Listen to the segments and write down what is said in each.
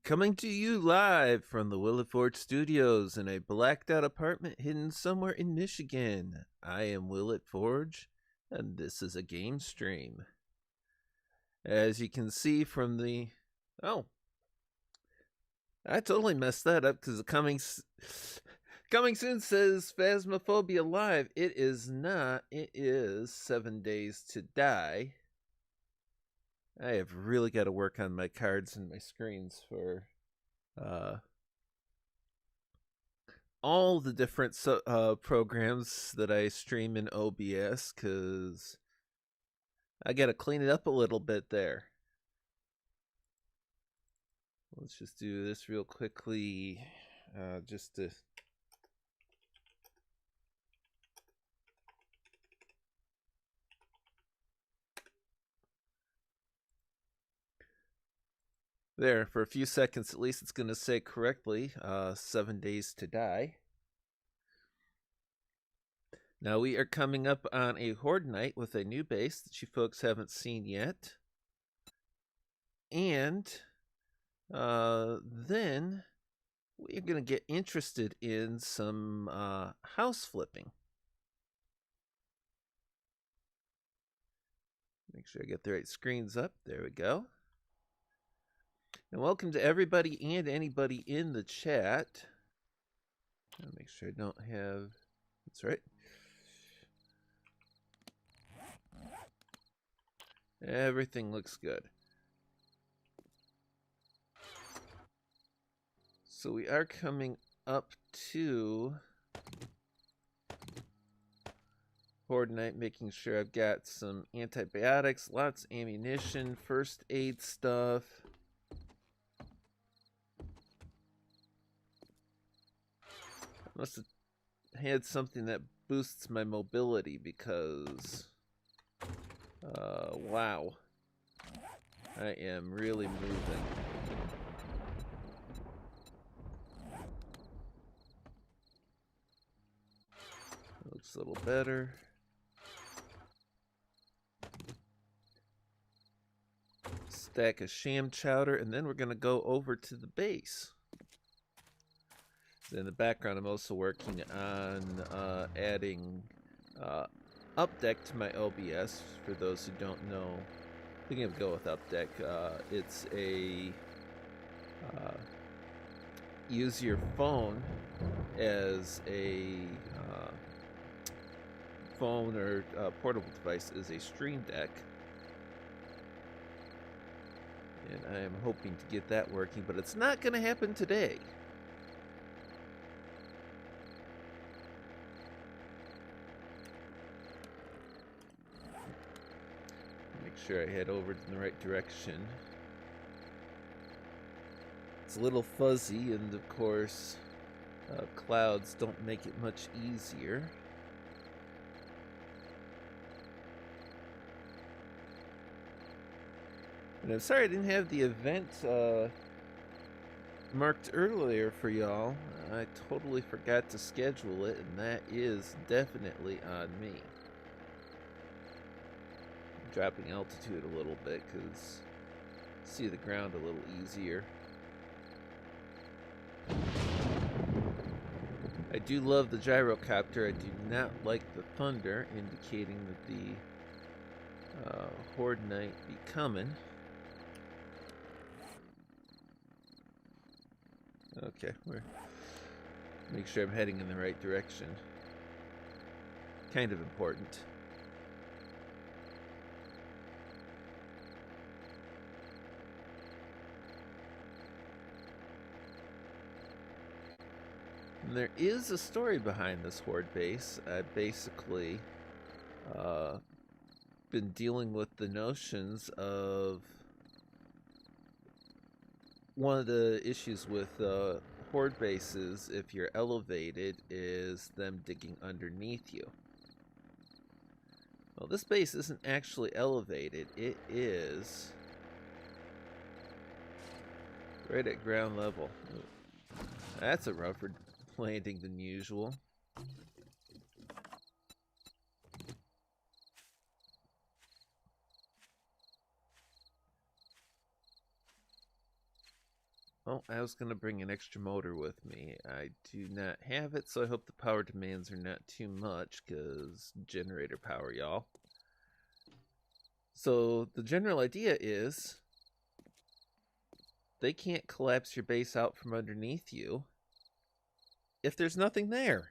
Coming to you live from the willitforge studios in a blacked out apartment hidden somewhere in Michigan. I am willitforge, and this is a game stream. As you can see from the... Oh. I totally messed that up because the coming soon says Phasmophobia Live. It is not. It is 7 Days to Die. I have really got to work on my cards and my screens for all the different programs that I stream in OBS, because I got to clean it up a little bit there. Let's just do this real quickly, just to... There, for a few seconds at least, it's going to say correctly, 7 Days to Die. Now we are coming up on a Horde night with a new base that you folks haven't seen yet. And then we're going to get interested in some house flipping. Make sure I get the right screens up. There we go. And welcome to everybody and anybody in the chat. I'll make sure I don't have... That's right. Everything looks good. So we are coming up to Horde night, making sure I've got some antibiotics, lots of ammunition, first aid stuff. Must have had something that boosts my mobility because, wow, I am really moving. Looks a little better. Stack of sham chowder, and then we're going to go over to the base. In the background, I'm also working on adding Updeck to my OBS. For those who don't know, thinking of go with Updeck. It's a use your phone as a phone or portable device as a stream deck. And I am hoping to get that working, but it's not going to happen today. Make sure I head over in the right direction. It's a little fuzzy, and of course, clouds don't make it much easier. And I'm sorry I didn't have the event marked earlier for y'all. I totally forgot to schedule it, and that is definitely on me. I'm dropping altitude a little bit because see the ground a little easier. I do love the gyrocopter. I do not like the thunder, indicating that the Horde night be coming. Okay, make sure I'm heading in the right direction. Kind of important. And there is a story behind this Horde base. I've basically been dealing with the notions of... One of the issues with Horde bases, if you're elevated, is them digging underneath you. Well, this base isn't actually elevated. It is right at ground level. That's a rougher landing than usual. Oh, I was going to bring an extra motor with me. I do not have it, so I hope the power demands are not too much, because generator power, y'all. So the general idea is they can't collapse your base out from underneath you if there's nothing there.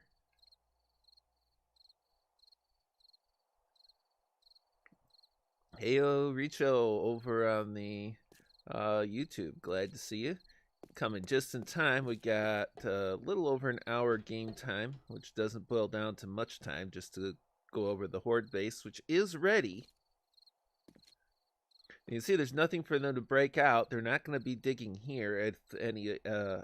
Heyo, Richo over on the YouTube. Glad to see you. Coming just in time. We got a little over an hour game time, which doesn't boil down to much time, just to go over the Horde base, which is ready. You can see there's nothing for them to break out. They're not going to be digging here at any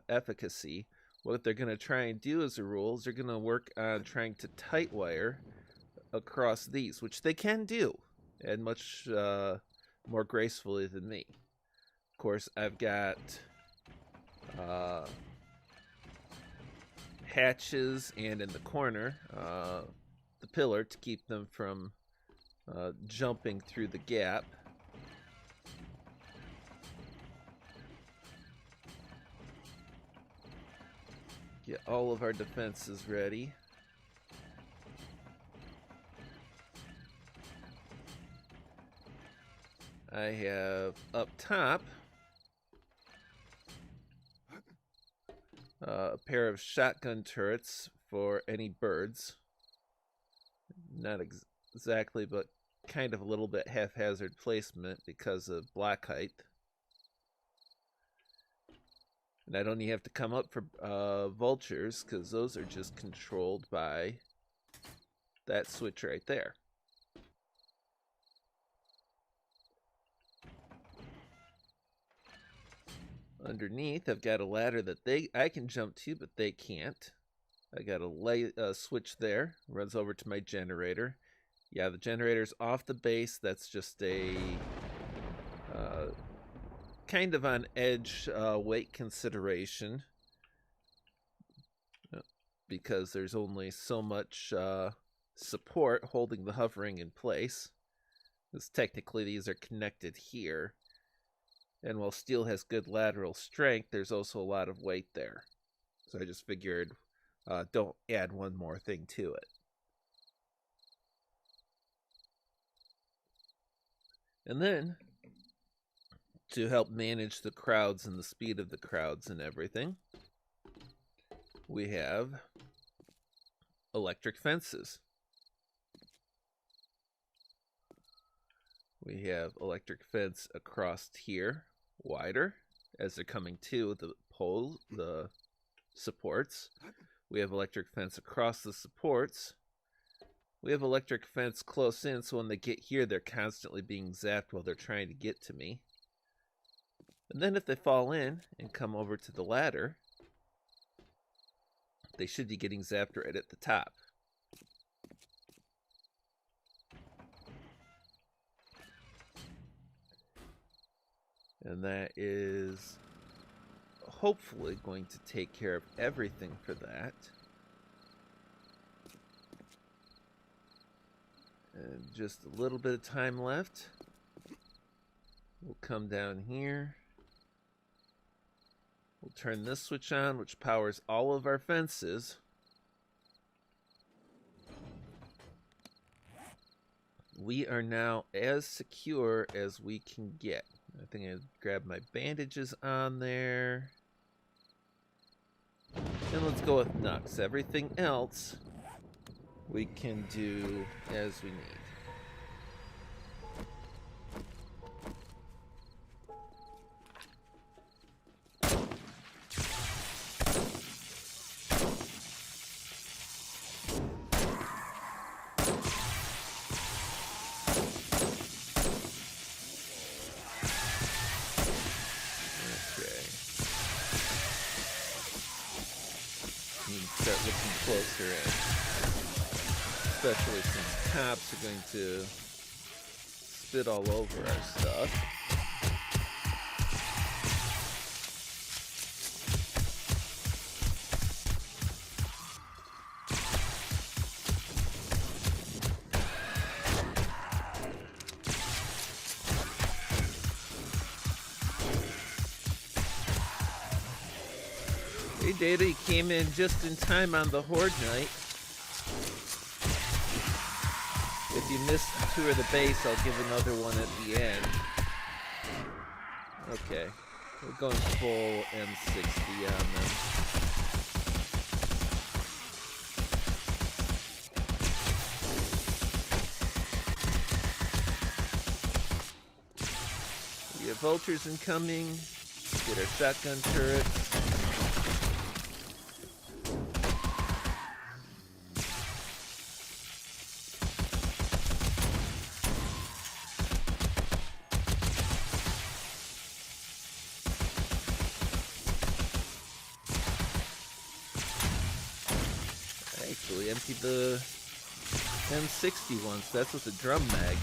efficacy. What they're going to try and do as a rule is they're going to work on trying to tight wire across these, which they can do, and much more gracefully than me. Of course, I've got hatches, and in the corner, the pillar to keep them from jumping through the gap. Get all of our defenses ready. I have up top a pair of shotgun turrets for any birds. Not exactly, but kind of a little bit haphazard placement because of black height. And I don't even have to come up for vultures, because those are just controlled by that switch right there. Underneath, I've got a ladder that I can jump to, but they can't. I got a switch there. Runs over to my generator. Yeah, the generator's off the base. That's just a kind of on edge weight consideration, because there's only so much support holding the hovering in place. Because technically these are connected here. And while steel has good lateral strength, there's also a lot of weight there. So I just figured, don't add one more thing to it. And then, to help manage the crowds and the speed of the crowds and everything, we have electric fences. We have electric fence across here, wider, as they're coming to the pole, the supports. We have electric fence across the supports. We have electric fence close in, so when they get here, they're constantly being zapped while they're trying to get to me. And then if they fall in and come over to the ladder, they should be getting zapped right at the top. And that is hopefully going to take care of everything for that. And just a little bit of time left. We'll come down here. We'll turn this switch on, which powers all of our fences. We are now as secure as we can get. I think I grab my bandages on there. And let's go with Nux. Everything else we can do as we need. Start looking closer in, especially since cops are going to spit all over our stuff. Data, you came in just in time on the Horde night. If you missed the tour of the base, I'll give another one at the end. Okay, we're going full M60 on them. We have vultures incoming. Get our shotgun turrets. Actually emptied the M60 once. That's with the drum mag.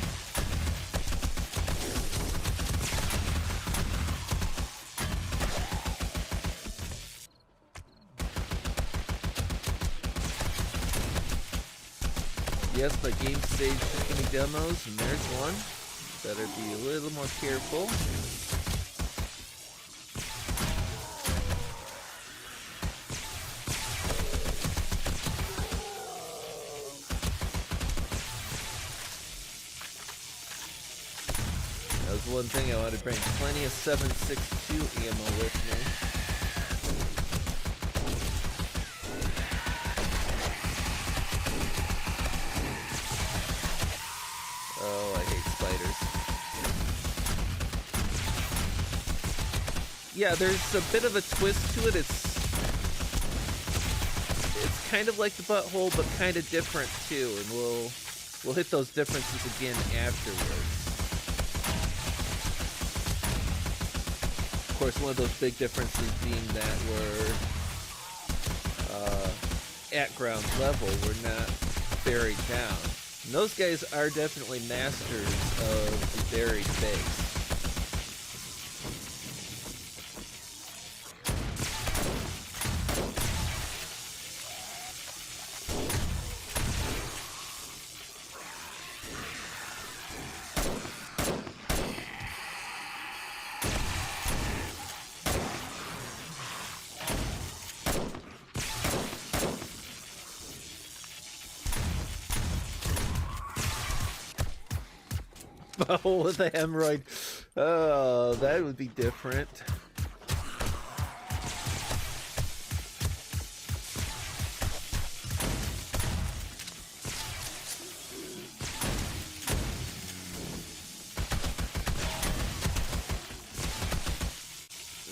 Yes, my game stage took any demos, and there's one. Better be a little more careful. That was one thing I wanted to bring. Plenty of 7.62 ammo with me. Oh, I hate spiders. Yeah, there's a bit of a twist to it. It's kind of like the butthole, but kind of different too, and we'll hit those differences again afterwards. Of course, one of those big differences being that we're at ground level, we're not buried down. And those guys are definitely masters of the buried base. Oh, with the hemorrhoid. Oh, that would be different.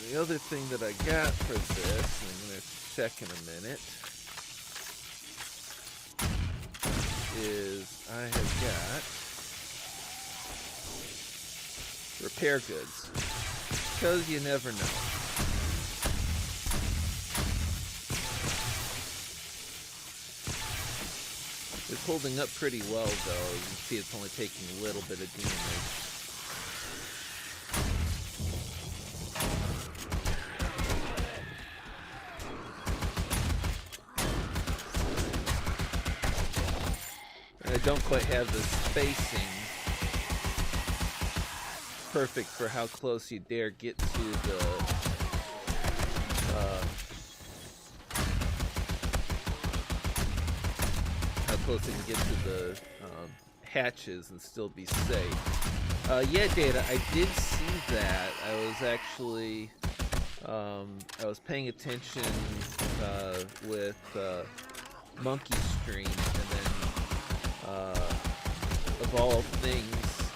The other thing that I got for this, and I'm going to check in a minute, is I have got repair goods, because you never know. It's holding up pretty well, though. You can see it's only taking a little bit of damage. And I don't quite have the spacing perfect for how close you dare get to the how close you can get to the hatches and still be safe. Yeah, Data, I did see that. I was actually I was paying attention with Monkey Stream, and then of all things,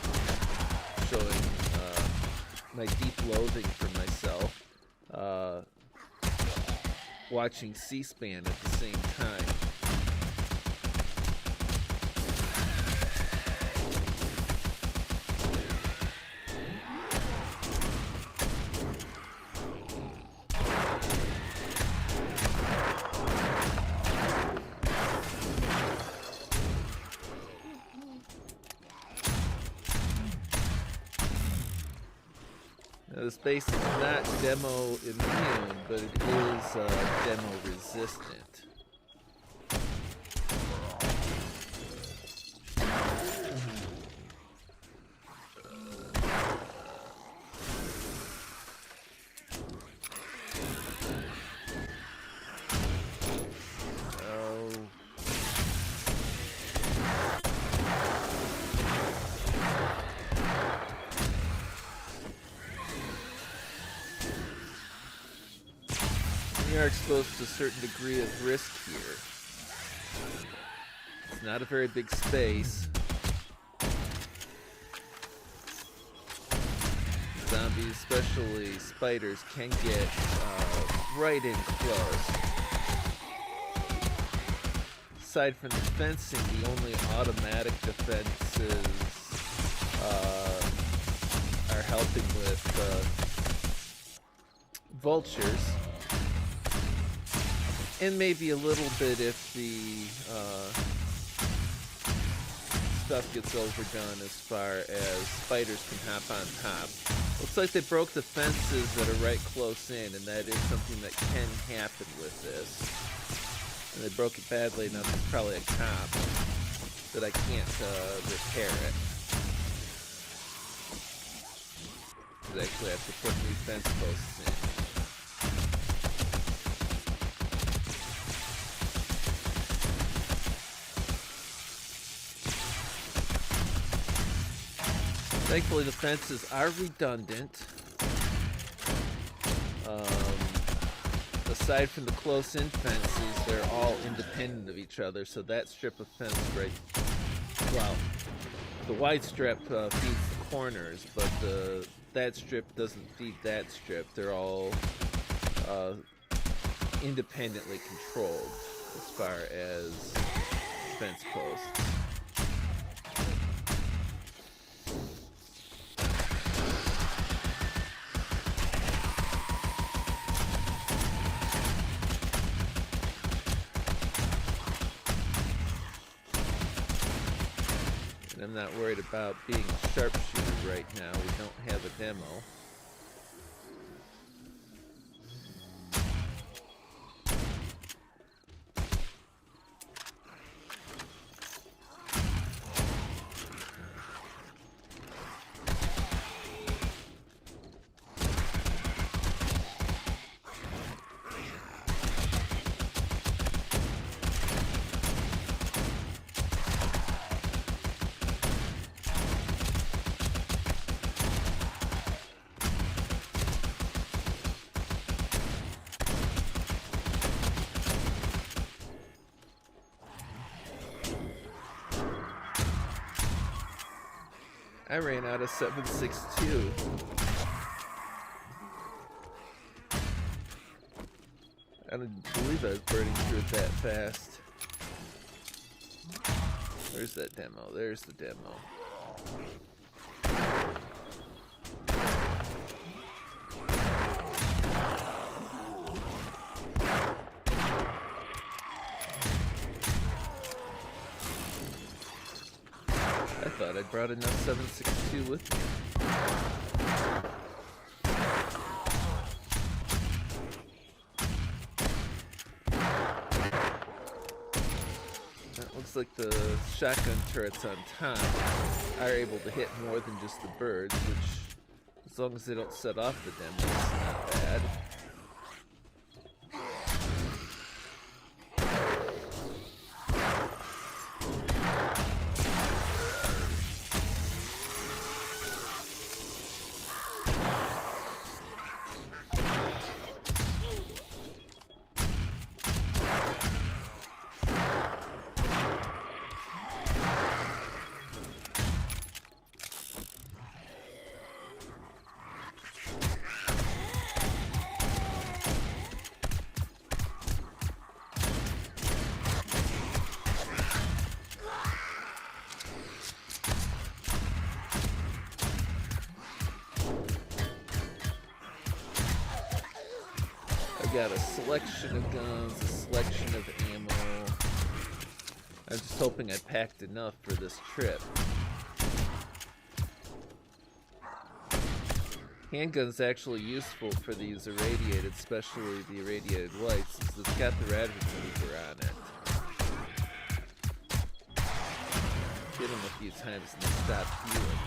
showing my deep loathing for myself, watching C-SPAN at the same time. This base is not demo immune, but it is demo resistant. You are exposed to a certain degree of risk here. It's not a very big space. Zombies, especially spiders, can get right in close. Aside from the fencing, the only automatic defenses are helping with vultures. And maybe a little bit if the stuff gets overdone as far as spiders can hop on top. Looks like they broke the fences that are right close in, and that is something that can happen with this. And they broke it badly enough, it's probably a cop that I can't repair it. I actually have to put new fence posts in. Thankfully, the fences are redundant. Aside from the close-in fences, they're all independent of each other. So that strip of fence, right? Well, the wide strip feeds the corners, but that strip doesn't feed that strip. They're all independently controlled as far as fence posts. I'm not worried about being a sharpshooter right now. We don't have a demo. I ran out of 7.62. I didn't believe I was burning through it that fast. Where's that demo? There's the demo. I thought I brought enough 7.62 with me. That looks like the shotgun turrets on top are able to hit more than just the birds, which, as long as they don't set off the demo, it's not bad. Got a selection of guns, a selection of ammo. I'm just hoping I packed enough for this trip. Handgun's actually useful for these irradiated, especially the irradiated lights, since it's got the rad remover on it. Hit him a few times and then stop healing.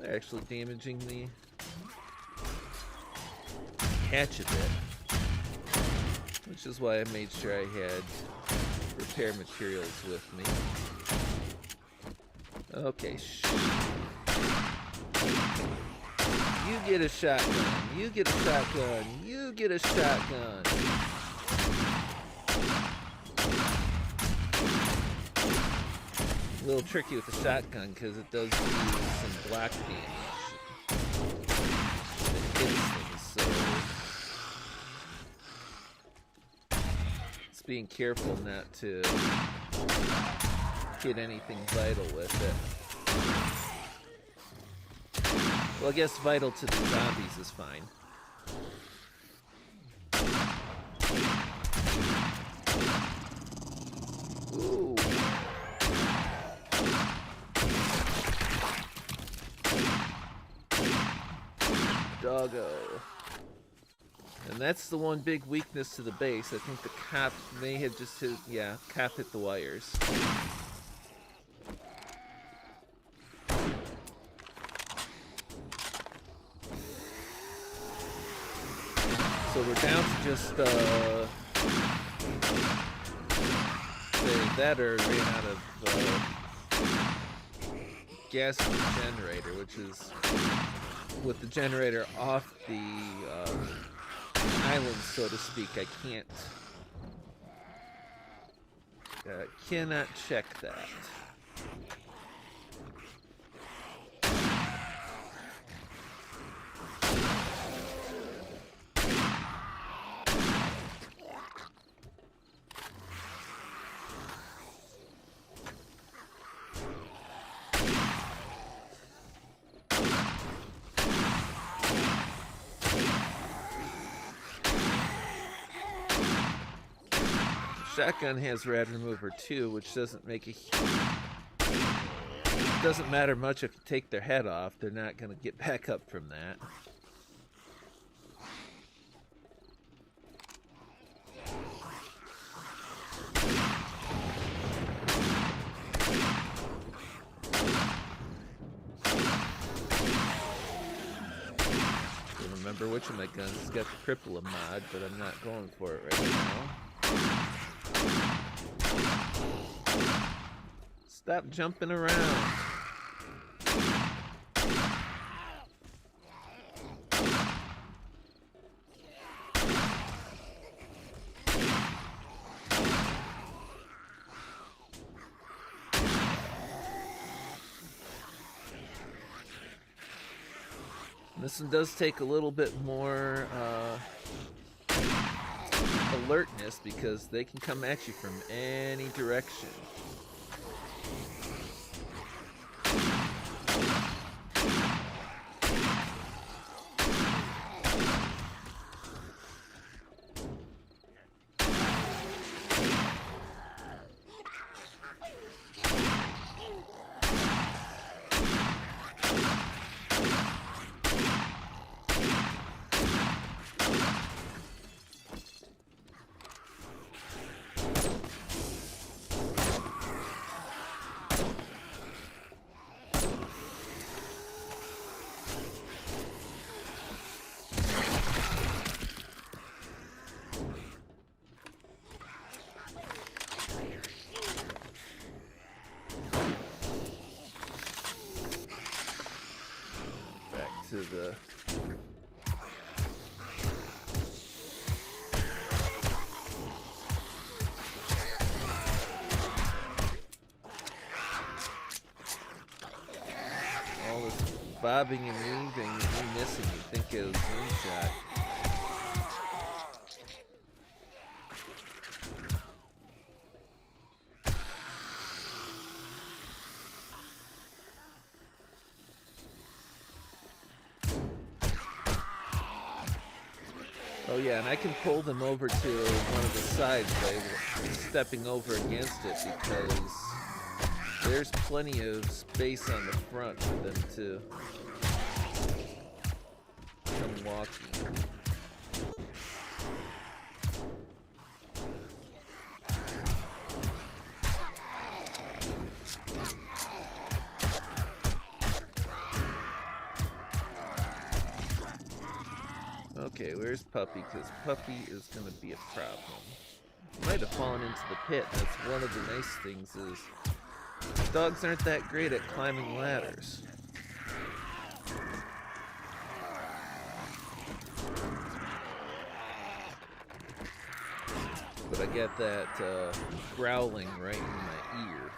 Actually damaging the hatch a bit, which is why I made sure I had repair materials with me. Okay, you get a shotgun, you get a shotgun, you get a shotgun. A little tricky with the shotgun because it does do some block damage. It hits things, so it's being careful not to hit anything vital with it. Well, I guess vital to the zombies is fine. Ooh. Doggo. And that's the one big weakness to the base. I think the cop may have just hit, yeah, cop hit the wires. So we're down to just, say that or ran out of gas in the generator, which is with the generator off the island, so to speak. I cannot check that. Shotgun has rad remover too, which doesn't make doesn't matter much if you take their head off. They're not going to get back up from that. Don't remember which of my guns has got the Crippler mod, but I'm not going for it right now. Stop jumping around. This one does take a little bit more alertness because they can come at you from any direction. To the all this bobbing and weaving and you missing, you think it was moonshot. Oh yeah, and I can pull them over to one of the sides by stepping over against it because there's plenty of space on the front for them to come walking. Okay, where's Puppy? Because Puppy is going to be a problem. Might have fallen into the pit. That's one of the nice things is Dogs aren't that great at climbing ladders. But I get that growling right in my ear.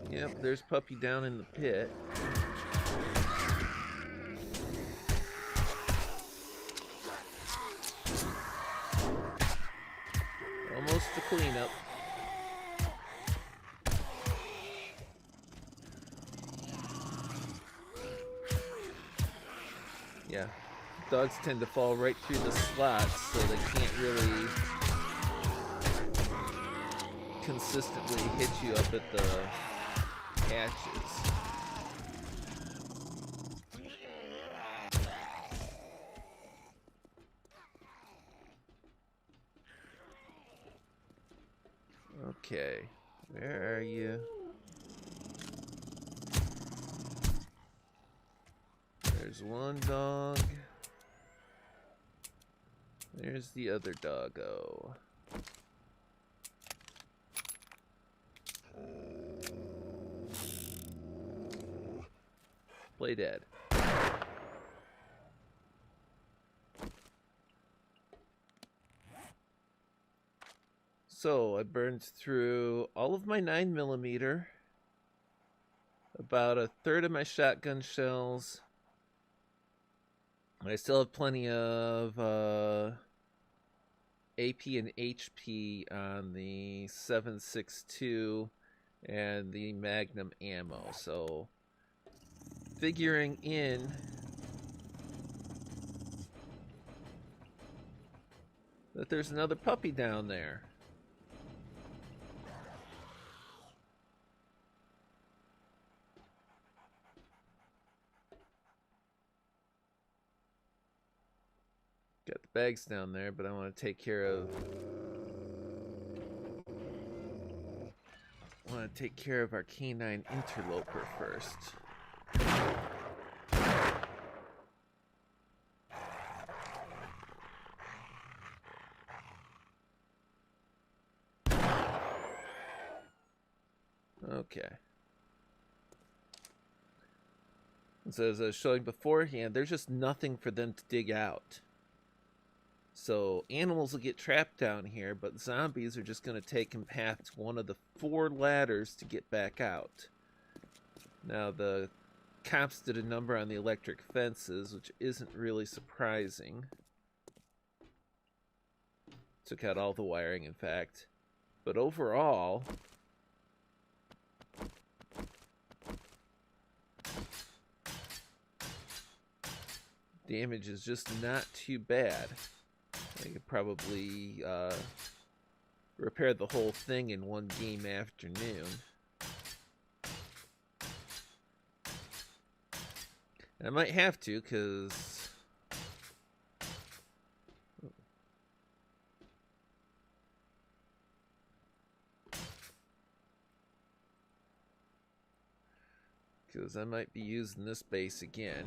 Yep, there's Puppy down in the pit. Almost a cleanup. Yeah, dogs tend to fall right through the slots, so they can't really consistently hit you up at the hatches. Okay, where are you? There's one dog. There's the other doggo. Play dead. So I burned through all of my 9mm, about a third of my shotgun shells. I still have plenty of AP and HP on the 7.62 and the Magnum ammo. So figuring in that there's another puppy down there. Got the bags down there, but I want to take care of our canine interloper first. Okay. So as I was showing beforehand, there's just nothing for them to dig out. So animals will get trapped down here, but zombies are just going to take them past one of the 4 ladders to get back out. Now the cops did a number on the electric fences, which isn't really surprising. Took out all the wiring, in fact. But overall, damage is just not too bad. I could probably repair the whole thing in one game afternoon. I might have to, because I might be using this base again.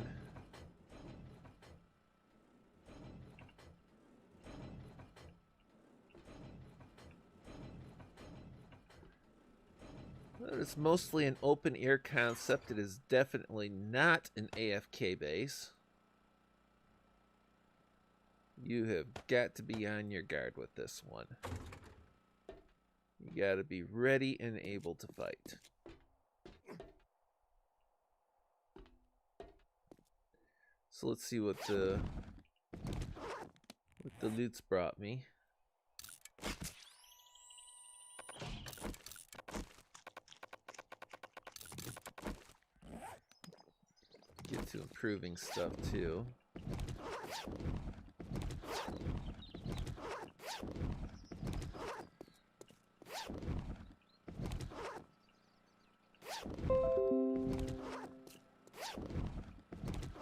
It's mostly an open air concept. It is definitely not an AFK base. You have got to be on your guard with this one. You got to be ready and able to fight. So let's see what the loot's brought me. Get to improving stuff too.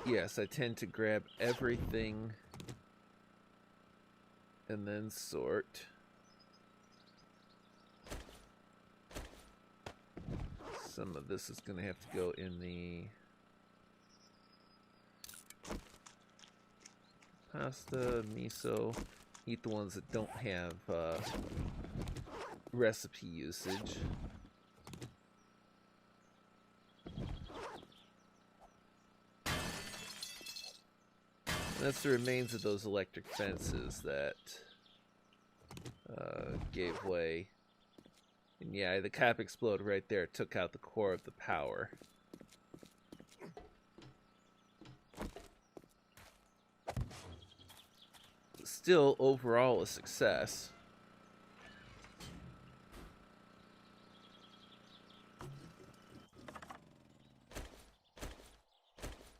Yes, I tend to grab everything and then sort. Some of this is going to have to go in the pasta, miso. Eat the ones that don't have recipe usage. And that's the remains of those electric fences that gave way. And yeah, the cap exploded right there. It took out the core of the power. Still, overall, a success.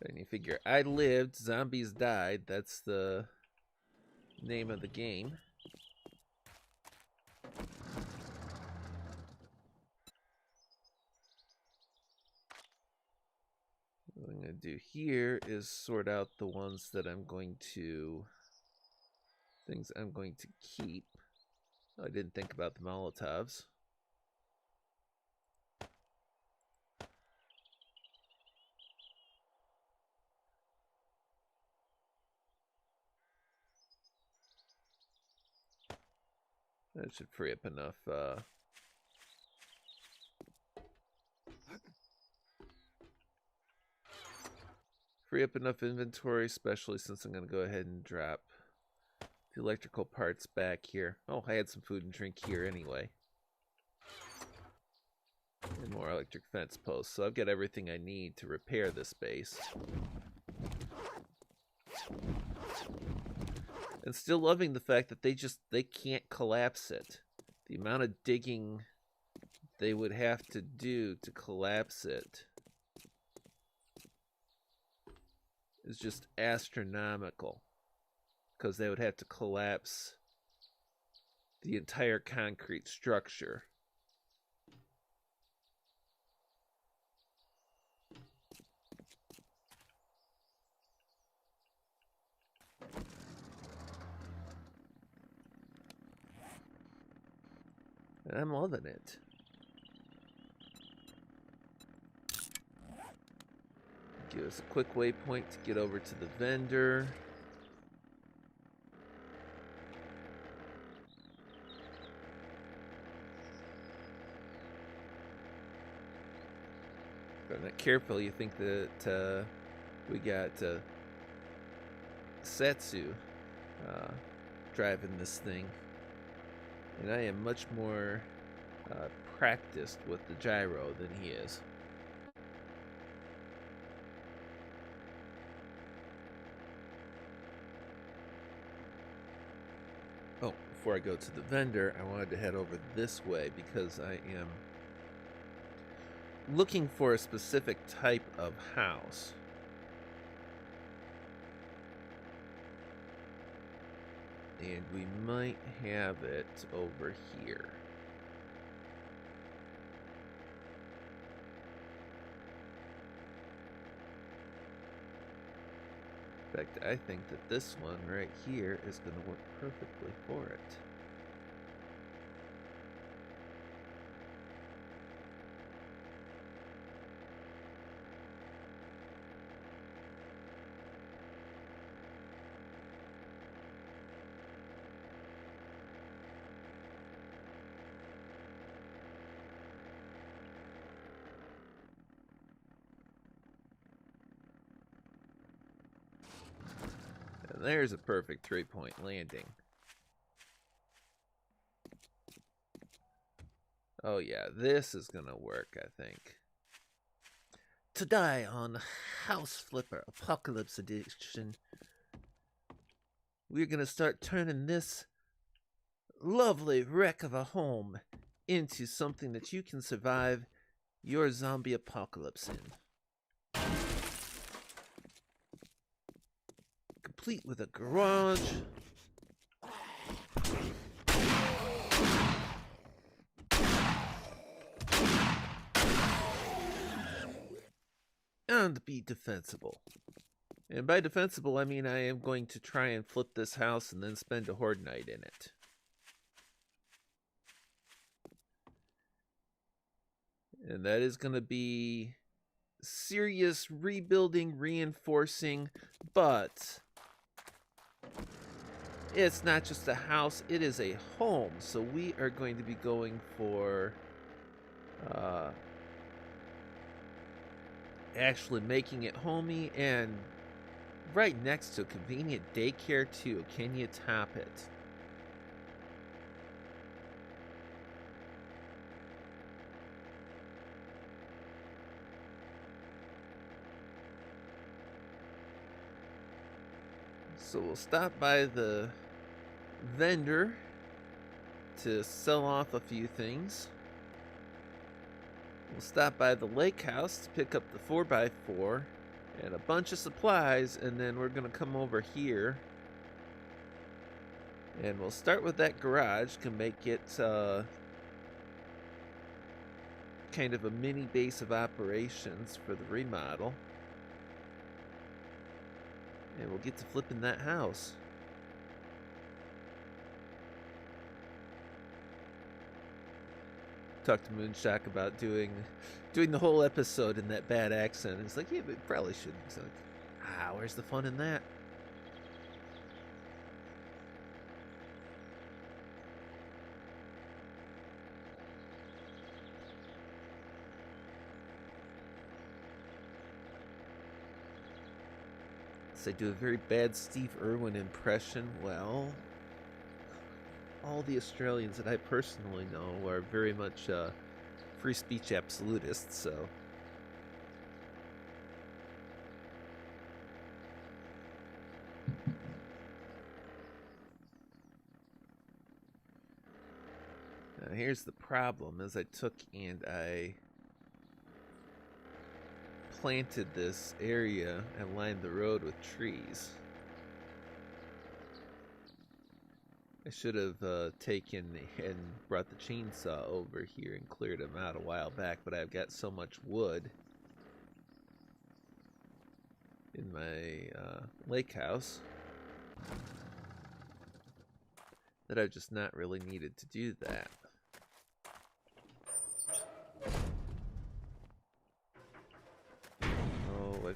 And you figure, I lived, zombies died. That's the name of the game. What I'm going to do here is sort out the ones that I'm going to... things I'm going to keep. Oh, I didn't think about the Molotovs. That should free up enough inventory, especially since I'm going to go ahead and drop the electrical parts back here. Oh, I had some food and drink here anyway. And more electric fence posts. So I've got everything I need to repair this base. And still loving the fact that they can't collapse it. The amount of digging they would have to do to collapse it is just astronomical. Because they would have to collapse the entire concrete structure. And I'm loving it. Give us a quick waypoint to get over to the vendor. If I'm not careful, you think that we got Setsu driving this thing. And I am much more practiced with the gyro than he is. Oh, before I go to the vendor, I wanted to head over this way because I am looking for a specific type of house. And we might have it over here. In fact, I think that this one right here is going to work perfectly for it. And there's a perfect three-point landing. Oh yeah, this is gonna work, I think. Today on House Flipper Apocalypse Edition, we're gonna start turning this lovely wreck of a home into something that you can survive your zombie apocalypse in. Complete with a garage, and be defensible. And by defensible, I mean I am going to try and flip this house and then spend a Horde night in it. And that is going to be serious rebuilding, reinforcing, but it's not just a house, it is a home. So we are going to be going for actually making it homey and right next to a convenient daycare too. Can you top it? So we'll stop by the vendor to sell off a few things. We'll stop by the lake house to pick up the 4x4 and a bunch of supplies, and then we're going to come over here and we'll start with that garage. Can make it kind of a mini base of operations for the remodel. And we'll get to flipping that house. Talked to Moonshock about doing the whole episode in that bad accent. He's like, yeah, but probably shouldn't. He's like, where's the fun in that? So I do a very bad Steve Irwin impression. Well, all the Australians that I personally know are very much free speech absolutists, so. Now here's the problem, is I took and I planted this area and lined the road with trees. I should have taken and brought the chainsaw over here and cleared them out a while back, but I've got so much wood in my lake house that I've just not really needed to do that. Oh,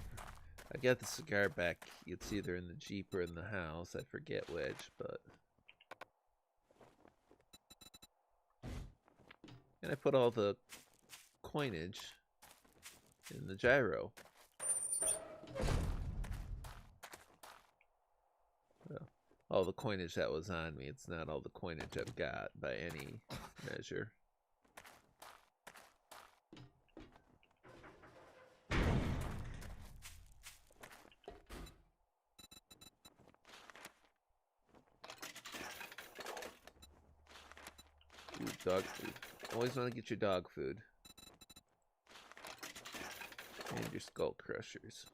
I got the cigar back. It's either in the Jeep or in the house. I forget which, but... And I put all the coinage in the gyro. Well, all the coinage that was on me. It's not all the coinage I've got by any measure. Ooh, dog food. Always want to get your dog food. And your skull crushers.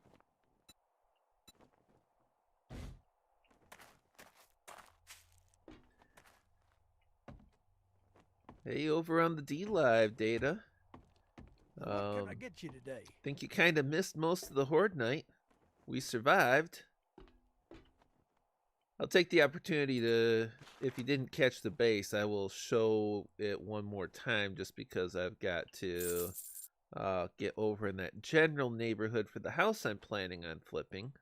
Hey, over on the D-Live, Data. What can I get you today? Think you kind of missed most of the Horde night. We survived. I'll take the opportunity to, if you didn't catch the base, I will show it one more time just because I've got to get over in that general neighborhood for the house I'm planning on flipping.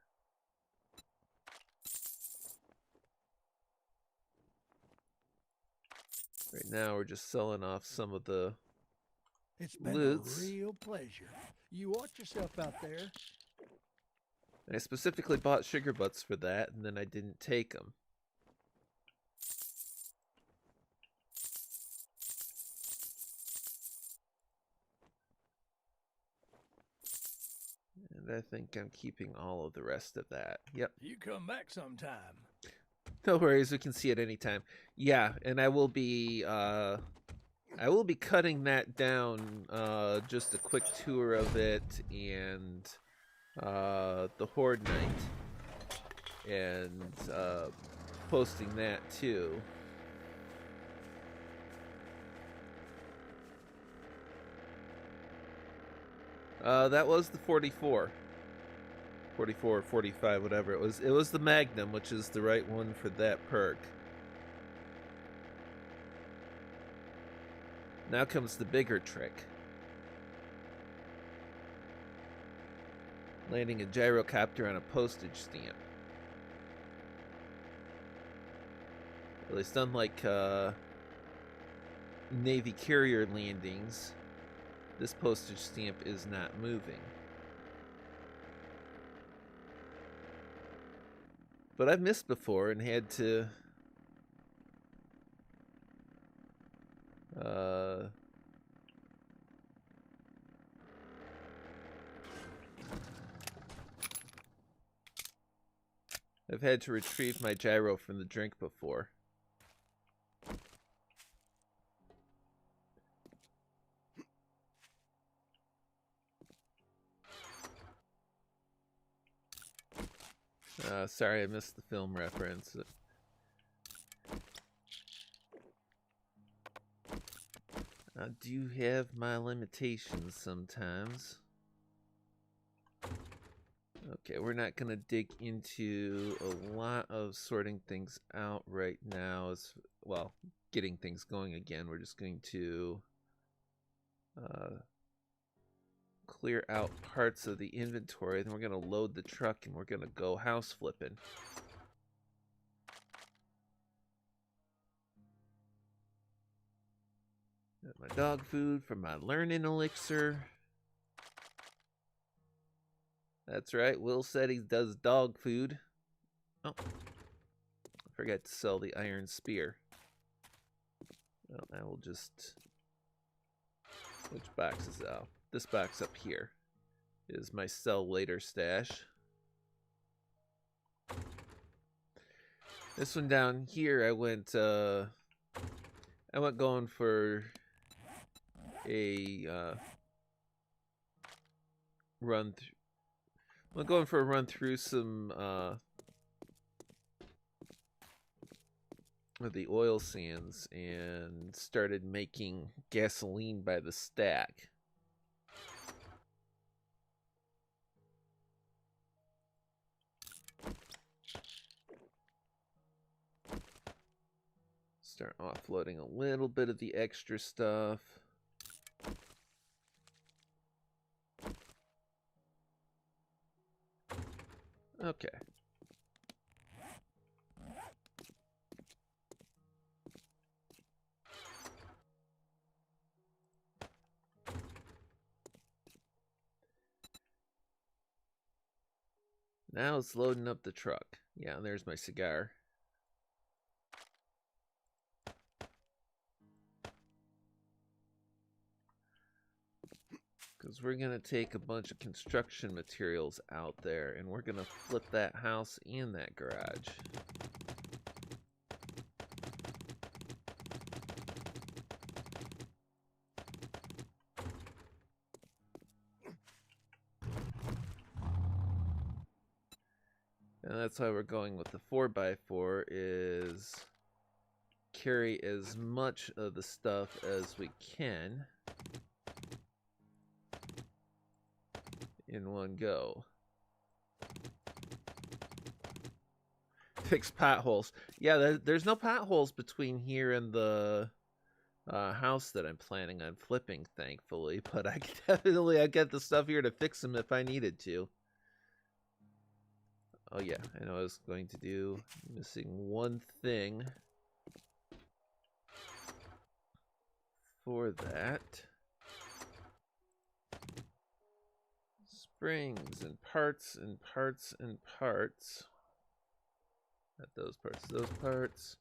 Right now we're just selling off some of the It's been loots. a real pleasure. You watch yourself out there. I specifically bought sugar butts for that, and then I didn't take them. And I think I'm keeping all of the rest of that. Yep. You come back sometime. No worries, we can see it anytime. Yeah, and I will be cutting that down, just a quick tour of it and the Horde night, and posting that too. That was the 44. 44 or 45, whatever it was. It was the Magnum, which is the right one for that perk. Now comes the bigger trick. Landing a gyrocopter on a postage stamp. At least unlike Navy carrier landings, this postage stamp is not moving. But I've missed before and had to I've had to retrieve my gyro from the drink before. Sorry, I missed the film reference. I do have my limitations sometimes. Okay, we're not going to dig into a lot of sorting things out right now. As well, getting things going again. We're just going to clear out parts of the inventory. Then we're going to load the truck and we're going to go house flipping. Got my dog food from my learning elixir. That's right, Will said he does dog food. Oh, I forgot to sell the iron spear. Well, I will just... Which box is out? This box up here is my sell later stash. This one down here, I went going for a run through. I'm going for a run through some of the oil sands and started making gasoline by the stack. Start offloading a little bit of the extra stuff. Okay. Now it's loading up the truck. Yeah, there's my cigar. Because we're going to take a bunch of construction materials out there and we're going to flip that house and that garage. And that's why we're going with the 4x4 is carry as much of the stuff as we can in one go. Fix potholes. Yeah, there's no potholes between here and the house that I'm planning on flipping, thankfully. But I get the stuff here to fix them if I needed to. Oh yeah, I know I was going to do. Missing one thing for that. Springs and parts and parts and parts. Not those parts, those parts.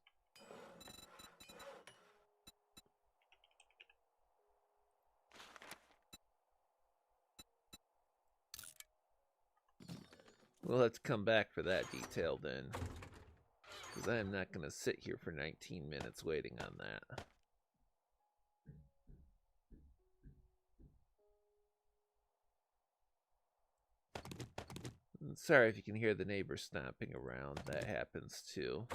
We'll have to come back for that detail then. Because I am not going to sit here for 19 minutes waiting on that. And sorry if you can hear the neighbors stomping around. That happens too.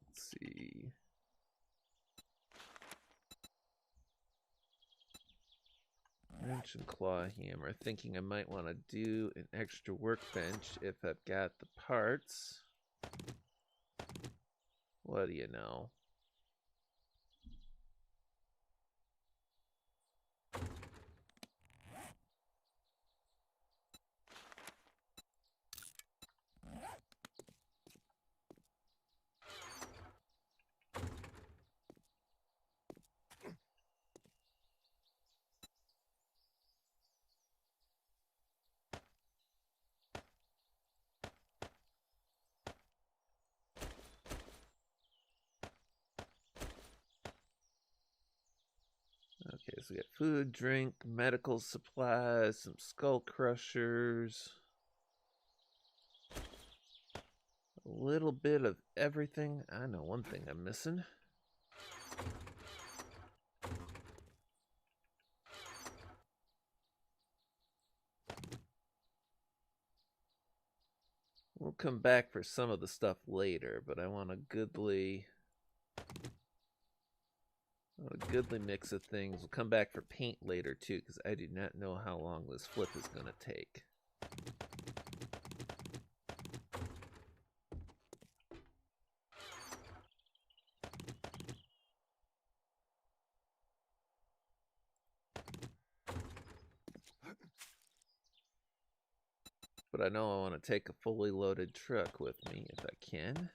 Let's see. Wrench and claw hammer. Thinking I might want to do an extra workbench if I've got the parts. What do you know? Okay, so we got food, drink, medical supplies, some skull crushers. A little bit of everything. I know one thing I'm missing. We'll come back for some of the stuff later, but I want a goodly mix of things. We'll come back for paint later too, because I do not know how long this flip is going to take. But I know I want to take a fully loaded truck with me if I can.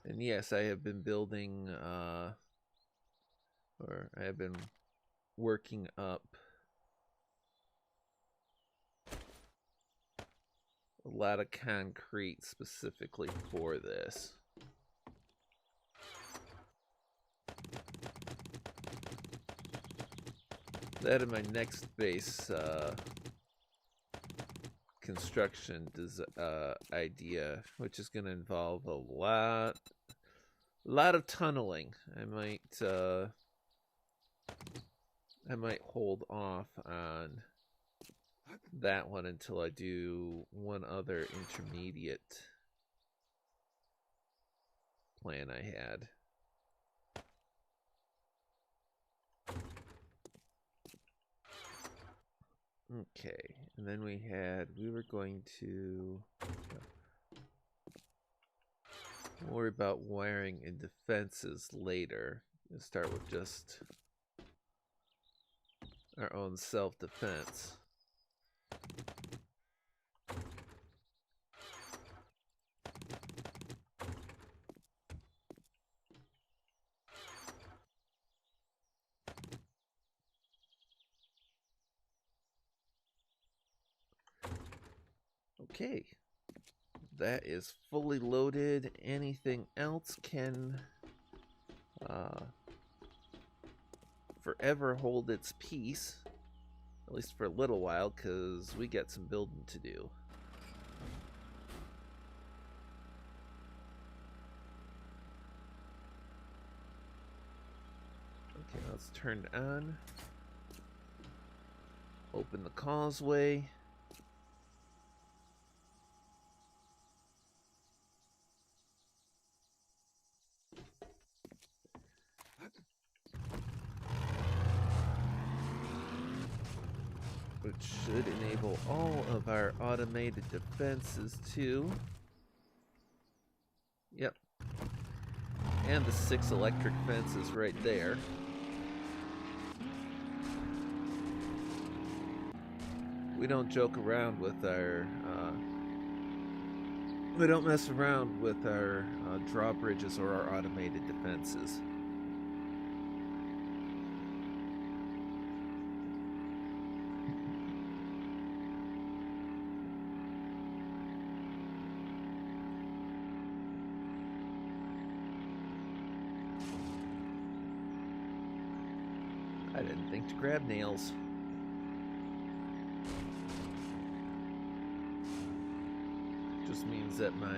And yes, I have been building, or I have been working up a lot of concrete specifically for this. That in my next base construction idea, which is going to involve a lot of tunneling. I might hold off on that one until I do one other intermediate plan I had. Okay, and then we were going to worry about wiring and defenses later. We'll start with just our own self-defense. Okay, that is fully loaded. Anything else can forever hold its peace, at least for a little while, because we got some building to do. Okay, let's turn it on. Open the causeway. Which should enable all of our automated defenses too. Yep. And the 6 electric fences right there. We don't joke around with our, we don't mess around with our drawbridges or our automated defenses. I didn't think to grab nails. Just means that my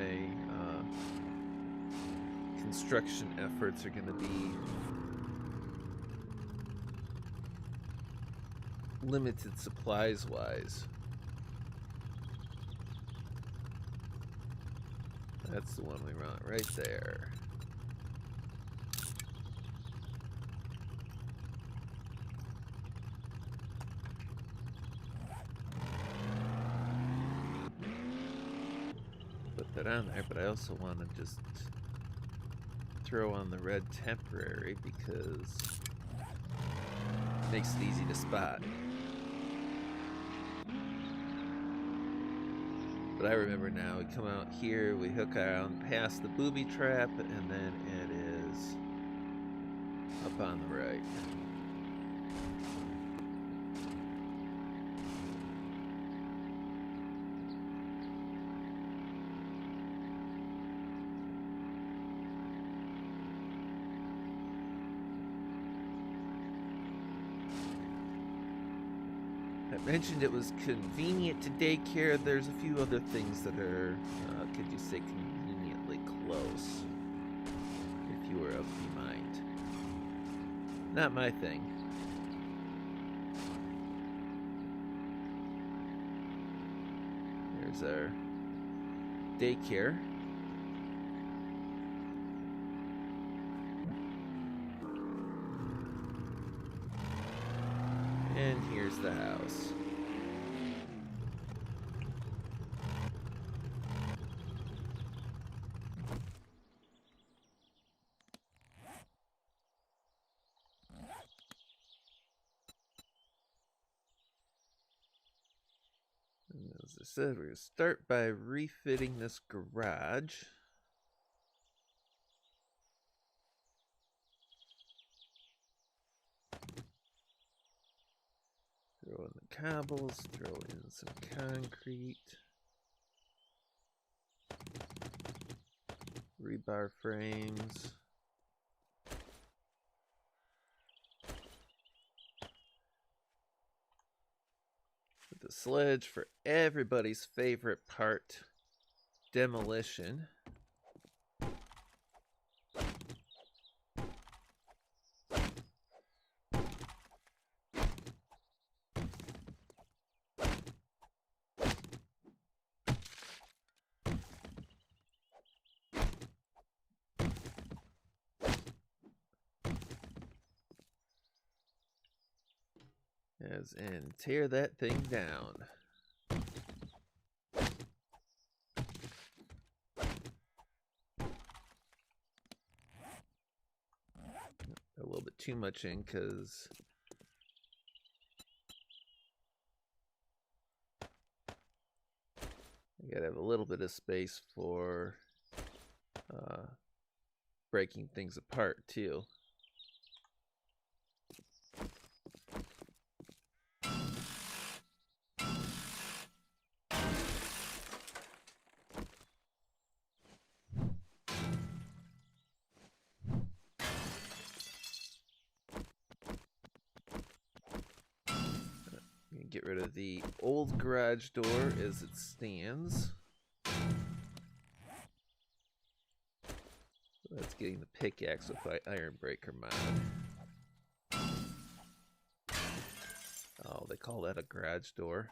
construction efforts are going to be limited supplies-wise. That's the one we want right there. Put that on there, but I also want to just throw on the red temporary because it makes it easy to spot. But I remember now, we come out here, we hook around past the booby trap, and then it is up on the right. I mentioned it was convenient to daycare. There's a few other things that are, could you say, conveniently close, if you were of the mind. Not my thing. There's our daycare. And here's the house. And as I said, we're going to start by refitting this garage. Throw in the cobbles, throw in some concrete. Rebar frames. With the sledge for everybody's favorite part, demolition. As in, tear that thing down. A little bit too much in because I gotta have a little bit of space for breaking things apart too. Get rid of the old garage door as it stands. That's getting the pickaxe with my iron breaker mod. Oh, they call that a garage door.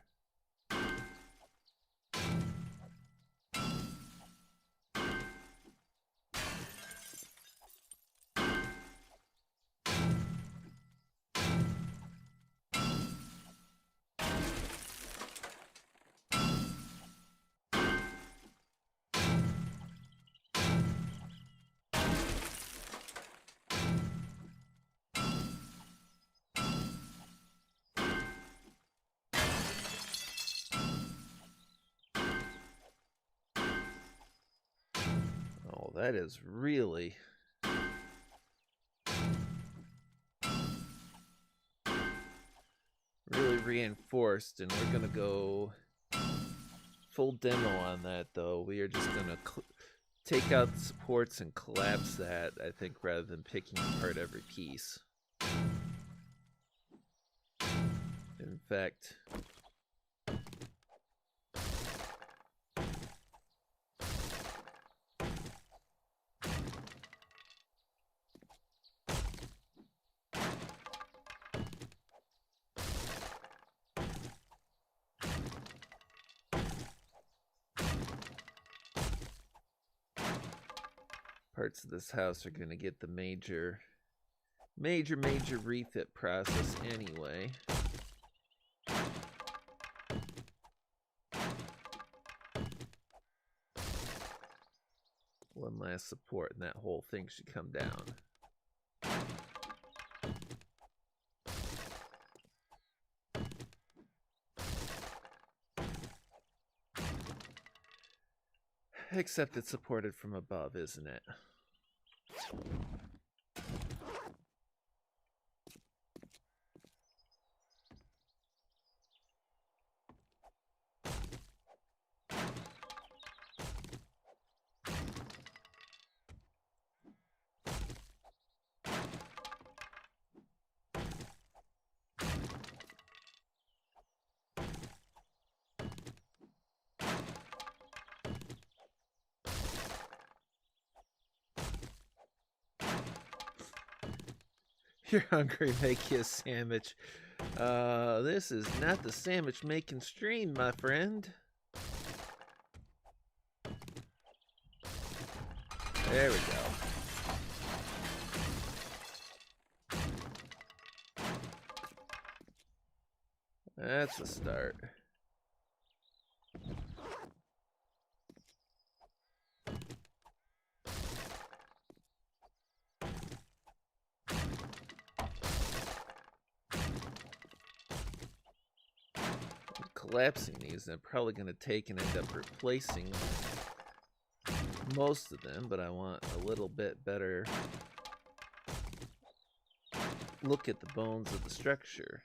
That is really reinforced, and we're gonna go full demo on that though. We are just gonna take out the supports and collapse that, I think, rather than picking apart every piece. In fact, parts of this house are going to get the major refit process anyway. One last support and that whole thing should come down. Except it's supported from above, isn't it? You're hungry, make you a sandwich. This is not the sandwich making stream, my friend. There we go. That's a start. Collapsing these, I'm probably going to take and end up replacing most of them, but I want a little bit better look at the bones of the structure.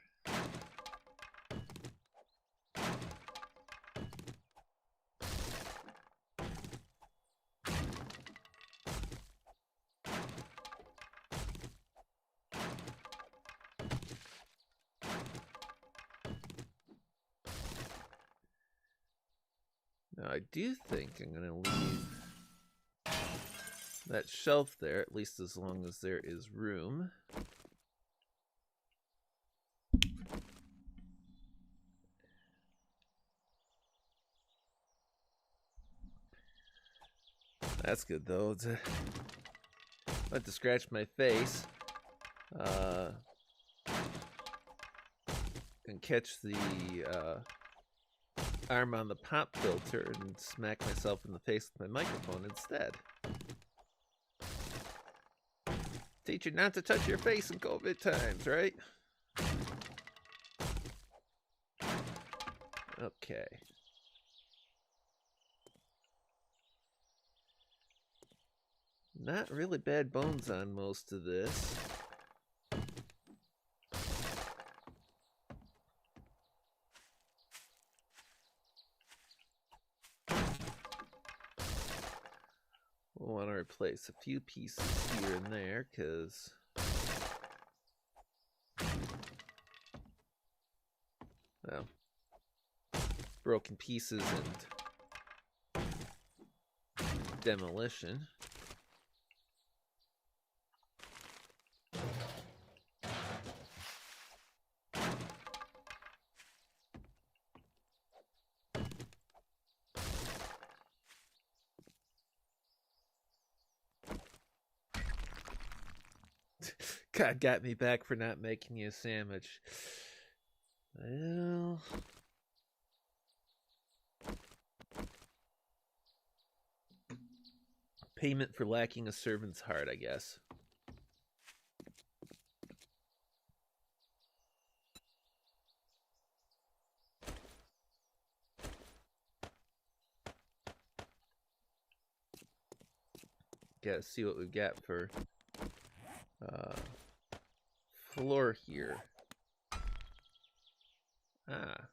Now, I do think I'm going to leave that shelf there, at least as long as there is room. That's good, though. I have to scratch my face and catch the arm on the pop filter and smack myself in the face with my microphone instead. Teach you not to touch your face in COVID times, right? Okay. Not really bad bones on most of this. We'll want to replace a few pieces here and there, because well, broken pieces and demolition. God got me back for not making you a sandwich. Well, payment for lacking a servant's heart, I guess. Gotta see what we've got for floor here. Ah.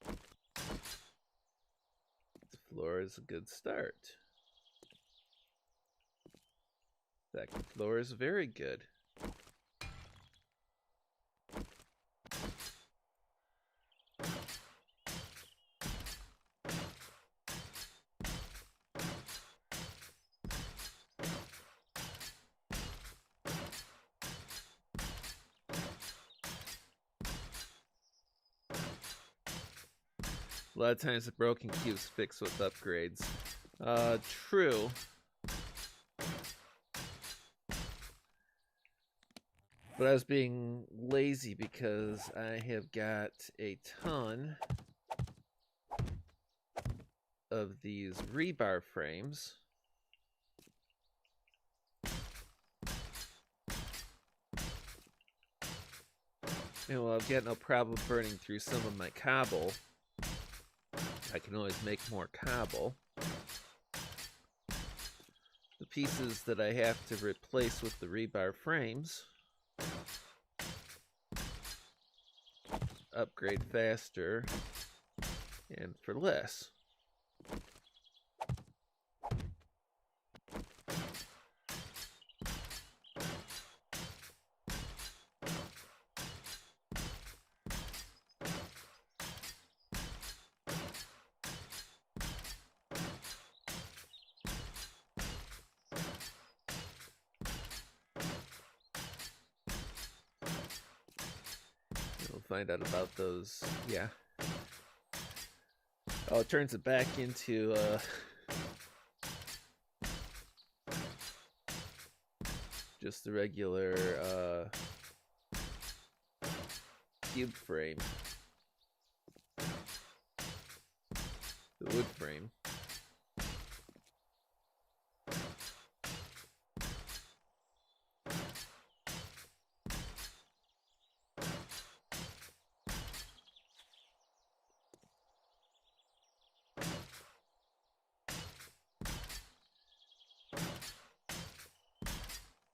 The floor is a good start. In fact, the floor is very good. A lot of times the broken cubes fix with upgrades. True. But I was being lazy because I have got a ton of these rebar frames. And while I've got no problem burning through some of my cobble, I can always make more cobble. The pieces that I have to replace with the rebar frames upgrade faster and for less. Find out about those. Yeah. Oh, it turns it back into just the regular cube frame, the wood frame.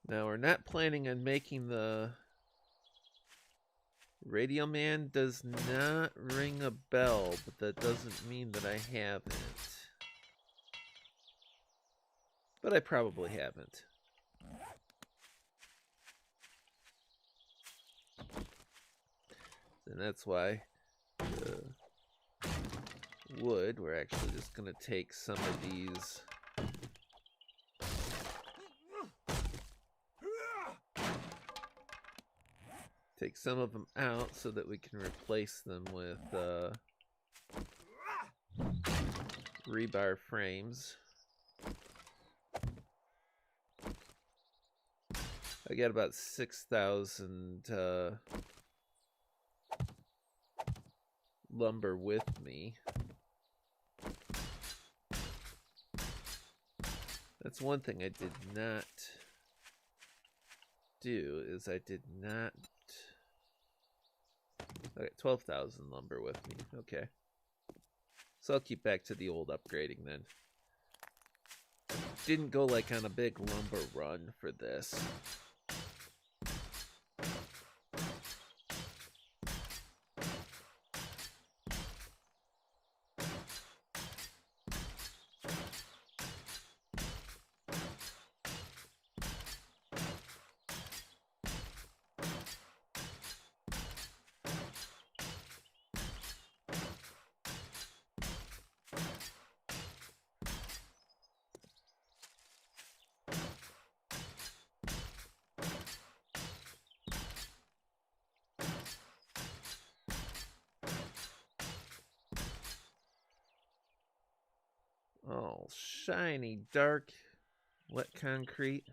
Now, we're not planning on making the Radio Man does not ring a bell, but that doesn't mean that I haven't. But I probably haven't. And that's why the wood, we're actually just going to take some of these out so that we can replace them with rebar frames. I got about 6,000 lumber with me. That's one thing I did not do, is I did not... I got 12,000 lumber with me. Okay. So I'll keep back to the old upgrading then. Didn't go like on a big lumber run for this. Oh, shiny, dark, wet concrete.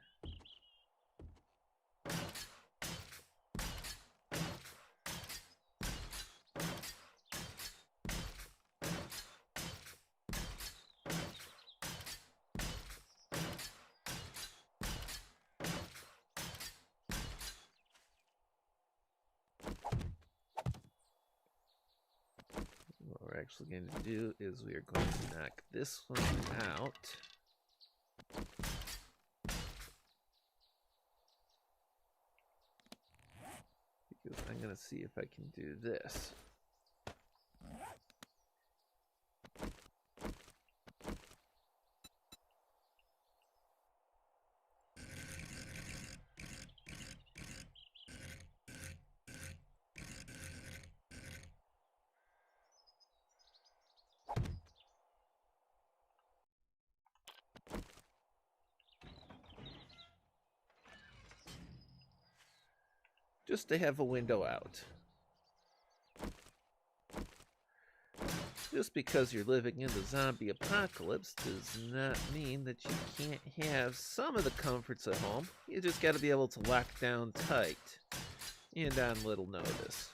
What we're actually going to do is we are going to knock this one out. Because I'm going to see if I can do this. Just to have a window out. Just because you're living in the zombie apocalypse does not mean that you can't have some of the comforts at home. You just got to be able to lock down tight. and on little notice.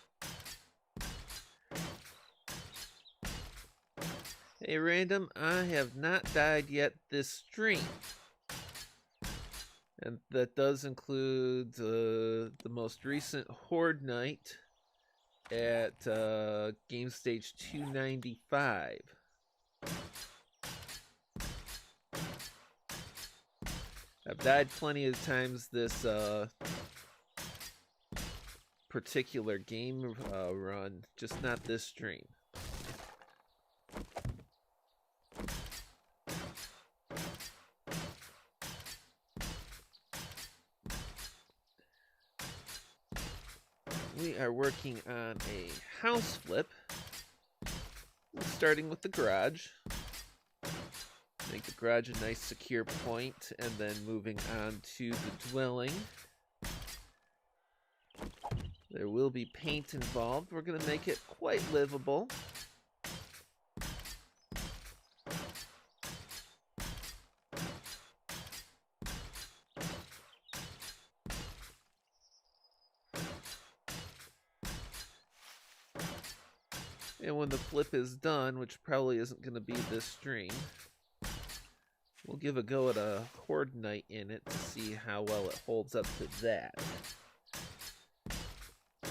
Hey Random, I have not died yet this stream. And that does include the most recent Horde night at game stage 295. I've died plenty of times this particular game run, just not this stream. We are working on a house flip, starting with the garage. Make the garage a nice secure point, and then moving on to the dwelling. There will be paint involved. We're going to make it quite livable. And when the flip is done, which probably isn't going to be this stream, we'll give a go at a Horde night in it to see how well it holds up to that.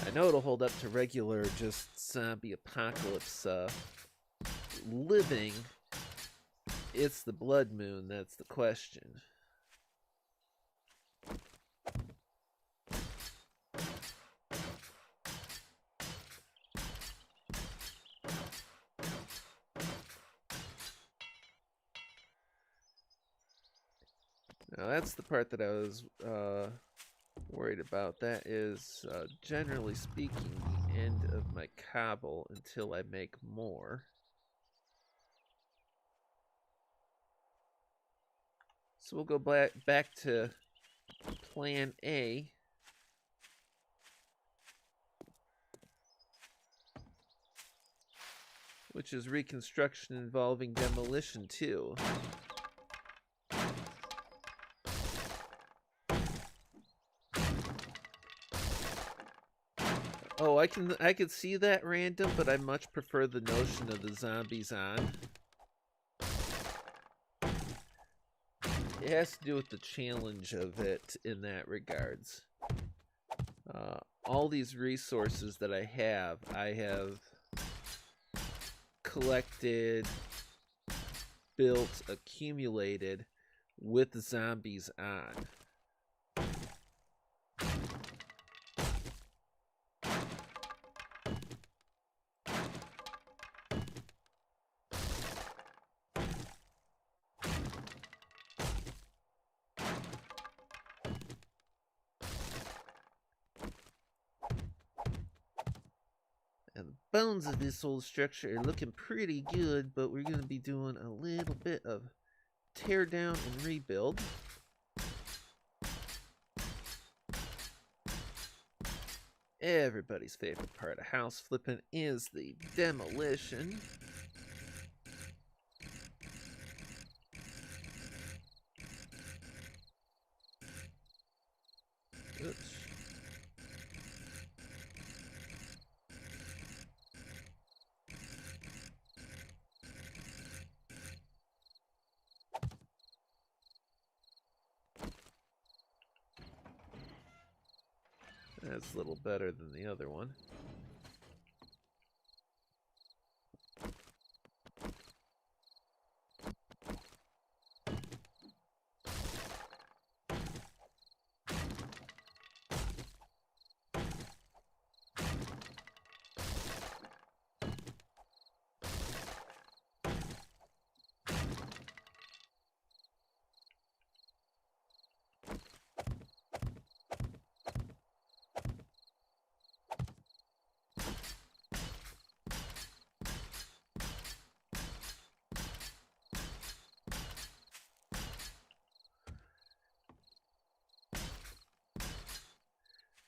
I know it'll hold up to regular, just zombie apocalypse living. It's the blood moon, that's the question. Now that's the part that I was worried about. That is, generally speaking, the end of my cobble until I make more. So we'll go back to plan A. Which is reconstruction involving demolition too. Oh, I could see that Random, but I much prefer the notion of the zombies on. It has to do with the challenge of it in that regards. All these resources that I have collected, built, accumulated with zombies on. Bones of this old structure are looking pretty good, but we're going to be doing a little bit of tear down and rebuild. Everybody's favorite part of house flipping is the demolition. Oops. That's a little better than the other one.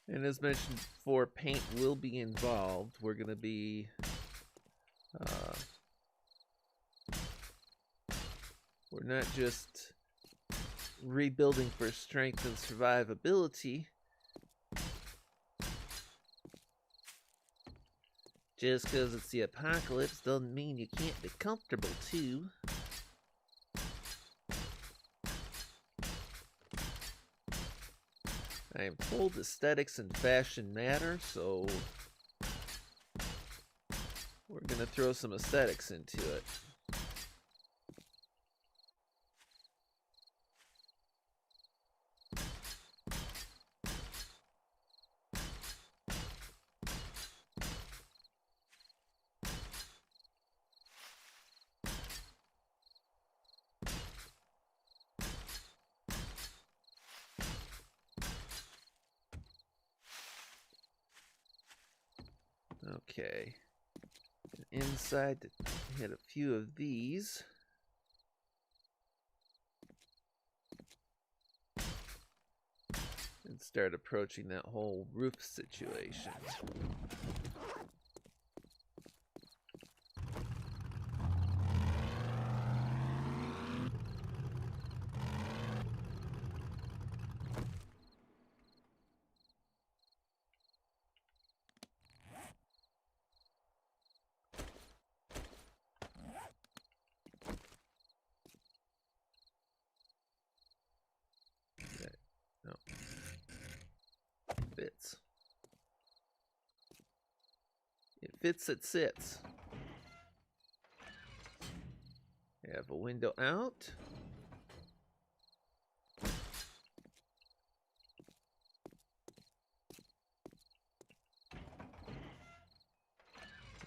And as mentioned before, paint will be involved. We're going to be we're not just rebuilding for strength and survivability. Just because it's the apocalypse doesn't mean you can't be comfortable, too. I am told aesthetics and fashion matter, so we're gonna throw some aesthetics into it. Okay. Inside to hit a few of these. And start approaching that whole roof situation. No. Fits. It fits, it sits. We have a window out.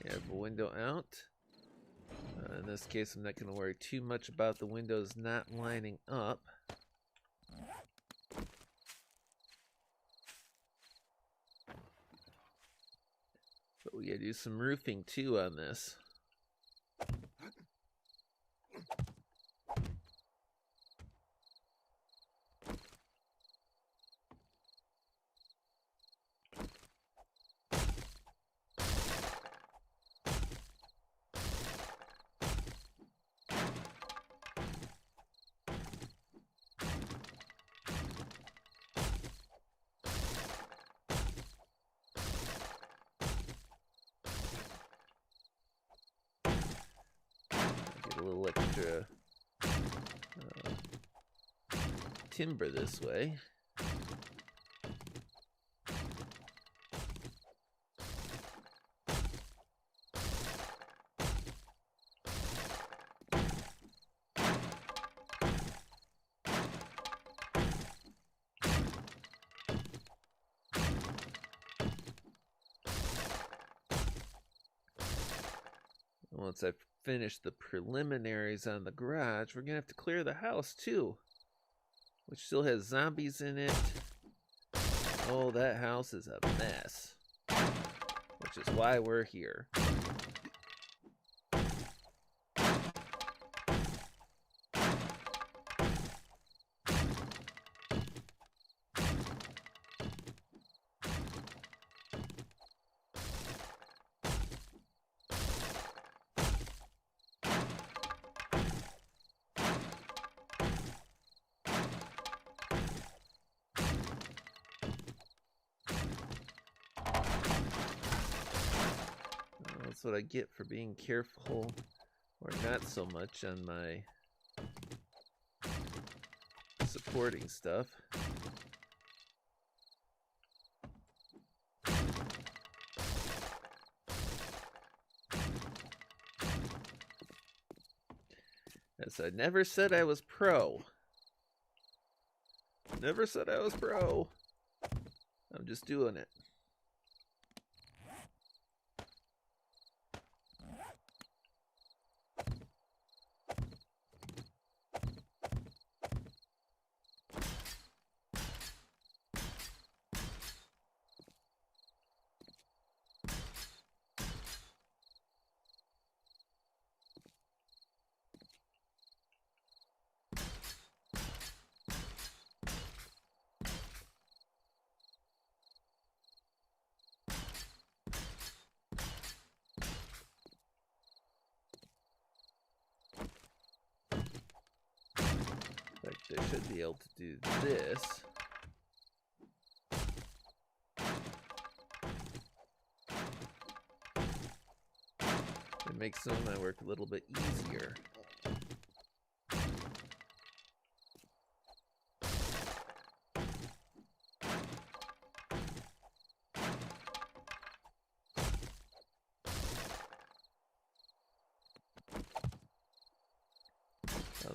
We have a window out. In this case, I'm not going to worry too much about the windows not lining up. But we gotta do some roofing too on this. Get a little extra timber this way. Once I've finished the preliminaries on the garage, we're gonna have to clear the house too, which still has zombies in it. Oh, that house is a mess, which is why we're here. That's what I get for being careful, or not so much, on my supporting stuff. As I never said I was pro. Never said I was pro. I'm just doing it. In fact, I should be able to do this. Makes some of my work a little bit easier.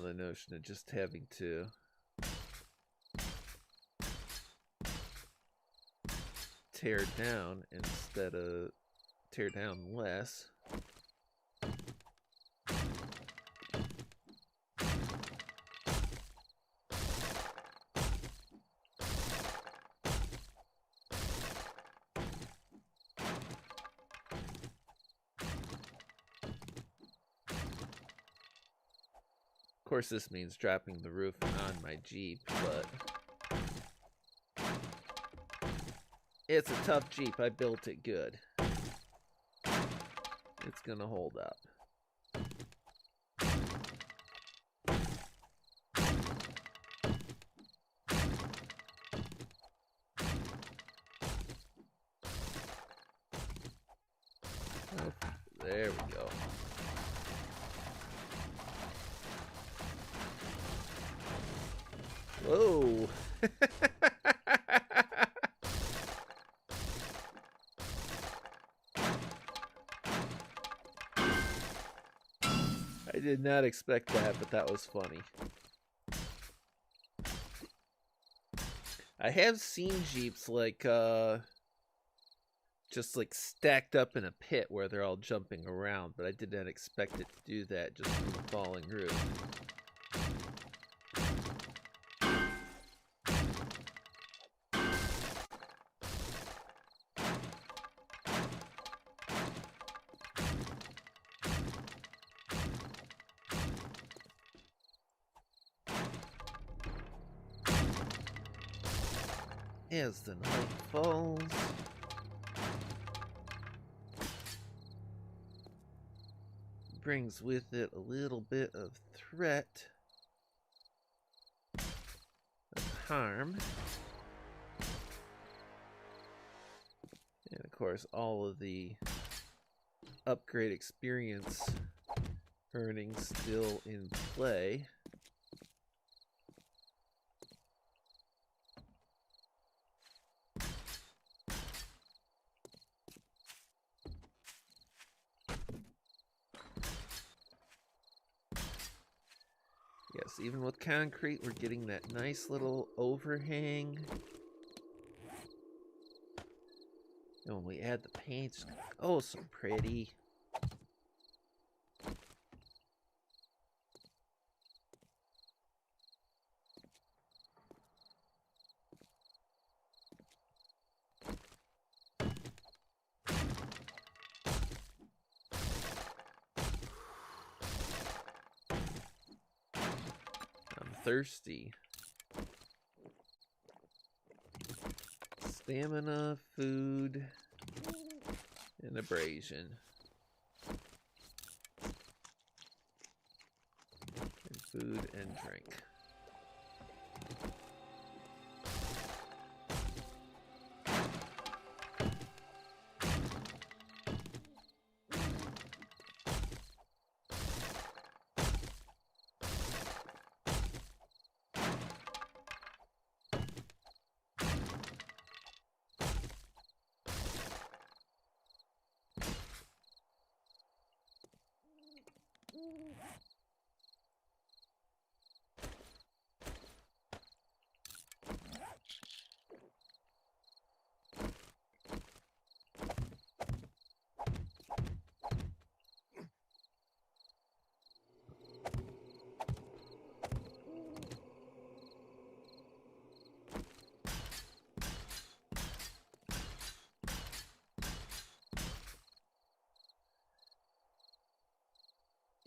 The notion of just having to tear down instead of tear down less. Of course, this means dropping the roof on my Jeep, but it's a tough Jeep. I built it good. It's gonna hold up. Oh, there we go. Whoa! I did not expect that, but that was funny. I have seen Jeeps like, just like stacked up in a pit where they're all jumping around, but I did not expect it to do that just from the falling roof. As the night falls, brings with it a little bit of threat of harm. And of course, all of the upgrade experience earnings still in play. Yes, even with concrete, we're getting that nice little overhang. And when we add the paint, it's oh, so pretty. Thirsty. Stamina, food, and abrasion. And food and drink.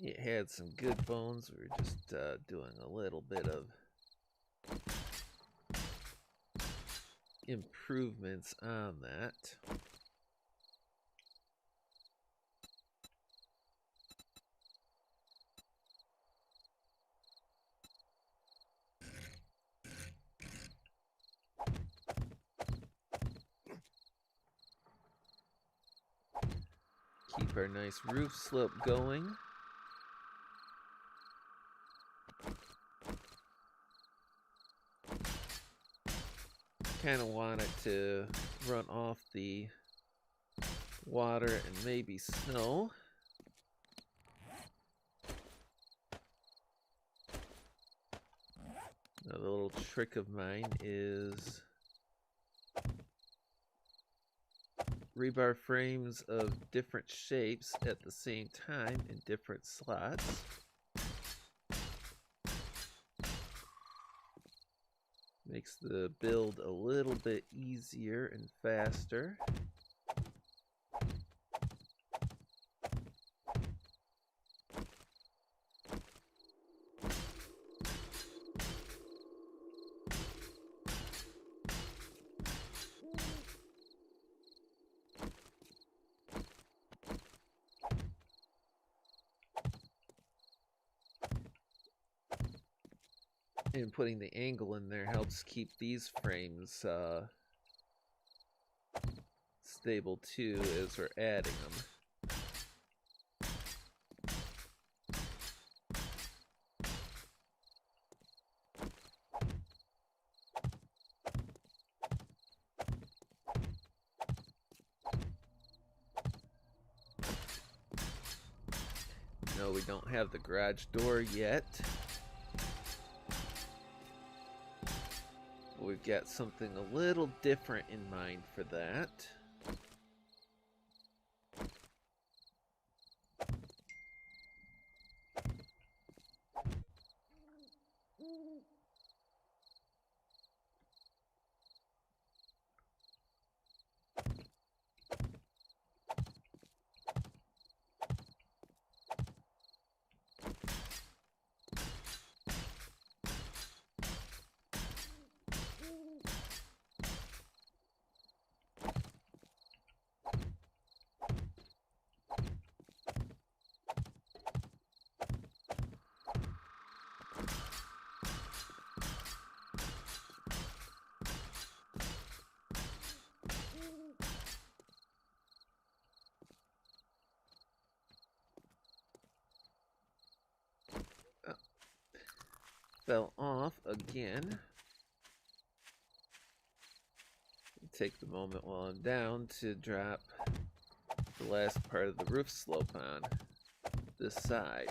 It had some good bones. We were just doing a little bit of improvements on that. Keep our nice roof slope going. Kind of want it to run off the water and maybe snow. Another little trick of mine is rebar frames of different shapes at the same time in different slots. Makes the build a little bit easier and faster. And putting the angle in there helps keep these frames stable too as we're adding them. No, we don't have the garage door yet. We've got something a little different in mind for that. Fell off again. Take the moment while I'm down to drop the last part of the roof slope on this side.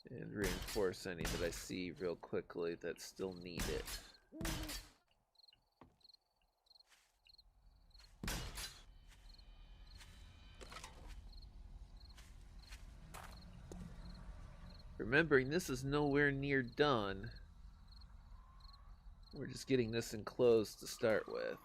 And reinforce any that I see real quickly that still need it. Remembering this is nowhere near done. We're just getting this enclosed to start with.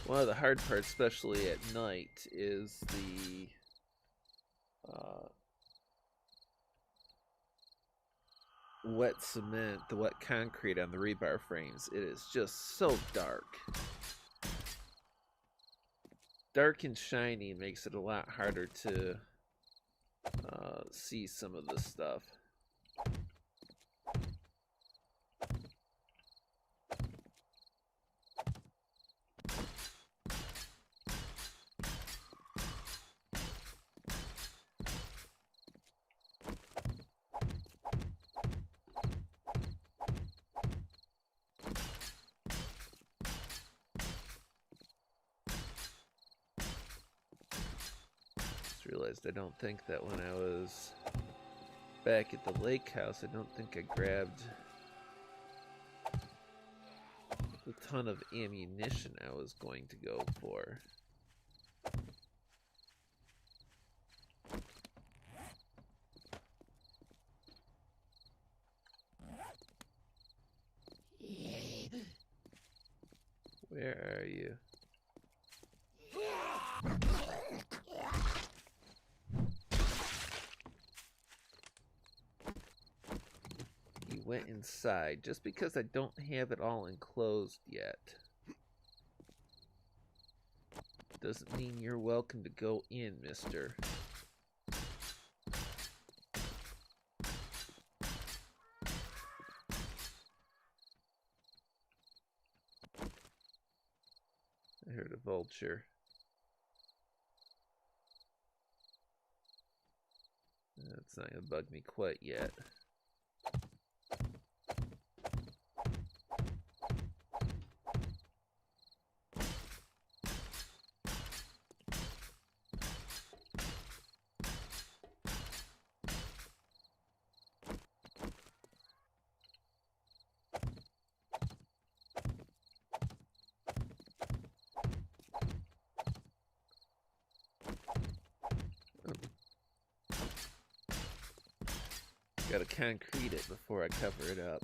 One of the hard parts, especially at night, is the wet cement, the wet concrete on the rebar frames. It is just so dark. Dark and shiny makes it a lot harder to see some of this stuff. Realized I don't think that when I was back at the lake house, I don't think I grabbed the ton of ammunition I was going to go for. Where are you? He went inside just because I don't have it all enclosed yet. Doesn't mean you're welcome to go in, mister. I heard a vulture. That's not gonna bug me quite yet. Gotta concrete it before I cover it up.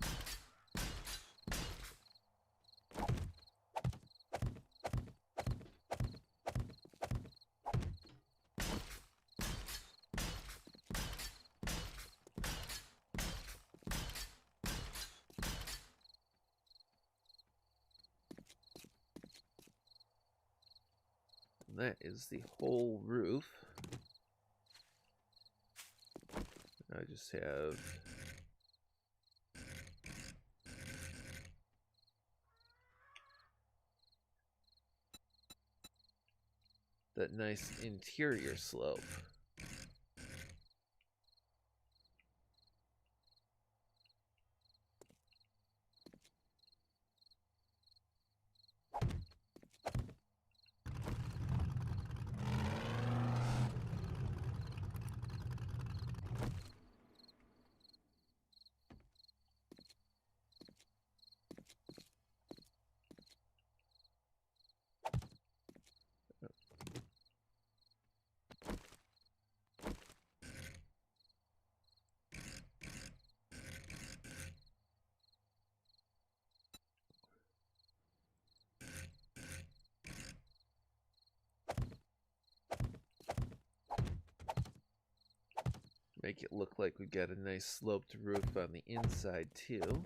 And that is the whole roof. I just have that nice interior slope. Make it look like we got a nice sloped roof on the inside too.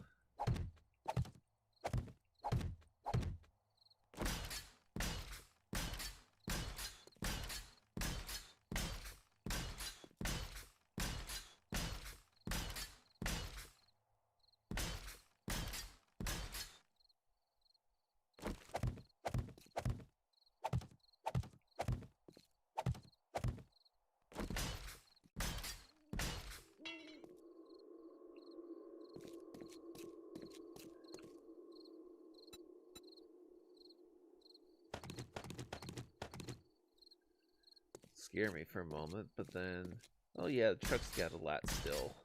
Scare me for a moment, but then, oh yeah, the truck's got a lot still.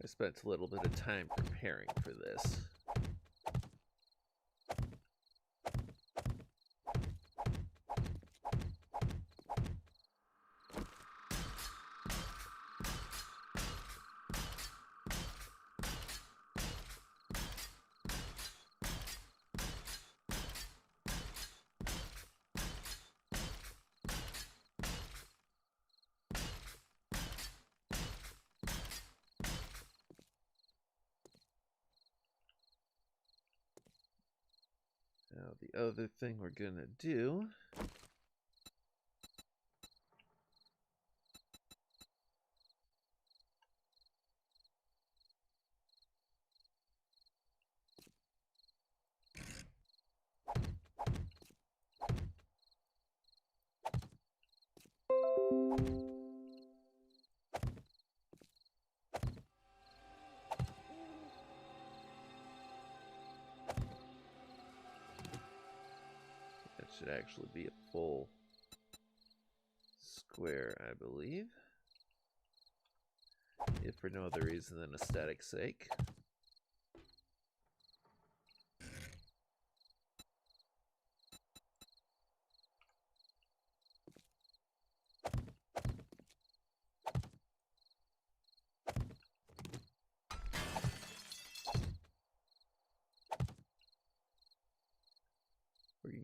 I spent a little bit of time preparing for this. Now the other thing we're gonna do should actually be a full square, I believe. If for no other reason than aesthetic's sake.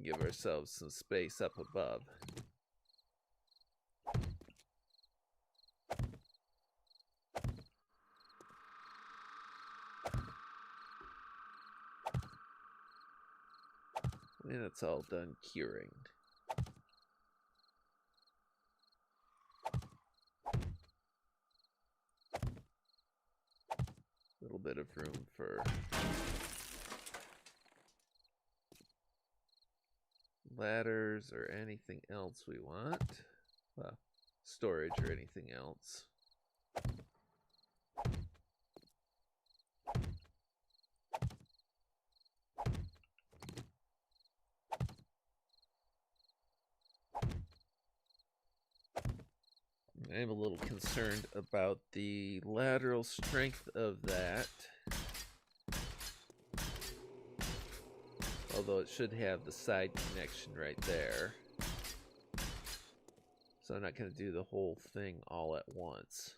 give ourselves some space up above. And it's all done curing. A little bit of room for ladders or anything else we want. Well, storage or anything else. I'm a little concerned about the lateral strength of that. Although it should have the side connection right there. So I'm not going to do the whole thing all at once.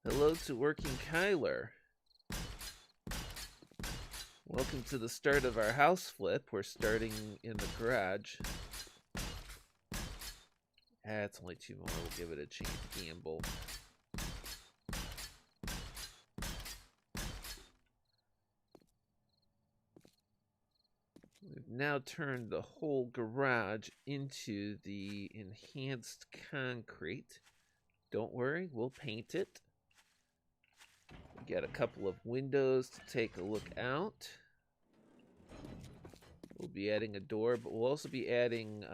Hello to Working Kyler. Welcome to the start of our house flip. We're starting in the garage. It's only 2 more. We'll give it a chance to gamble. We've now turned the whole garage into the enhanced concrete. Don't worry, we'll paint it. We got a couple of windows to take a look out. We'll be adding a door, but we'll also be adding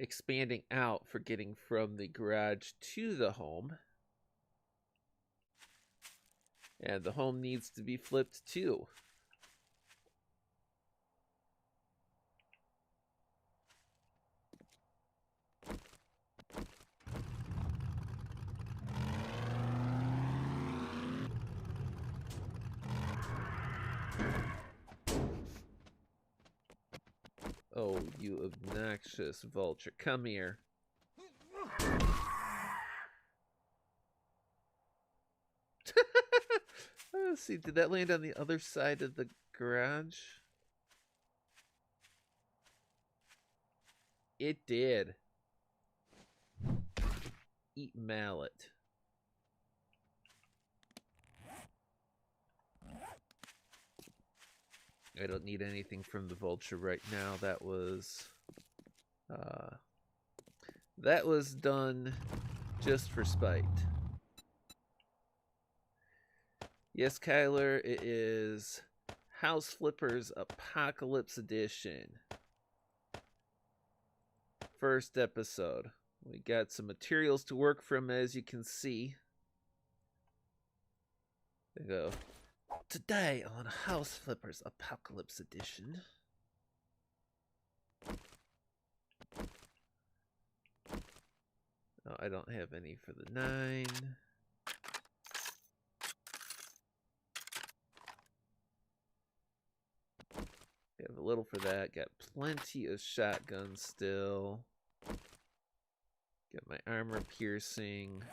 expanding out for getting from the garage to the home. And the home needs to be flipped too. Oh, you obnoxious vulture. Come here. Let's see, did that land on the other side of the garage? It did. Eat mallet. I don't need anything from the vulture right now. That was done just for spite. Yes, Kyler, it is House Flippers Apocalypse Edition. First episode. We got some materials to work from, as you can see. There you go. Today on House Flippers Apocalypse Edition. Oh, I don't have any for the 9. Have a little for that. Got plenty of shotguns still. Got my armor piercing.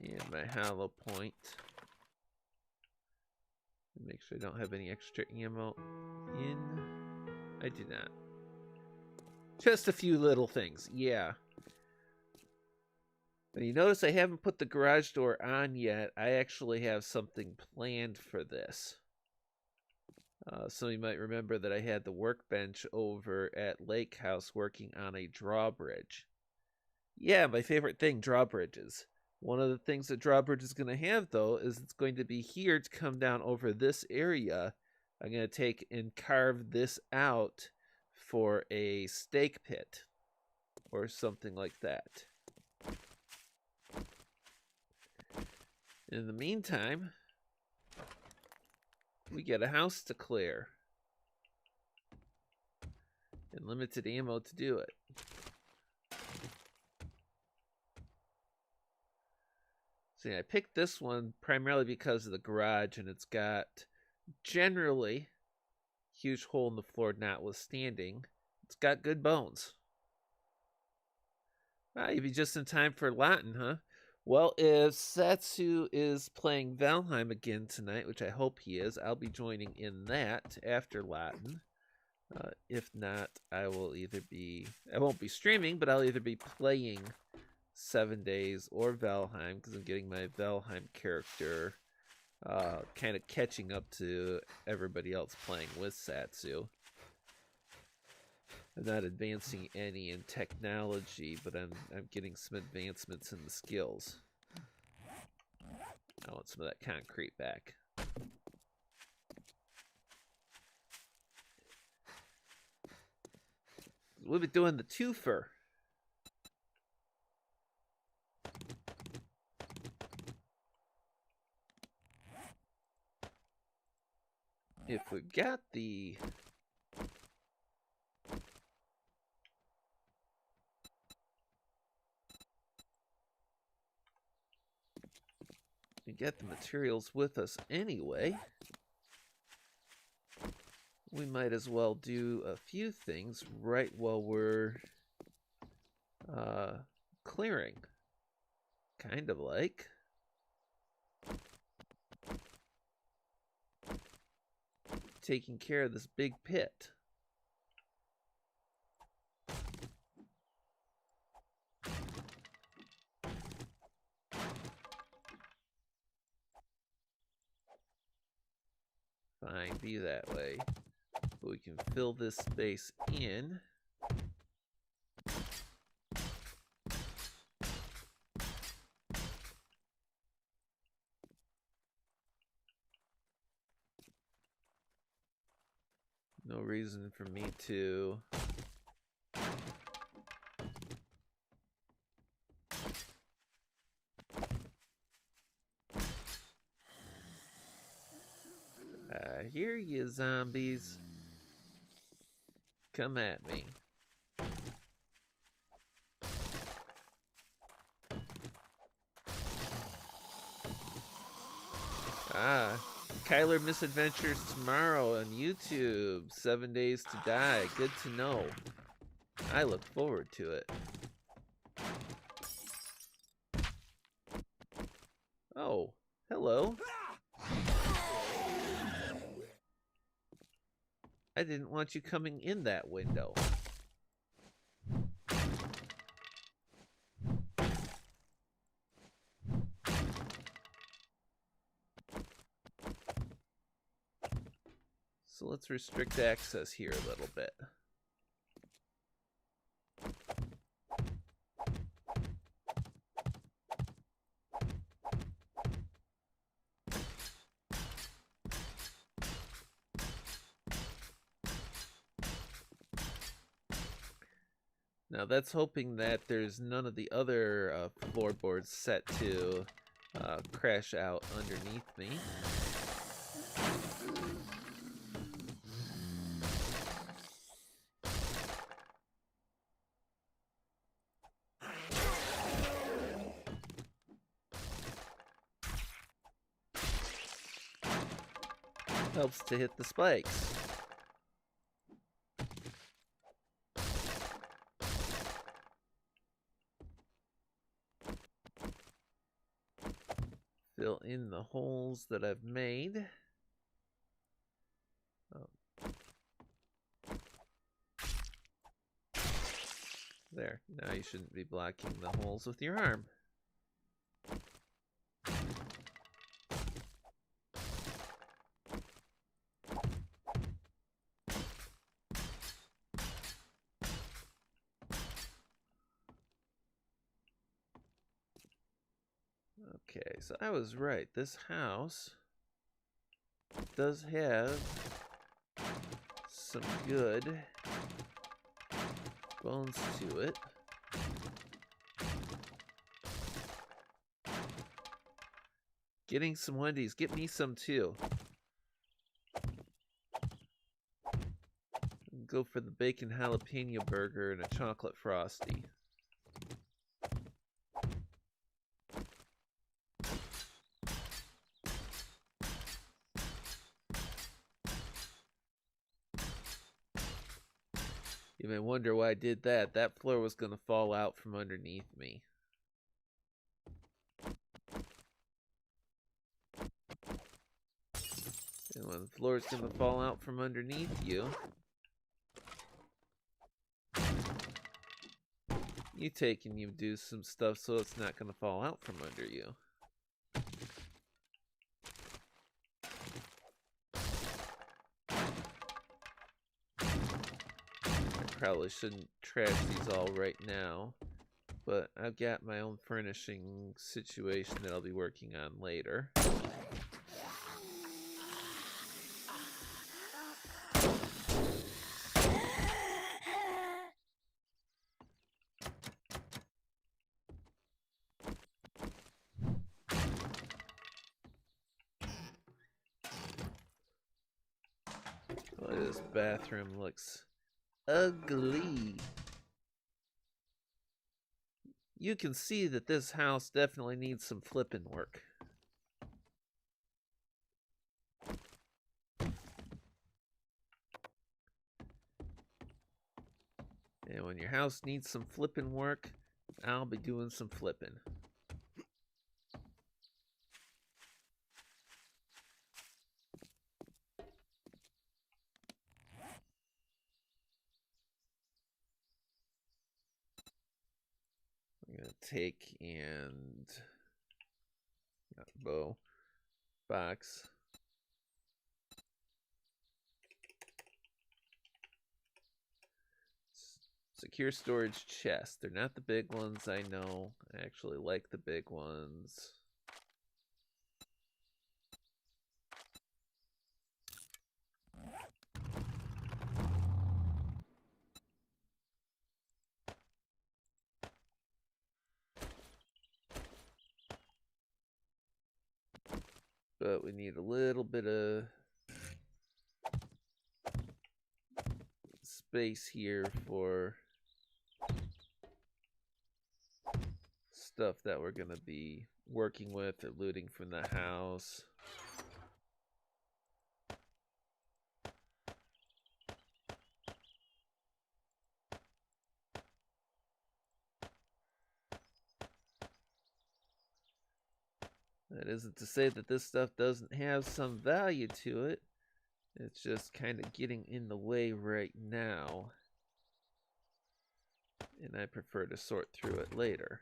And my hollow point. Make sure I don't have any extra ammo in. I do not. Just a few little things, yeah. But you notice I haven't put the garage door on yet. I actually have something planned for this. So you might remember that I had the workbench over at Lake House working on a drawbridge. Yeah, my favorite thing, drawbridges. One of the things that drawbridge is going to have, though, is it's going to be here to come down over this area. I'm going to take and carve this out for a stake pit or something like that. In the meantime, we get a house to clear and limited ammo to do it. See, I picked this one primarily because of the garage, and it's got generally huge hole in the floor notwithstanding. It's got good bones. You'd be just in time for Latin, huh? Well, if Satsu is playing Valheim again tonight, which I hope he is, I'll be joining in that after Latin. If not, I won't be streaming, but I'll either be playing 7 Days or Valheim, because I'm getting my Valheim character kind of catching up to everybody else playing with Satsu. I'm not advancing any in technology, but I'm getting some advancements in the skills. I want some of that concrete back. We'll be doing the twofer. If we've got the materials with us anyway, we might as well do a few things right while we're clearing. Kind of like taking care of this big pit. Fine, be that way. But we can fill this space in. No reason for me to hear you, zombies. Come at me. Kyler Misadventures tomorrow on YouTube. 7 Days to Die. Good to know. I look forward to it. Oh, hello. I didn't want you coming in that window. So let's restrict access here a little bit. Now that's hoping that there's none of the other floorboards set to crash out underneath me. Helps to hit the spikes. Fill in the holes that I've made. There. Now you shouldn't be blocking the holes with your arm. Okay, so I was right. This house does have some good bones to it. Getting some Wendy's. Get me some too. Go for the bacon jalapeno burger and a chocolate frosty. You may wonder why I did that. That floor was going to fall out from underneath me. And when the floor is going to fall out from underneath you, you take and you do some stuff so it's not going to fall out from under you. I probably shouldn't trash these all right now, but I've got my own furnishing situation that I'll be working on later. Oh, this bathroom looks ugly. You can see that this house definitely needs some flipping work. And when your house needs some flipping work, I'll be doing some flipping. I'm gonna take and bow box. Secure storage chest. They're not the big ones, I know. I actually like the big ones. But we need a little bit of space here for stuff that we're going to be working with or looting from the house. That isn't to say that this stuff doesn't have some value to it. It's just kind of getting in the way right now. And I prefer to sort through it later.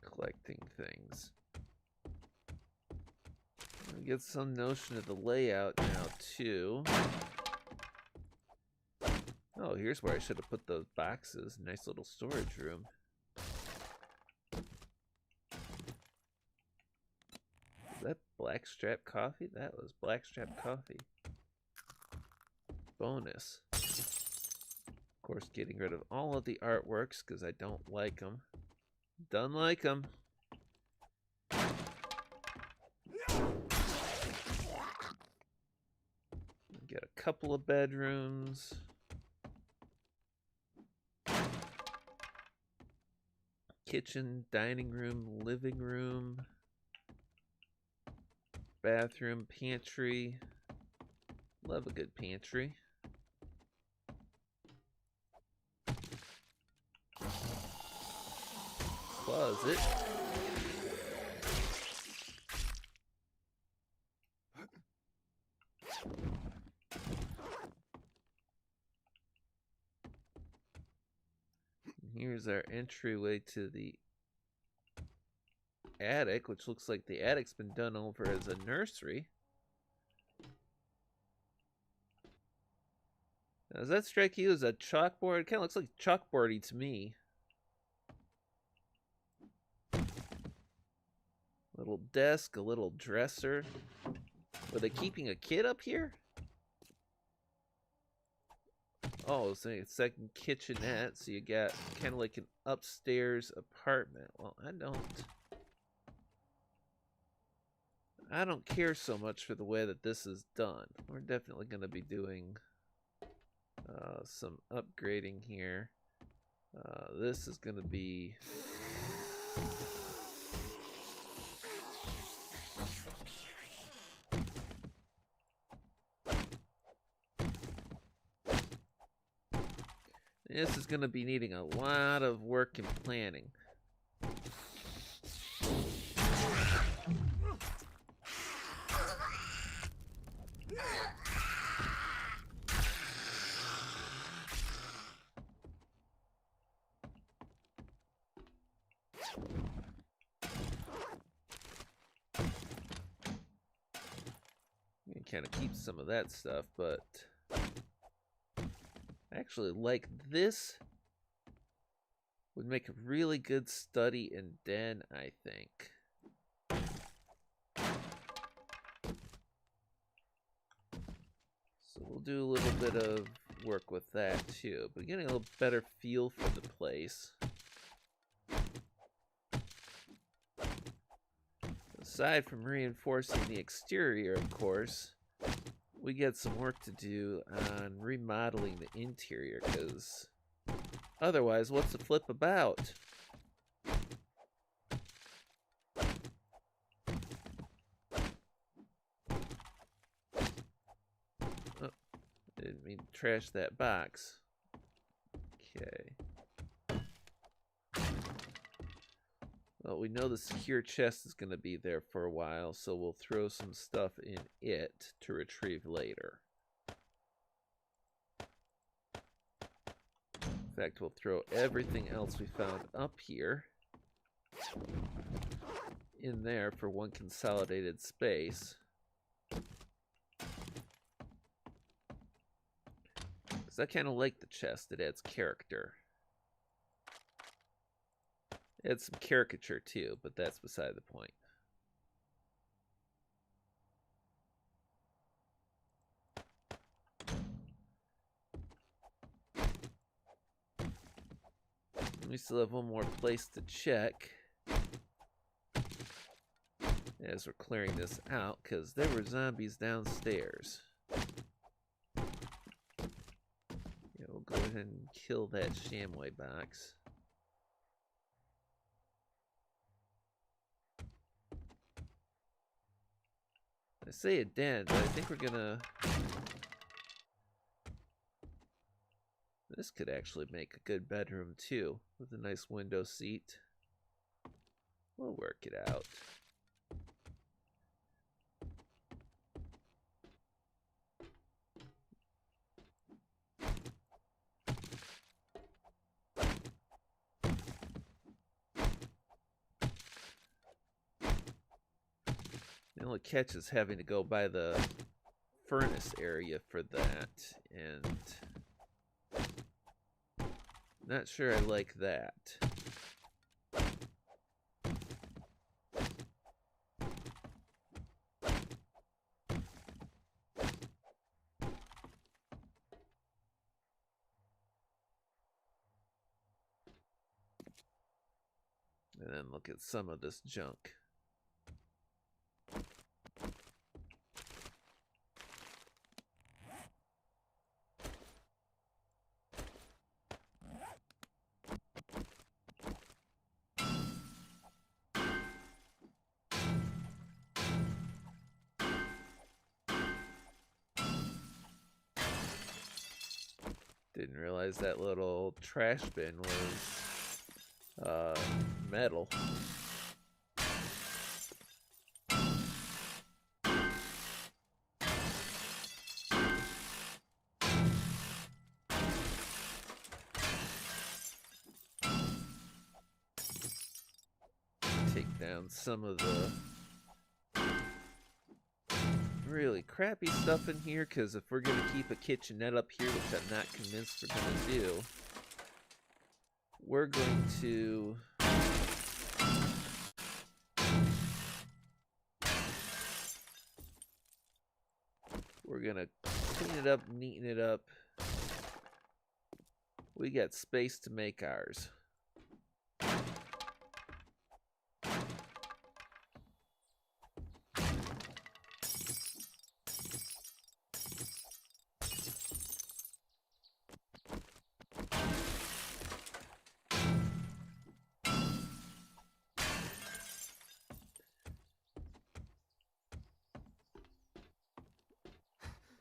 Collecting things. I get some notion of the layout now too. Oh, here's where I should have put those boxes. Nice little storage room. Is that blackstrap coffee? That was blackstrap coffee. Bonus. Of course, getting rid of all of the artworks because I don't like them. Don't like them. Get a couple of bedrooms. Kitchen, dining room, living room, bathroom, pantry. Love a good pantry. Closet. Here's our entryway to the attic, which looks like the attic's been done over as a nursery. Now, does that strike you as a chalkboard? It kind of looks like chalkboardy to me. Little desk, a little dresser. Were they keeping a kid up here? Oh, it's a second kitchenette, so you got kind of like an upstairs apartment. Well, I don't care so much for the way that this is done. We're definitely going to be doing some upgrading here. This is going to be... This is going to be needing a lot of work and planning. You can kind of keep some of that stuff, but I actually like this. Would make a really good study and den, I think. So we'll do a little bit of work with that too, but getting a little better feel for the place. Aside from reinforcing the exterior, of course, we get some work to do on remodeling the interior, because otherwise, what's the flip about? Oh, I didn't mean to trash that box. Okay. Well, we know the secure chest is going to be there for a while, so we'll throw some stuff in it to retrieve later. In fact, we'll throw everything else we found up here in there for one consolidated space. Because I kind of like the chest. It adds character. It adds some caricature too, but that's beside the point. We still have one more place to check as we're clearing this out, because there were zombies downstairs. Yeah, we'll go ahead and kill that Shamway box. I say a den, but I think we're gonna... This could actually make a good bedroom too, with a nice window seat. We'll work it out. The only catch is having to go by the furnace area for that, and not sure I like that. And then look at some of this junk. Didn't realize that little trash bin was metal. Take down some of the really crappy stuff in here, because if we're going to keep a kitchenette up here, which I'm not convinced we're going to do, we're going to clean it up, neaten it up, We got space to make ours.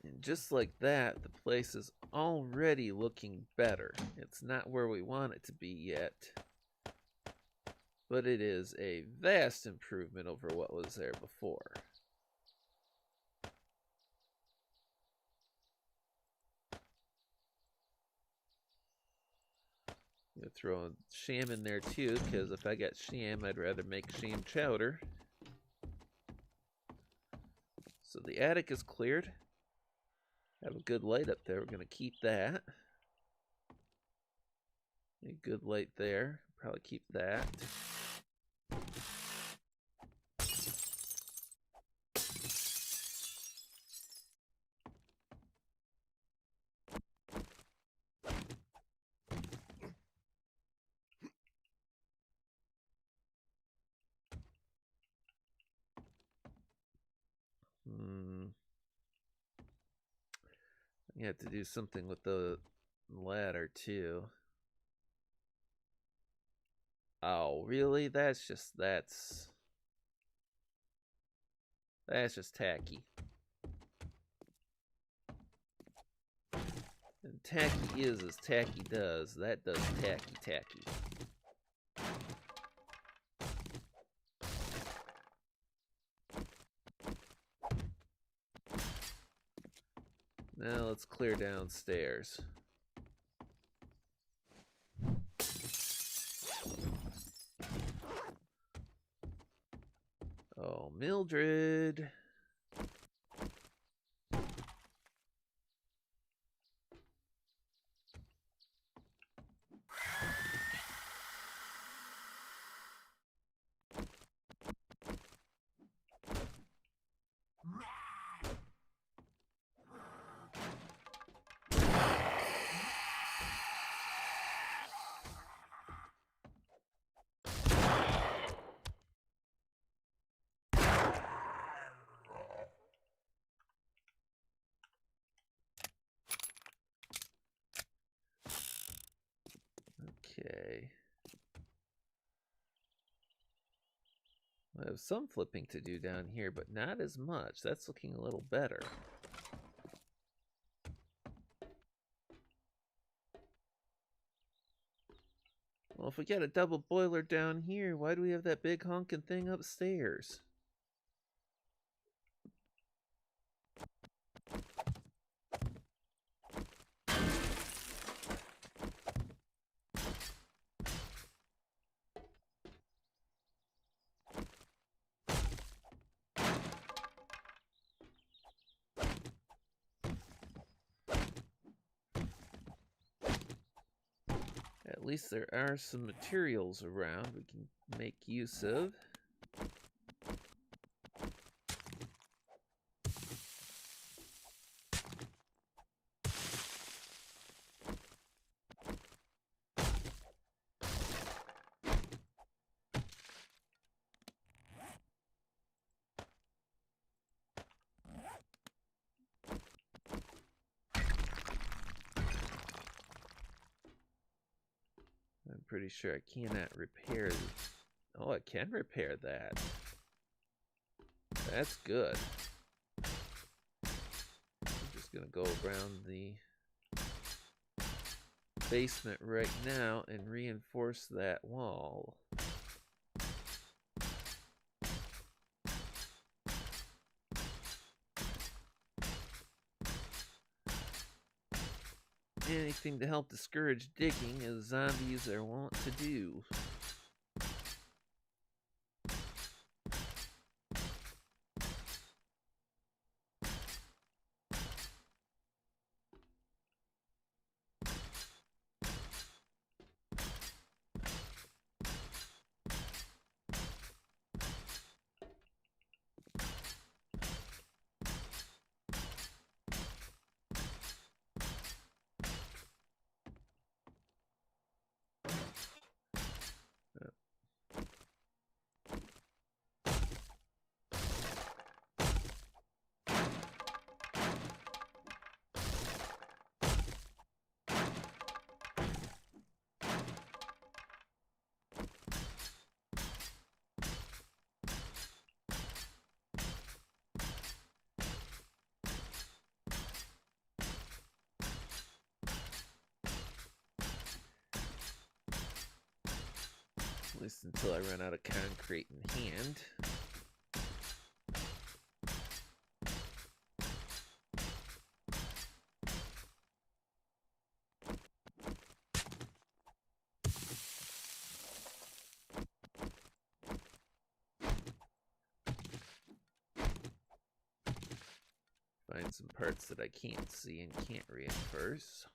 And just like that, the place is already looking better. It's not where we want it to be yet, but it is a vast improvement over what was there before. I'm gonna throw sham in there too, because if I got sham, I'd rather make sham chowder. So the attic is cleared. Have a good light up there. We're going to keep that. A good light there. Probably keep that. You have to do something with the ladder too. Oh, really? That's just tacky. And tacky is as tacky does. That does tacky. Now let's clear downstairs. Oh, Mildred. Okay. I have some flipping to do down here, but not as much. That's looking a little better. Well, if we got a double boiler down here, why do we have that big honking thing upstairs? At least there are some materials around we can make use of. I'm pretty sure I cannot repair. Oh, I can repair that. That's good. I'm just gonna go around the basement right now and reinforce that wall. Anything to help discourage digging, as zombies are wont to do. least until I run out of concrete in hand. Find some parts that I can't see and can't reinforce.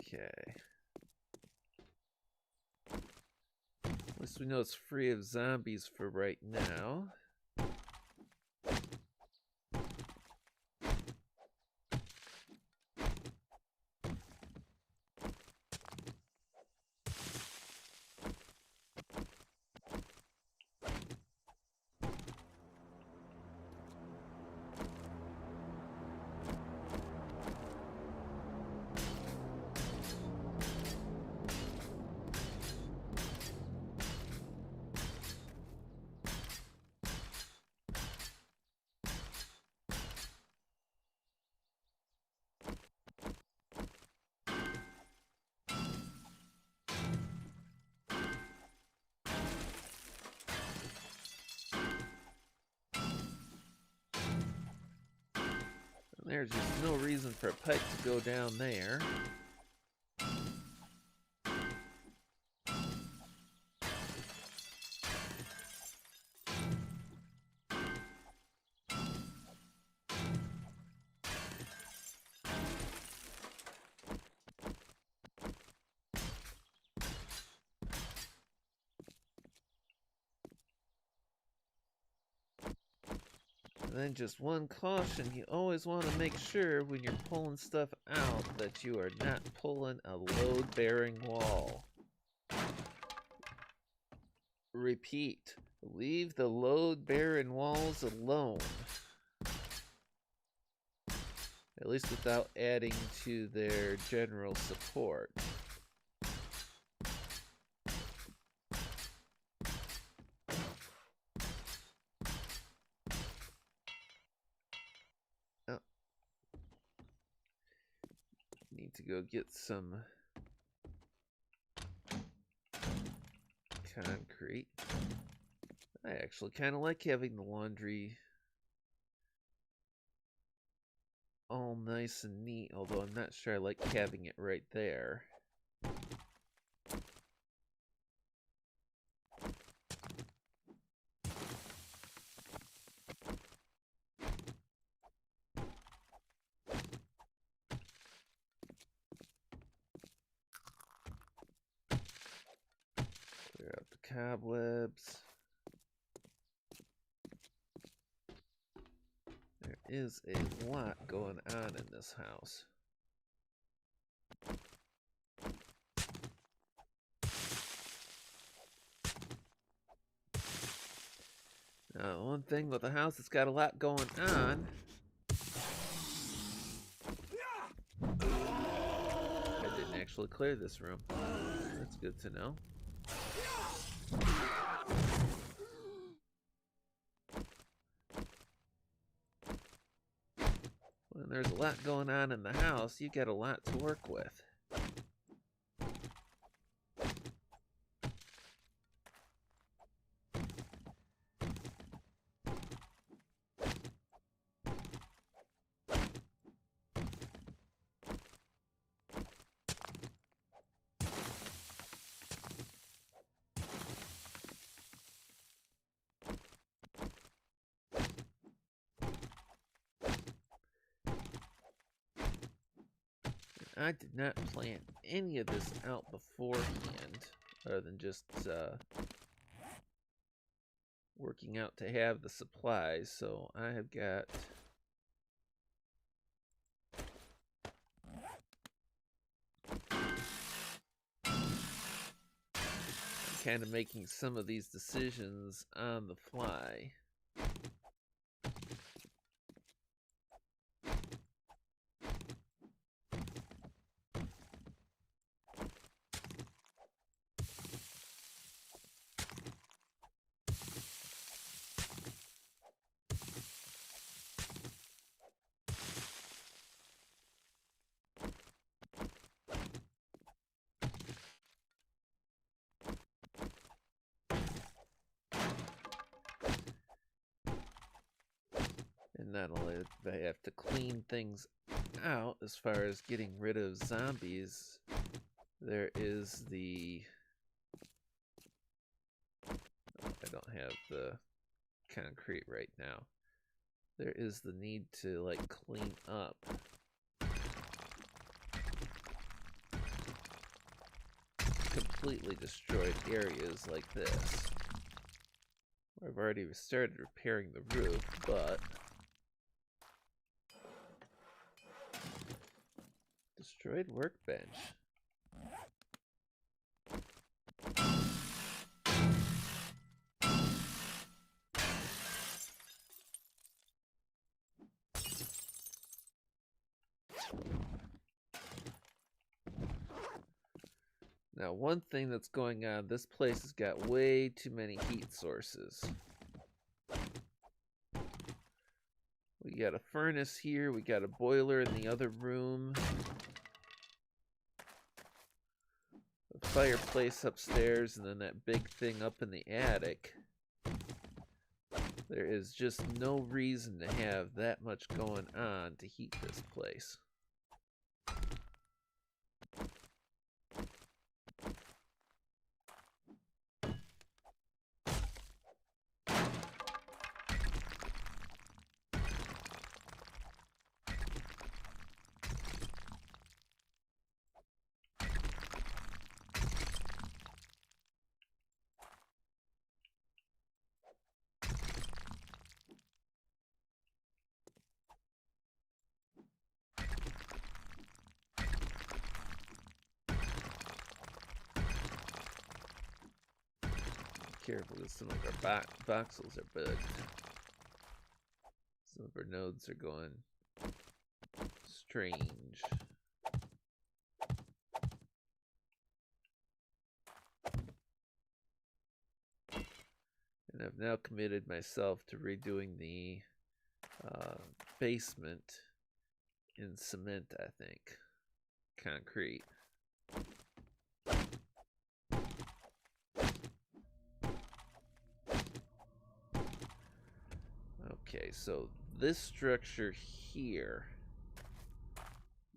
Okay. At least we know it's free of zombies for right now. There's just no reason for a pipe to go down there. And then just one caution, you always want to make sure when you're pulling stuff out that you are not pulling a load-bearing wall. Repeat, leave the load-bearing walls alone. At least without adding to their general support. Need to go get some concrete. I actually kind of like having the laundry all nice and neat, although I'm not sure I like having it right there. Clear out the cobwebs. There is a lot going on in this house. Now, one thing with a house that's got a lot going on, I didn't actually clear this room. That's good to know. When there's a lot going on in the house, you get a lot to work with. I did not plan any of this out beforehand, other than just working out to have the supplies. So I have got kind of making some of these decisions on the fly. And not only do I have to clean things out as far as getting rid of zombies, there is the... Oh, I don't have the concrete right now. There is the need to, like, clean up. Completely destroyed areas like this. I've already started repairing the roof, but... Destroyed workbench. Now, one thing that's going on, this place has got way too many heat sources. We got a furnace here, we got a boiler in the other room. A fireplace upstairs, and then that big thing up in the attic. There is just no reason to have that much going on to heat this place. Careful, because some of our voxels are bugged. Some of our nodes are going strange. And I've now committed myself to redoing the basement in cement, I think. Concrete. Okay, so this structure here,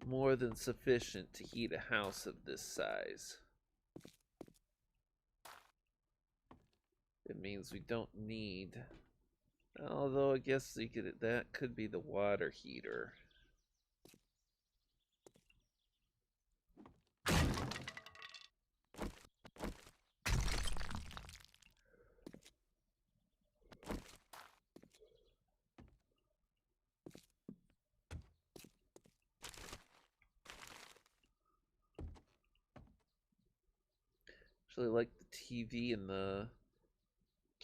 more than sufficient to heat a house of this size. It means we don't need, although I guess you could, that could be the water heater. Actually, like the TV in the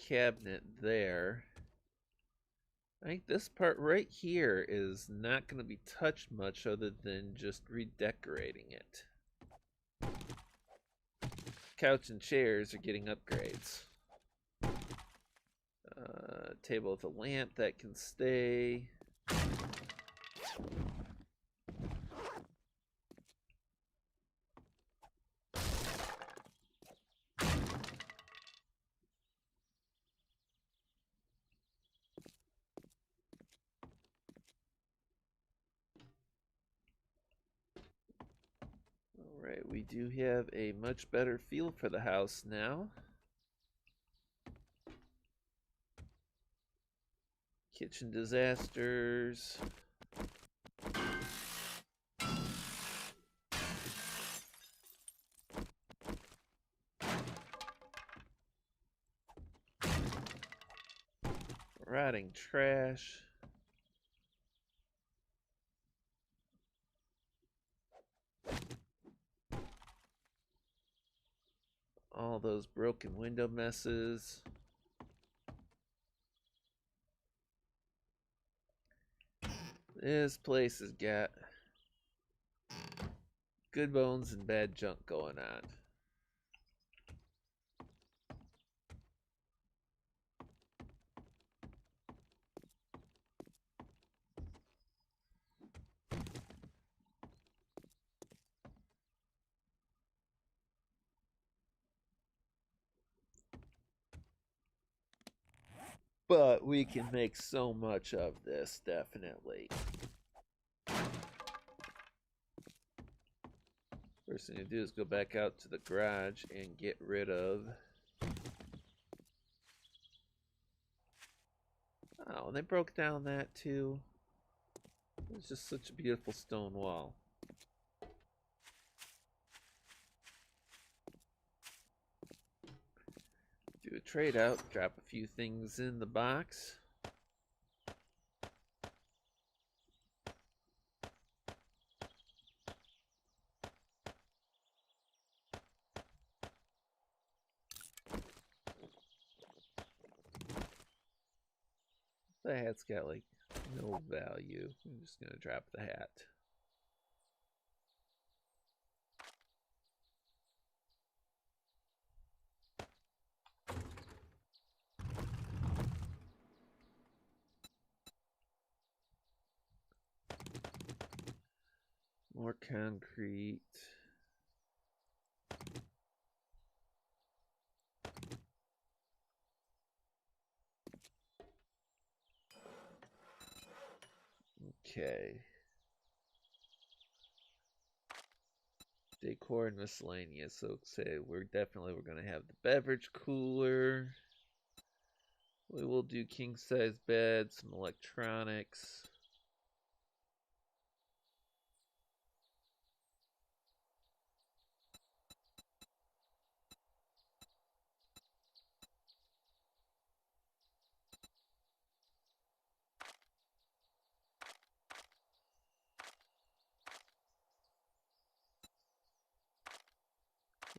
cabinet there. I think this part right here is not going to be touched much other than just redecorating it. Couch and chairs are getting upgrades. Table with a lamp, that can stay. Alright, we do have a much better feel for the house now. Kitchen disasters. Rotting trash. all those broken window messes. This place has got good bones and bad junk going on. But we can make so much of this, definitely. First thing to do is go back out to the garage and get rid of... Oh, and they broke down that too. It's just such a beautiful stone wall. Do a trade out, drop a few things in the box. The hat's got like no value. I'm just gonna drop the hat. More concrete. Okay. Decor and miscellaneous. So say we're gonna have the beverage cooler. We will do king size beds, some electronics.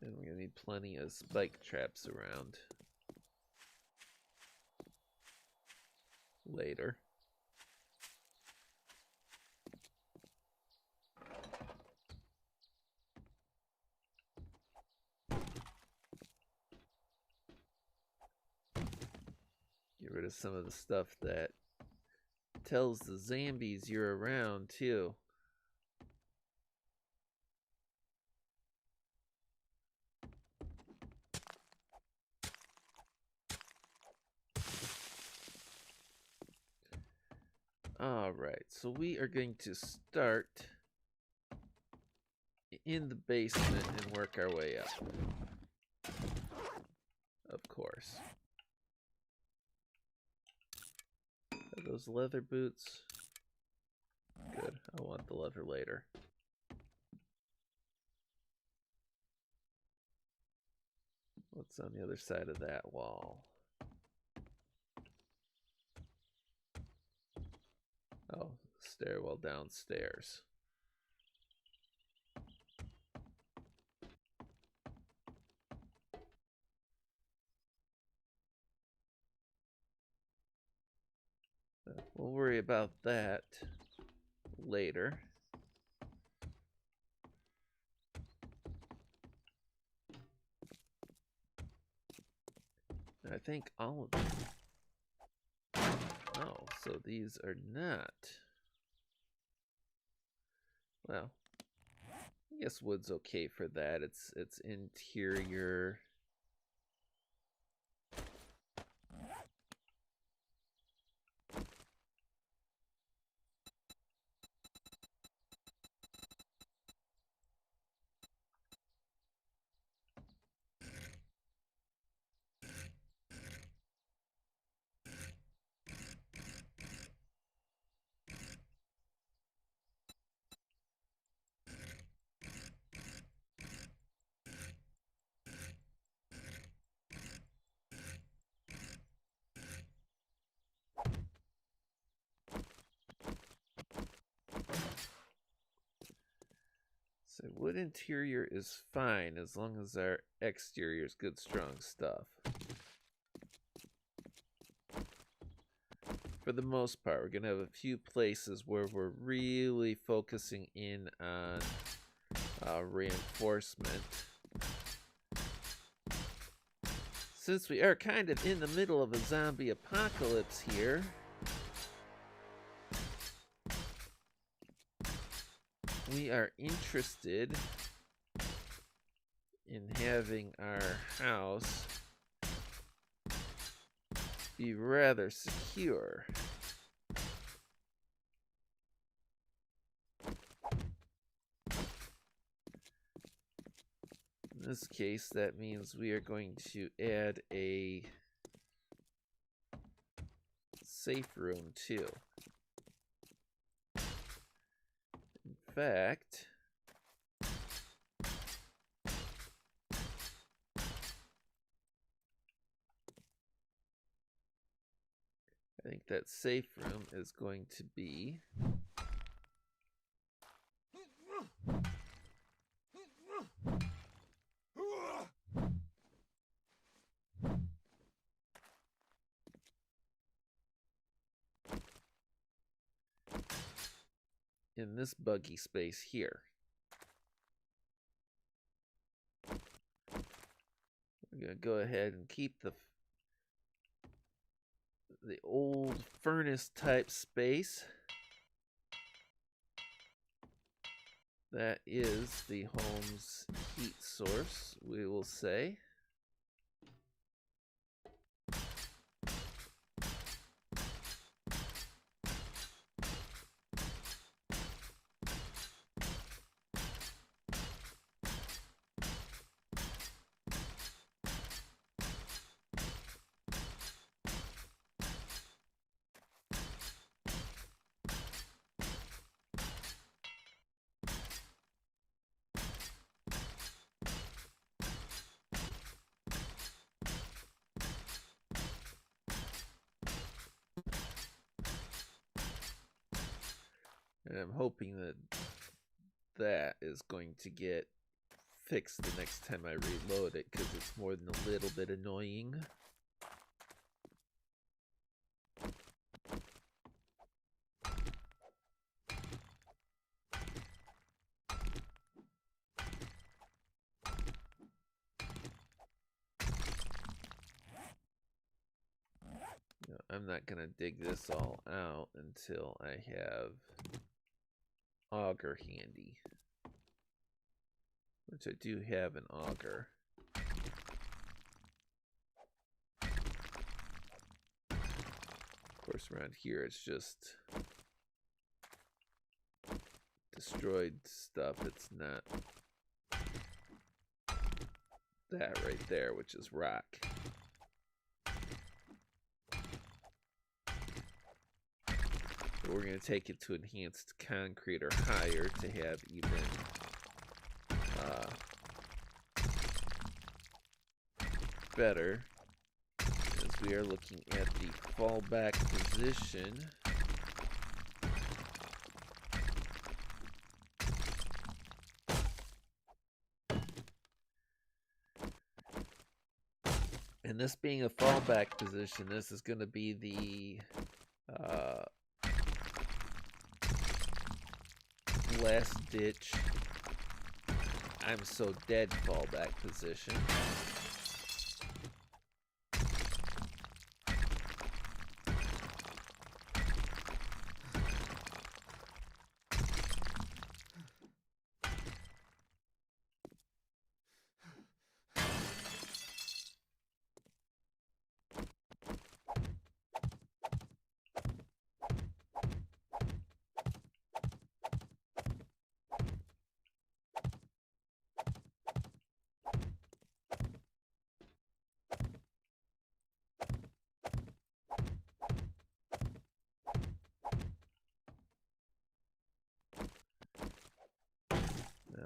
And we're gonna need plenty of spike traps around later. Get rid of some of the stuff that tells the zombies you're around too. Alright, so we are going to start in the basement and work our way up. Of course. Are those leather boots? Good, I want the leather later. What's on the other side of that wall? Oh, stairwell downstairs. We'll worry about that later. I think all of them. Oh, so these are not. Well, I guess wood's okay for that. It's interior. So wood interior is fine as long as our exterior is good, strong stuff. For the most part, we're going to have a few places where we're really focusing in on reinforcement. Since we are kind of in the middle of a zombie apocalypse here, we are interested in having our house be rather secure. In this case, that means we are going to add a safe room too. In fact, I think that safe room is going to be in this buggy space here. We're going to go ahead and keep the old furnace type space. That is the home's heat source, we will say. And I'm hoping that that is going to get fixed the next time I reload it, because it's more than a little bit annoying. No, I'm not going to dig this all out until I have auger handy, which I do have an auger. Of course, around here it's just destroyed stuff. It's not that right there, which is rock. But we're going to take it to enhanced concrete or higher to have even better, as we are looking at the fallback position. And this being a fallback position, this is going to be the last ditch I'm so dead fallback position.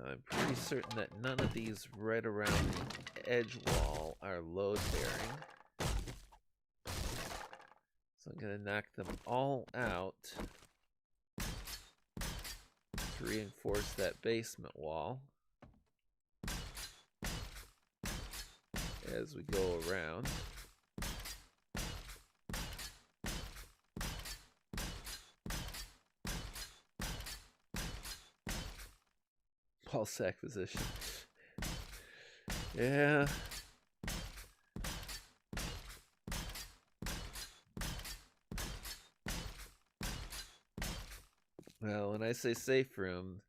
I'm pretty certain that none of these right around the edge wall are load bearing. So I'm going to knock them all out. to reinforce that basement wall as we go around. Pulse acquisition. Yeah. Well, when I say safe room,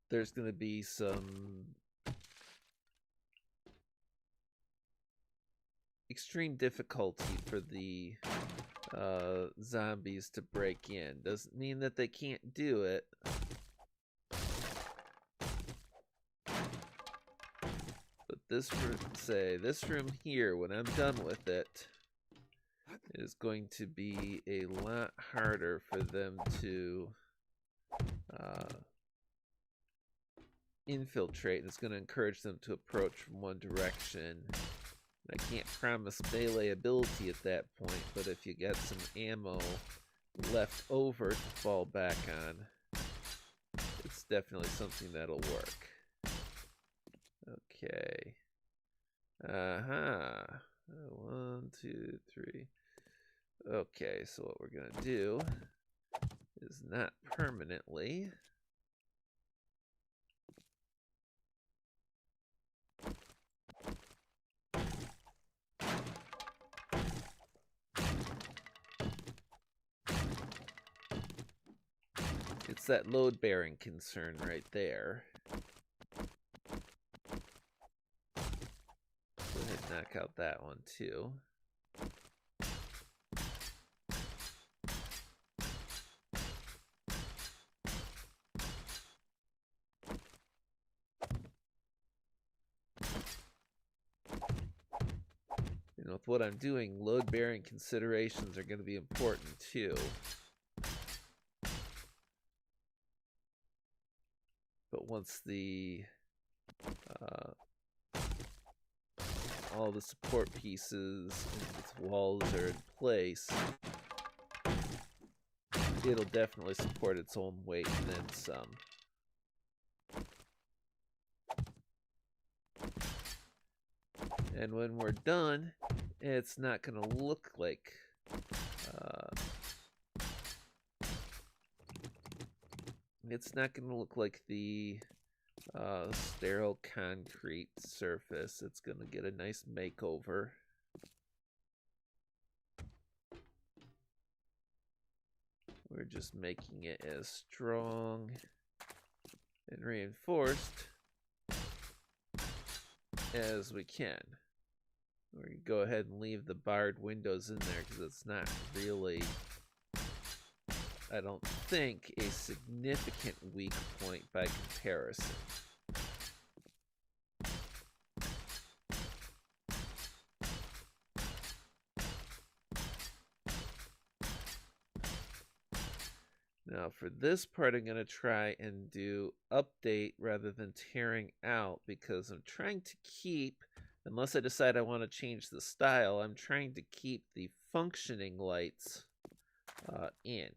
there's going to be some extreme difficulty for the zombies to break in. Doesn't mean that they can't do it. But this room here, when I'm done with it, is going to be a lot harder for them to infiltrate, and it's going to encourage them to approach from one direction. I can't promise melee ability at that point, but if you got some ammo left over to fall back on, it's definitely something that'll work. Okay. 1, 2, 3. Okay, so what we're gonna do is not permanently. It's that load-bearing concern right there. Go ahead and knock out that one too. And with what I'm doing, load-bearing considerations are going to be important too. But once all the support pieces and its walls are in place, it'll definitely support its own weight and then some. And when we're done, it's not going to look like the sterile concrete surface. It's going to get a nice makeover. We're just making it as strong and reinforced as we can. We're going to go ahead and leave the barred windows in there because it's not really, I don't think, a significant weak point by comparison. Now for this part, I'm going to try and do update rather than tearing out, because I'm trying to keep, unless I decide I want to change the style, I'm trying to keep the functioning lights in.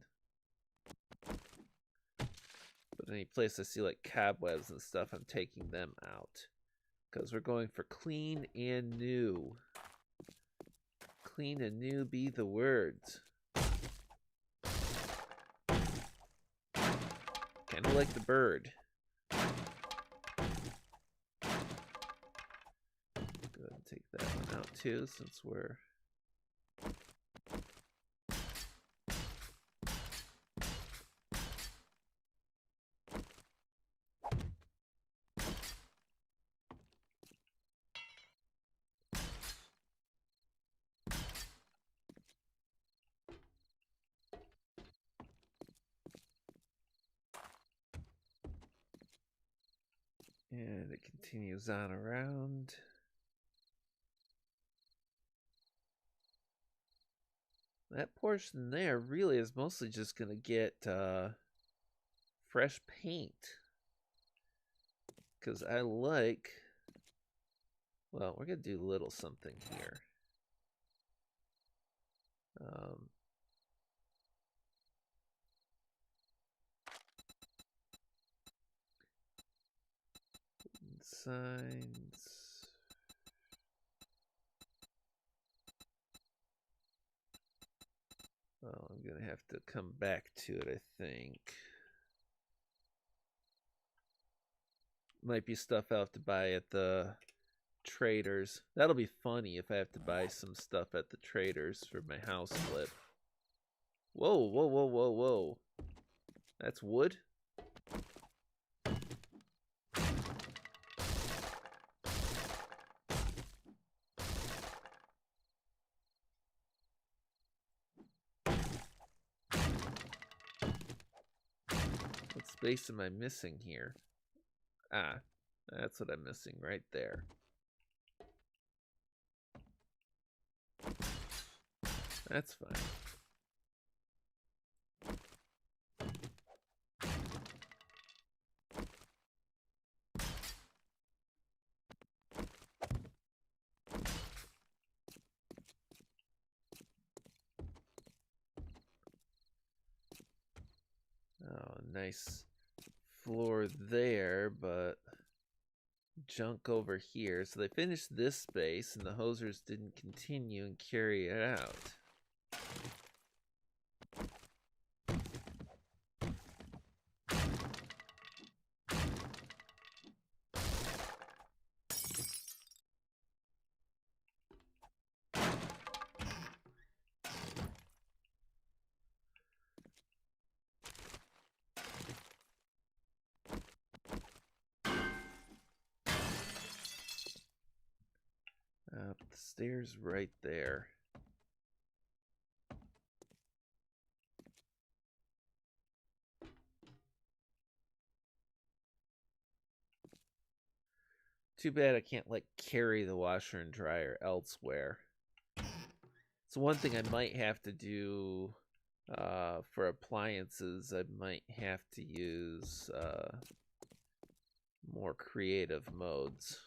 But any place I see like cobwebs and stuff, I'm taking them out. Because we're going for clean and new. Clean and new be the words. Kind of like the bird. Go ahead and take that one out too, since we're... And it continues on around. That portion there really is mostly just going to get fresh paint. Because I like... Well, we're going to do a little something here. signs. Oh, I'm gonna have to come back to it, I think. Might be stuff I have to buy at the traders. That'll be funny if I have to buy some stuff at the traders for my house flip. Whoa, whoa, whoa, whoa, whoa. That's wood? What space am I missing here? Ah, that's what I'm missing right there. That's fine. Oh, nice floor there, but junk over here. So they finished this space, and the hosers didn't continue and carry it out. The stairs right there. Too bad I can't, like, carry the washer and dryer elsewhere. It's one thing I might have to do for appliances. I might have to use more creative modes.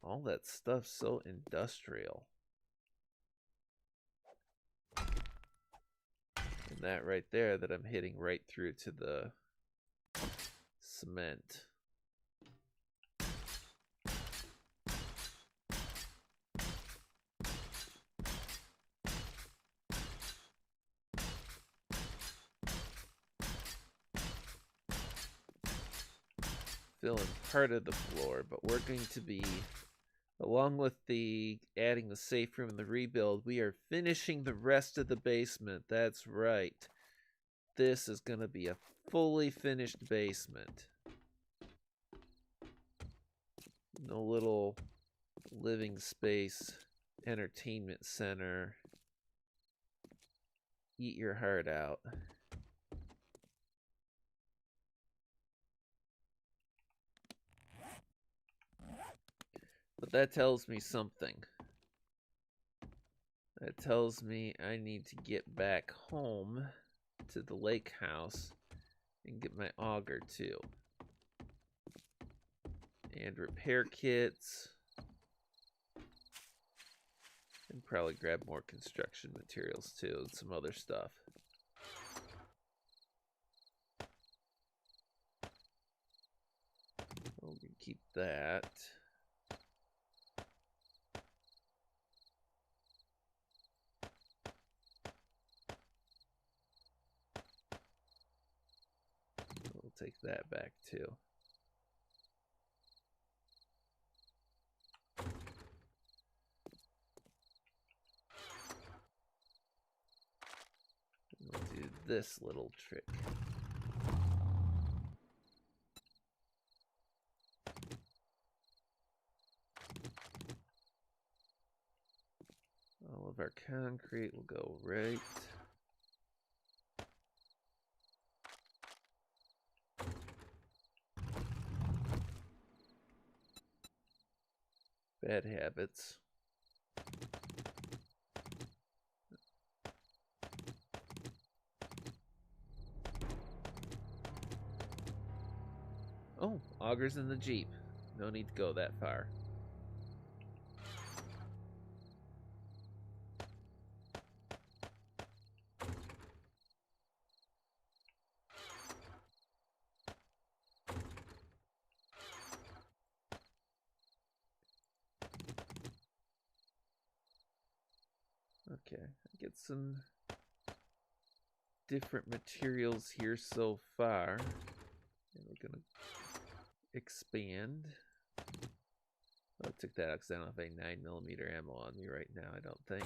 All that stuff's so industrial. And that right there that I'm hitting right through to the cement. Filling part of the floor, but we're going to be, along with the adding the safe room and the rebuild, we are finishing the rest of the basement. That's right. This is going to be a fully finished basement. No little living space, entertainment center. Eat your heart out. But that tells me something. That tells me I need to get back home to the lake house and get my auger too. And repair kits. And probably grab more construction materials too and some other stuff. We'll keep that. We'll take that back too. We'll do this little trick. All of our concrete will go right. Bad habits. Oh, augers in the Jeep. No need to go that far. Okay, I get some different materials here so far. And we're gonna expand. Oh, I took that out because I don't have any 9mm ammo on me right now, I don't think.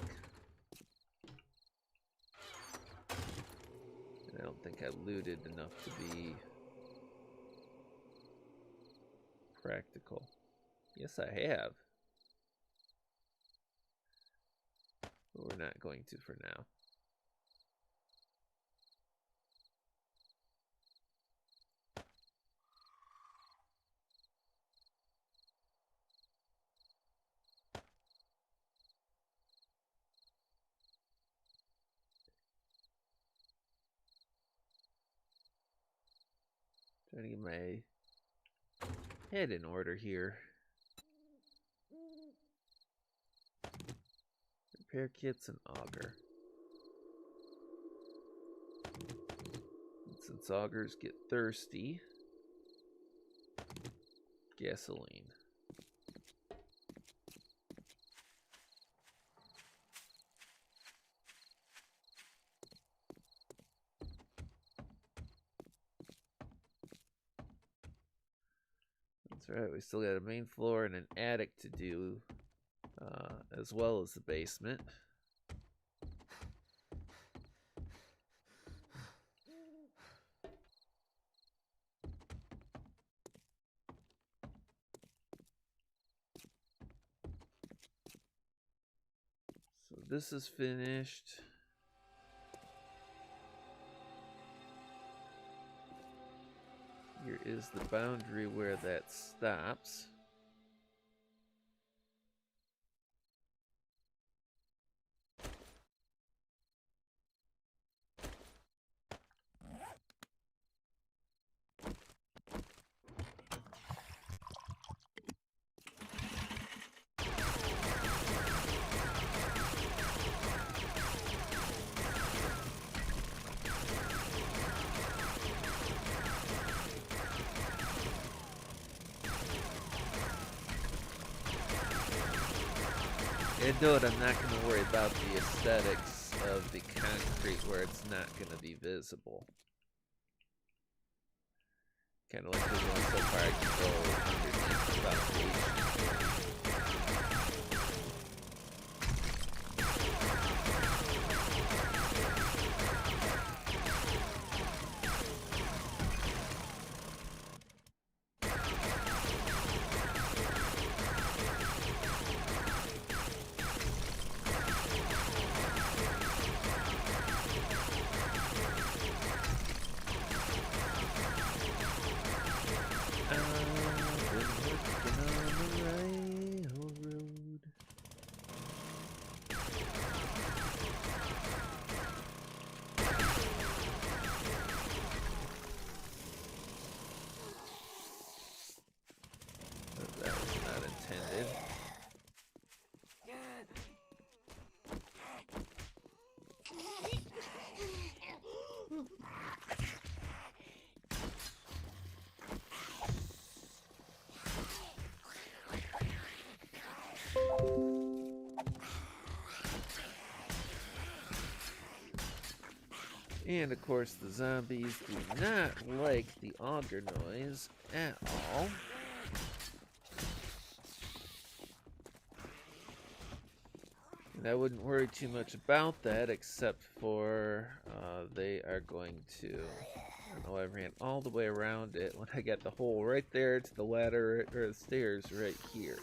And I don't think I looted enough to be practical. Yes, I have. But we're not going to for now. Trying to get my head in order here. Repair kits and auger. And since augers get thirsty, gasoline. That's right, we still got a main floor and an attic to do, as well as the basement. So this is finished. Here is the boundary where that stops. And note, I'm not going to worry about the aesthetics of the concrete where it's not going to be visible. Kind of like there's only so far I can go underneath the foundation. And of course the zombies do not like the auger noise at all. And I wouldn't worry too much about that, except for they are going to, I don't know, I ran all the way around it when I got the hole right there to the ladder, or the stairs right here.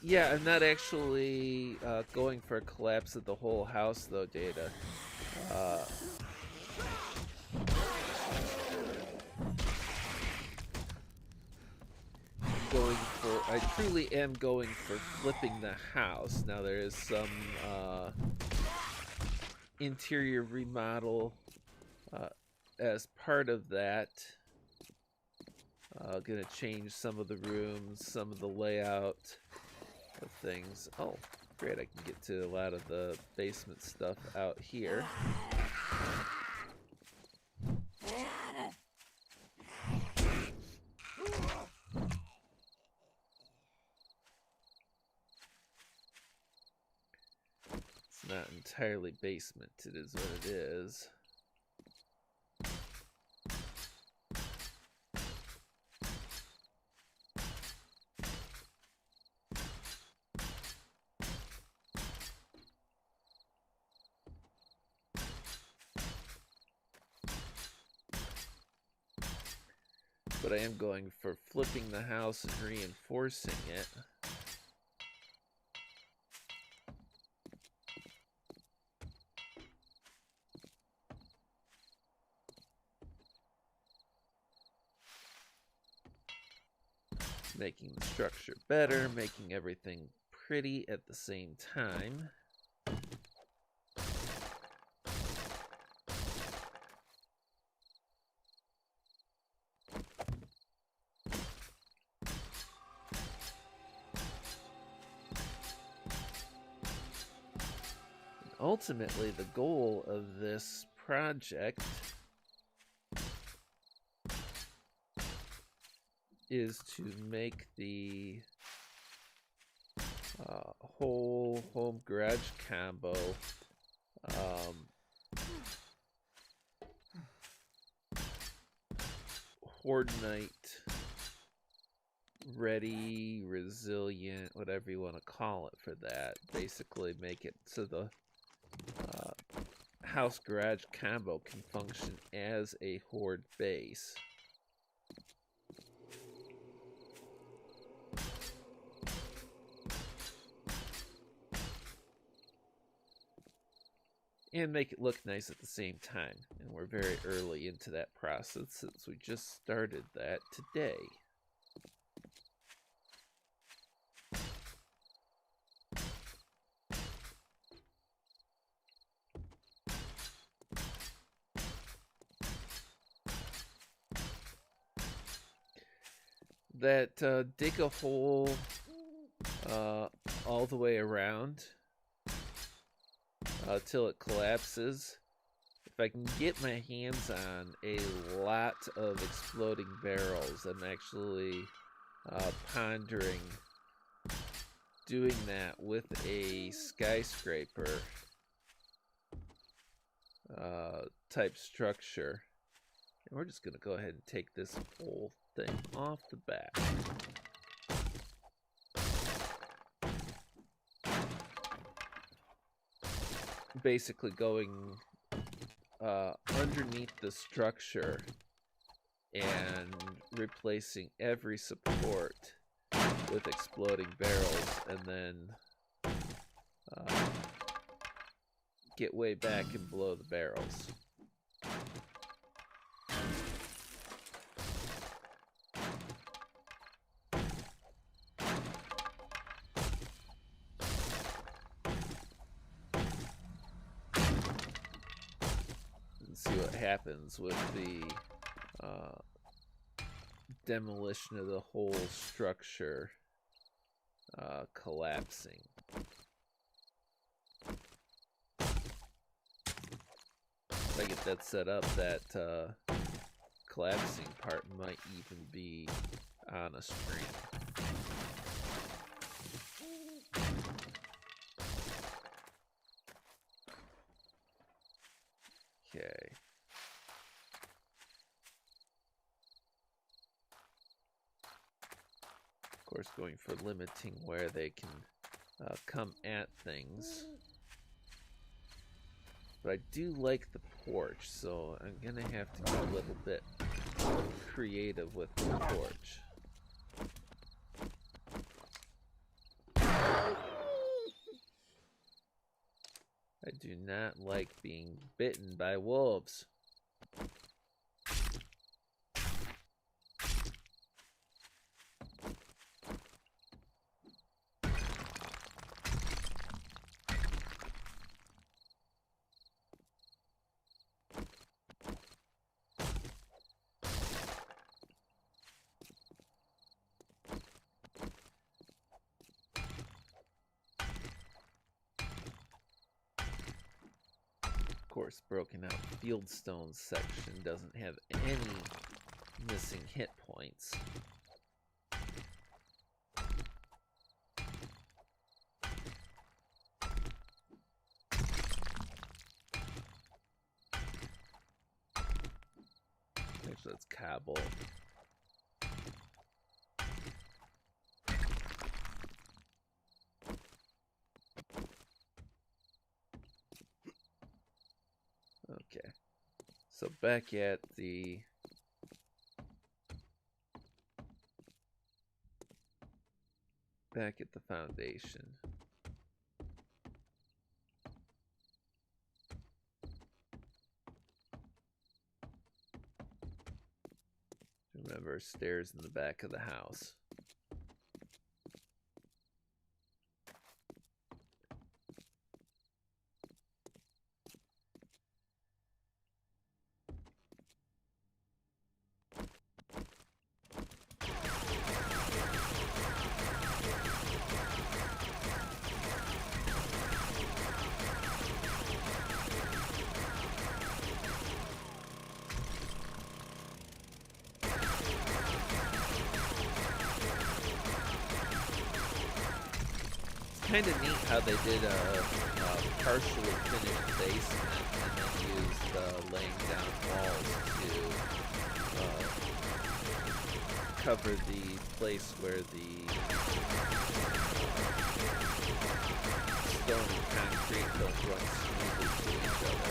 Yeah, I'm not actually going for a collapse of the whole house, though, Data. I truly am going for flipping the house. Now, there is some interior remodel as part of that. Gonna change some of the rooms, some of the layout of things. Oh, great, I can get to a lot of the basement stuff out here. not entirely basement. It is what it is. But I am going for flipping the house and reinforcing it. Making the structure better, making everything pretty at the same time. Ultimately, the goal of this project is to make the whole home garage combo Horde Knight ready, resilient, whatever you want to call it for that. Basically make it so the house garage combo can function as a Horde base. And make it look nice at the same time. And we're very early into that process since we just started that today. That dig a hole all the way around till it collapses. If I can get my hands on a lot of exploding barrels, I'm actually pondering doing that with a skyscraper type structure. And we're just going to go ahead and take this whole thing off the back. Basically going underneath the structure and replacing every support with exploding barrels, and then get way back and blow the barrels. See what happens with the demolition of the whole structure collapsing. If I get that set up, that collapsing part might even be on a stream. Okay. Of course, going for limiting where they can come at things. But I do like the porch, so I'm gonna have to get a little bit creative with the porch. I do not like being bitten by wolves. Of course, broken out fieldstone section doesn't have any missing hit points. cobble. Okay. So back at the foundation. Remember, stairs in the back of the house. Kind of neat how they did a partially finished basement and then used laying down walls to cover the place where the stone and concrete don't run smoothly to each other.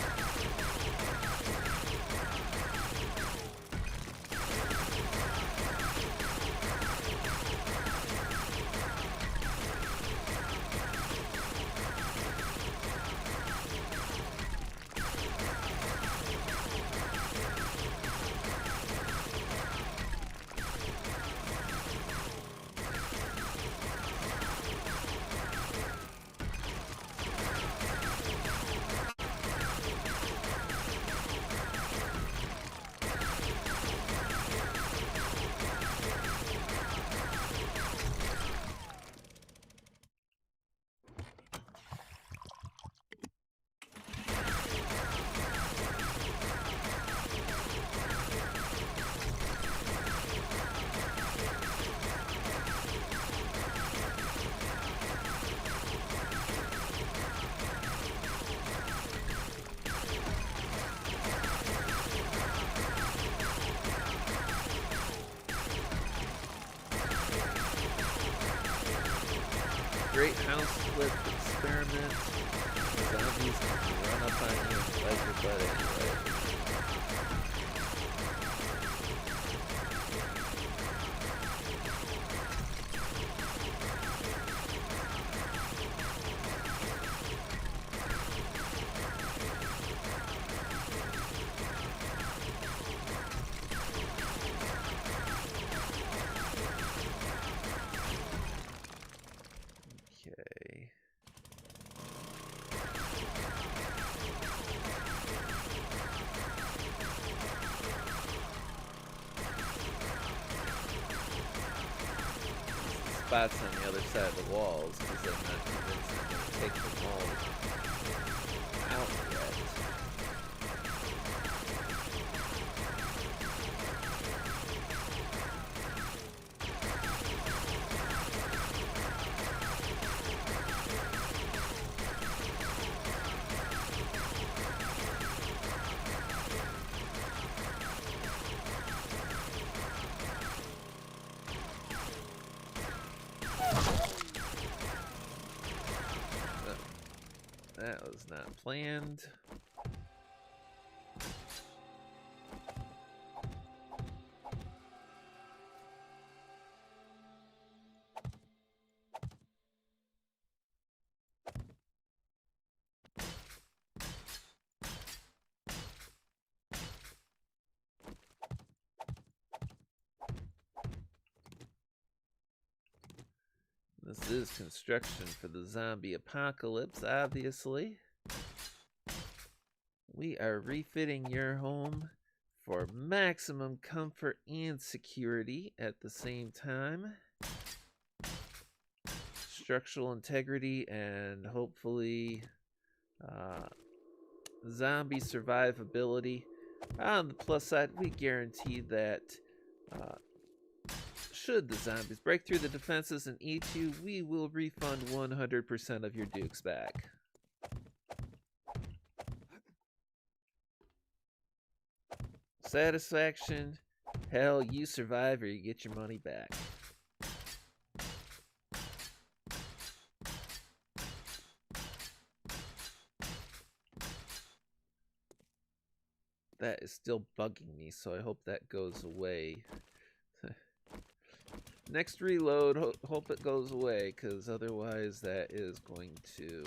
Great house flip experiment. Zombies can run up on you and fight your butt anyway. Okay. Spots on the other side of the walls because I'm not convinced I'm going to take them all out yet. That was not planned. This is construction for the zombie apocalypse, obviously. We are refitting your home for maximum comfort and security at the same time. Structural integrity and hopefully zombie survivability. On the plus side, we guarantee that should the zombies break through the defenses and eat you, we will refund 100% of your dukes back. Satisfaction Hell, you survive or you get your money back. That is still bugging me, so I hope that goes away. Next reload, hope it goes away, because otherwise that is going to...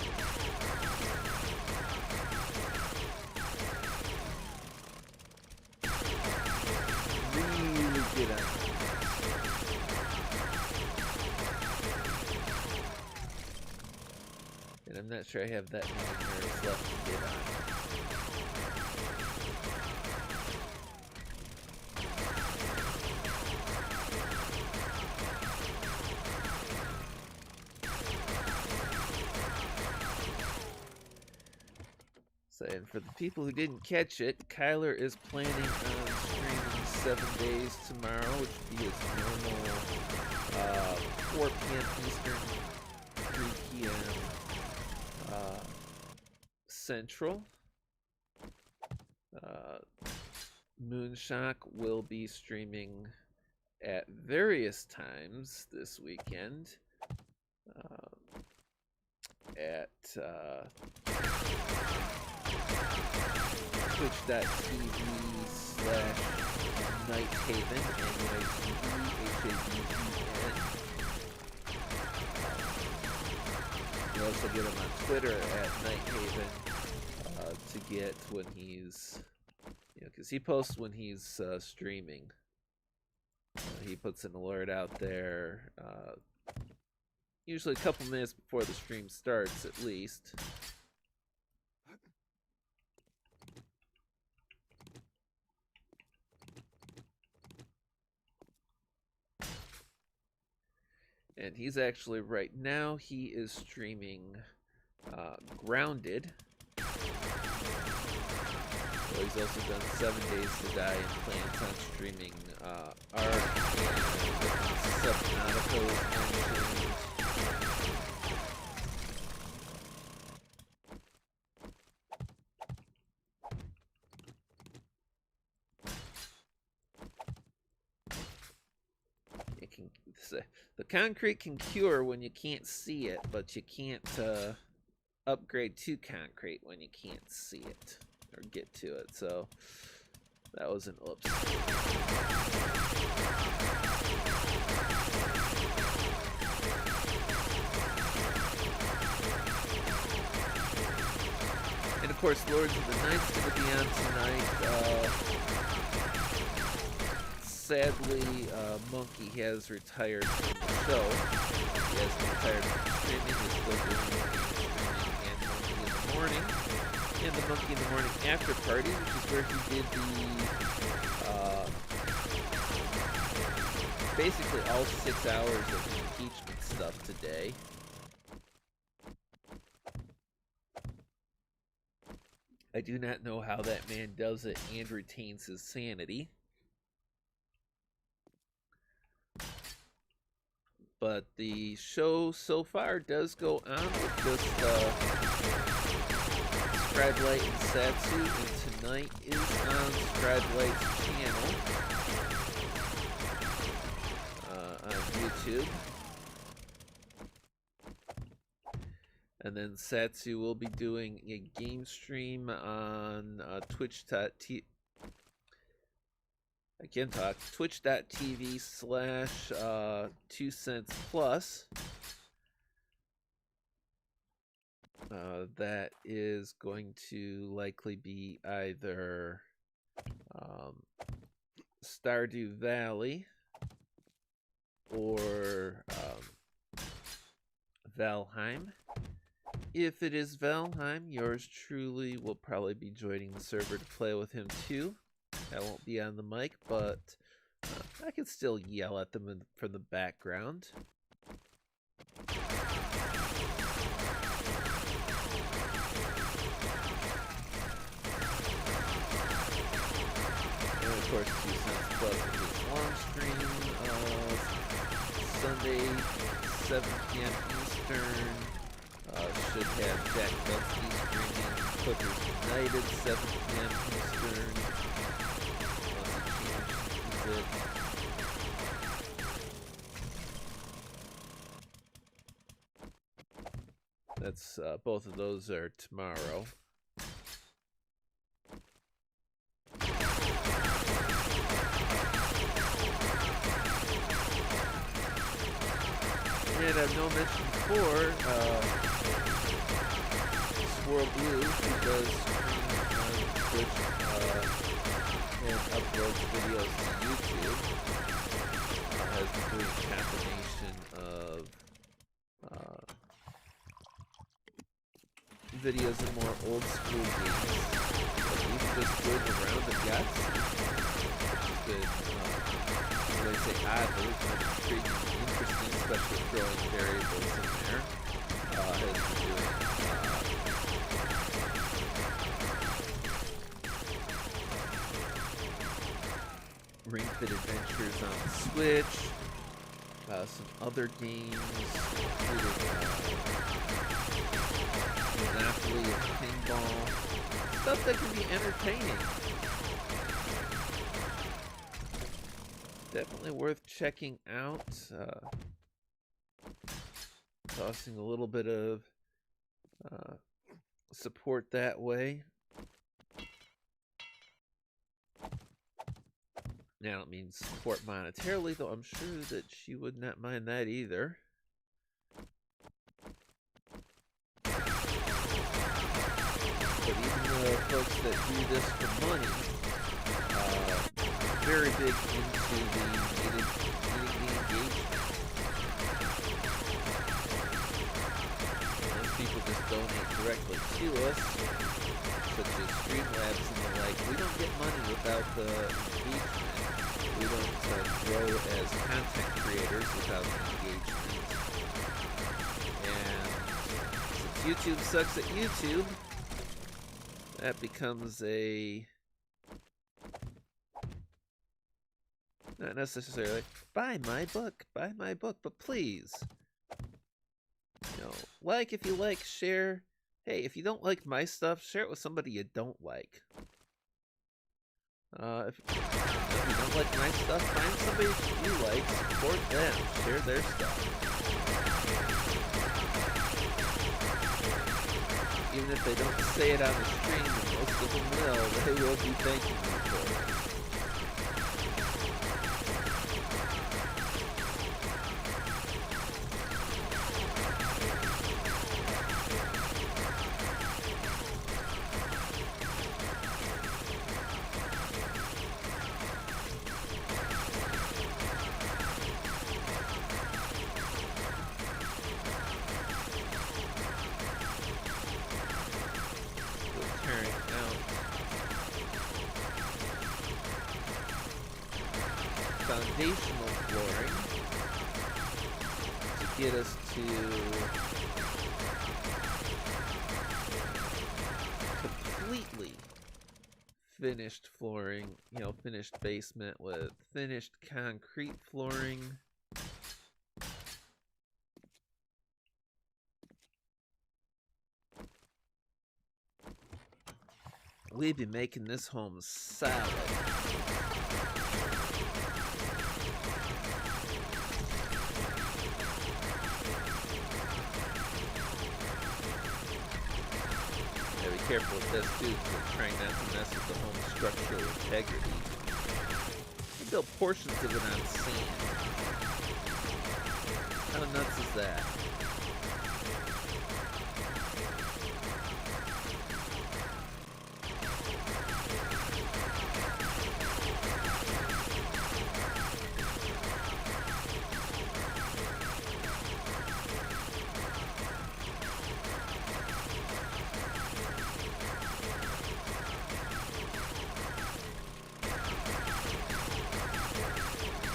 really get on. And I'm not sure I have that many nerves left to get on. And for the people who didn't catch it, Kyler is planning on streaming 7 days tomorrow, which would be his normal 4 p.m. Eastern, 3 p.m. Central. Moonshock will be streaming at various times this weekend. At twitch.tv/Nighthaven, NYTEHAVEN. You also get him on Twitter at Nighthaven to get when he's, because he posts when he's streaming. He puts an alert out there, usually a couple minutes before the stream starts, at least. And he's actually, right now, he is streaming Grounded. So he's also done 7 Days to Die and plans on streaming Art and Subnautica was mentioned. The concrete can cure when you can't see it, but you can't upgrade to concrete when you can't see it or get to it. So that was an oops. And of course, Lords of the Night's going to be on tonight. Sadly, Monkey has retired from the show. He has retired from streaming. He's still doing streaming and Monkey in the Morning. And the Monkey in the Morning After Party, which is where he did the basically all 6 hours of impeachment stuff today. I do not know how that man does it and retains his sanity. But the show so far does go on with just Scribelight and Satsu, and tonight is on Scribelight's channel on YouTube. And then Satsu will be doing a game stream on twitch.tv twitch.tv/2cents+. That is going to likely be either Stardew Valley or Valheim. If it is Valheim, yours truly will probably be joining the server to play with him too. I won't be on the mic, but I can still yell at them from the background. And of course, 2 cents plus with his long stream. Sunday, 7 p.m. Eastern. Should have Jack Belsky streaming Clippers United, 7 p.m. Eastern. bit. That's both of those are tomorrow. And I've known mentioned before, Swirl Blue, who does stream on Twitch and uploads videos to YouTube, has been doing a combination of videos in more old school games, but even just doing a round of Yahtzee, which has been, when I say odd, but it's been intriguing and interesting, especially throwing variables in there. Has been doing Ring Fit Adventures on the Switch, some other games, including Monopoly and Pinball, stuff that can be entertaining. Definitely worth checking out. Tossing a little bit of support that way. Now, I don't mean support monetarily, though I'm sure that she would not mind that either. But even the folks that do this for money, very big into the engagement. Most people just donate directly to us, such as Streamlabs and the like. We don't get money without the engagement. We don't grow as content creators without the engagement. And since YouTube sucks at YouTube, that becomes a... not necessarily buy my book, but please, you know, like if you like, share. Hey, if you don't like my stuff, share it with somebody you don't like. If you don't like my stuff, find somebody you like, support them, share their stuff. Even if they don't say it on the stream, and most of them will, they will be thanking you for it. Foundational flooring to get us to completely finished flooring, you know, finished basement with finished concrete flooring. We'd be making this home solid. Careful with this too, because we're trying not to mess with the home's structural integrity. We built portions of it on sand. How nuts is that?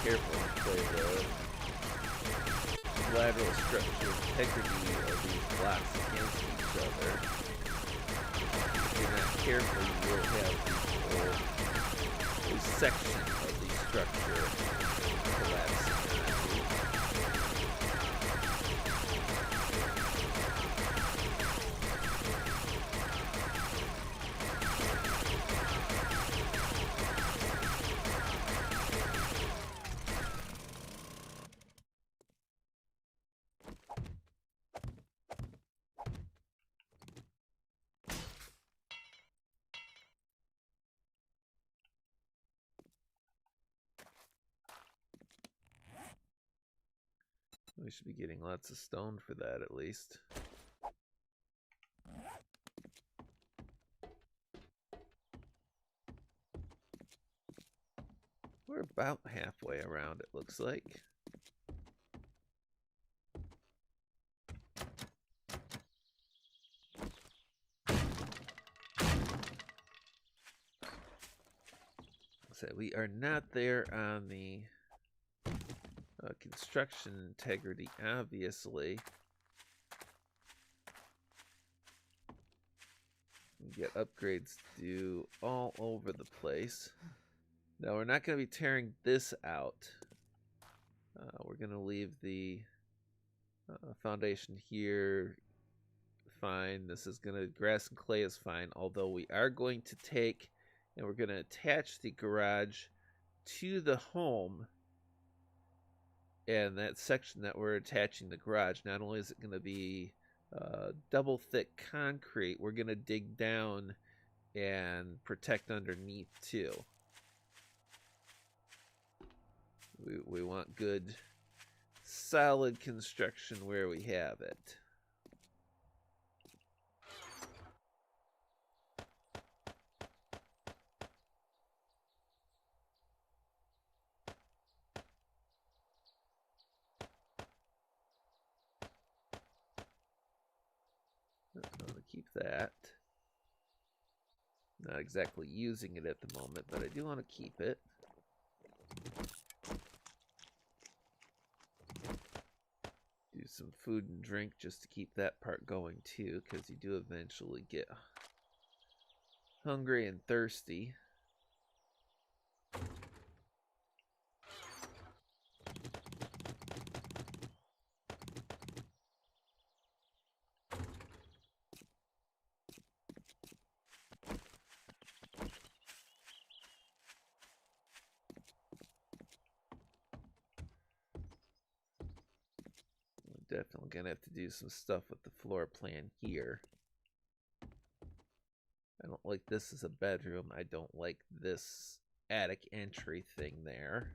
Careful and play the lateral structural integrity of these blocks against each other. If you're not careful, you will have these section of the structure collapsing on you. We should be getting lots of stone for that at least. We're about halfway around, it looks like. So we are not there on the construction integrity, obviously. We get upgrades due all over the place. Now, we're not going to be tearing this out. We're going to leave the foundation here fine. This is going to, grass and clay is fine, although we are going to take, and we're going to attach the garage to the home. And that section that we're attaching the garage, not only is it going to be double thick concrete, we're going to dig down and protect underneath too. We want good, solid construction where we have it. I'm going to keep that. Not exactly using it at the moment, but I do want to keep it. Do some food and drink just to keep that part going too, because you do eventually get hungry and thirsty. Definitely gonna have to do some stuff with the floor plan here. I don't like this as a bedroom. I don't like this attic entry thing there.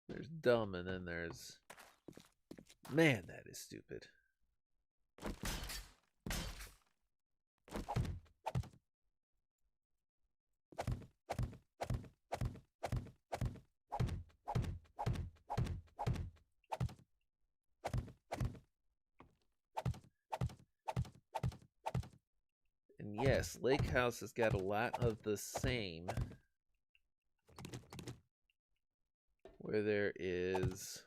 There's dumb, and then there's... Man, that is stupid. And yes, Lake House has got a lot of the same, where there is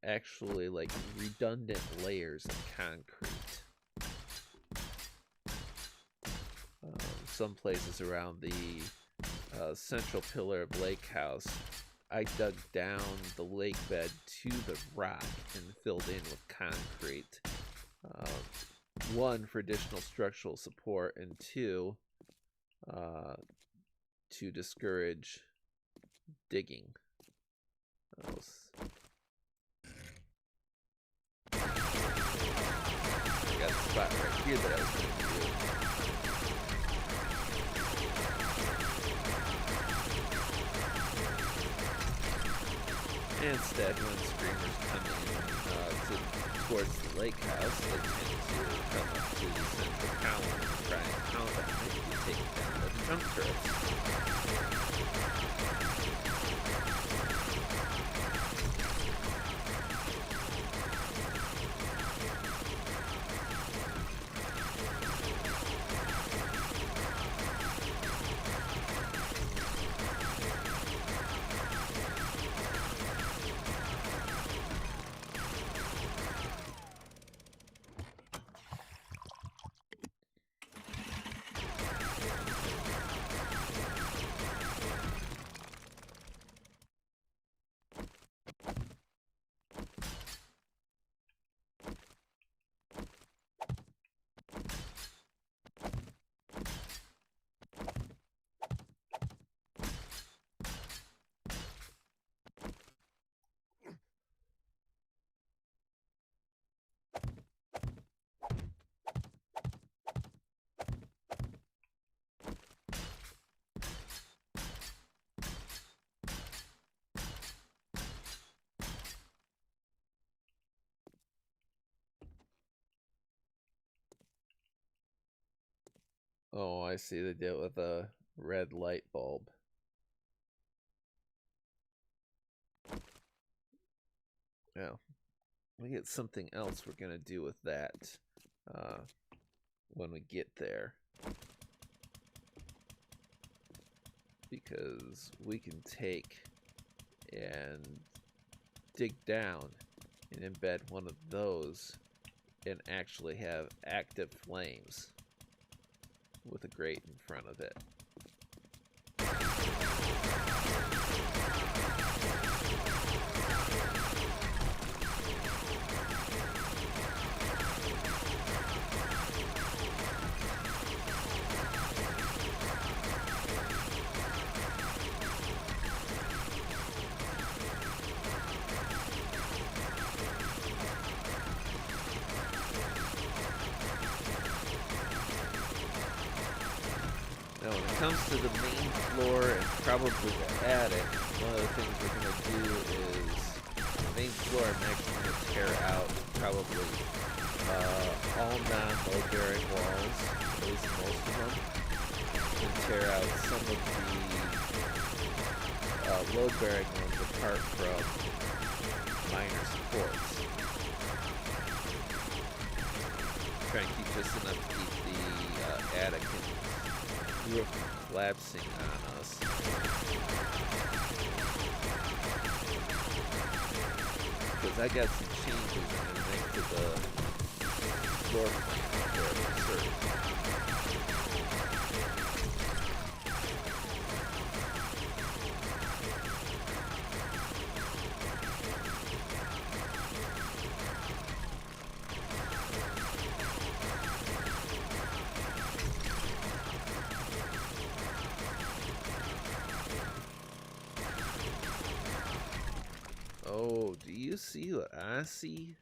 actually like redundant layers of concrete. Some places around the central pillar of Lake House, I dug down the lake bed to the rock and filled in with concrete. One, for additional structural support, and two, to discourage digging. I got a spot right here that I was going to do. Instead, when screamers come in towards the lake house, they tend to come up to the central tower and try and pound on it and take it down with jump turrets. Oh, I see. They did it with a red light bulb. Now, we get something else we're going to do with that when we get there. Because we can take and dig down and embed one of those and actually have active flames with a grate in front of it. Now, when it comes to the main floor and probably the attic, one of the things we're going to do is the main floor I'm actually going to tear out probably all non-load bearing walls, at least most of them, and tear out some of the load bearing ones apart from minor supports. Try and keep just enough to keep the attic and roof collapsing on us. Because I got some changes I'm going to make to the floor plan for the search. Oh, do you see what I see?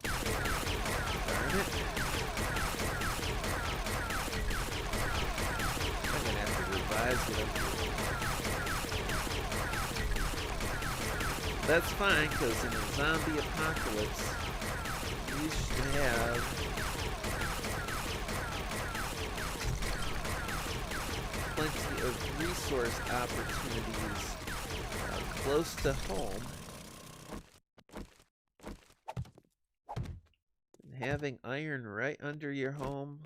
Darn it. I'm gonna have to revise what I'm doing. That's fine, because in a zombie apocalypse, you should have plenty of resource opportunities close to home, and having iron right under your home,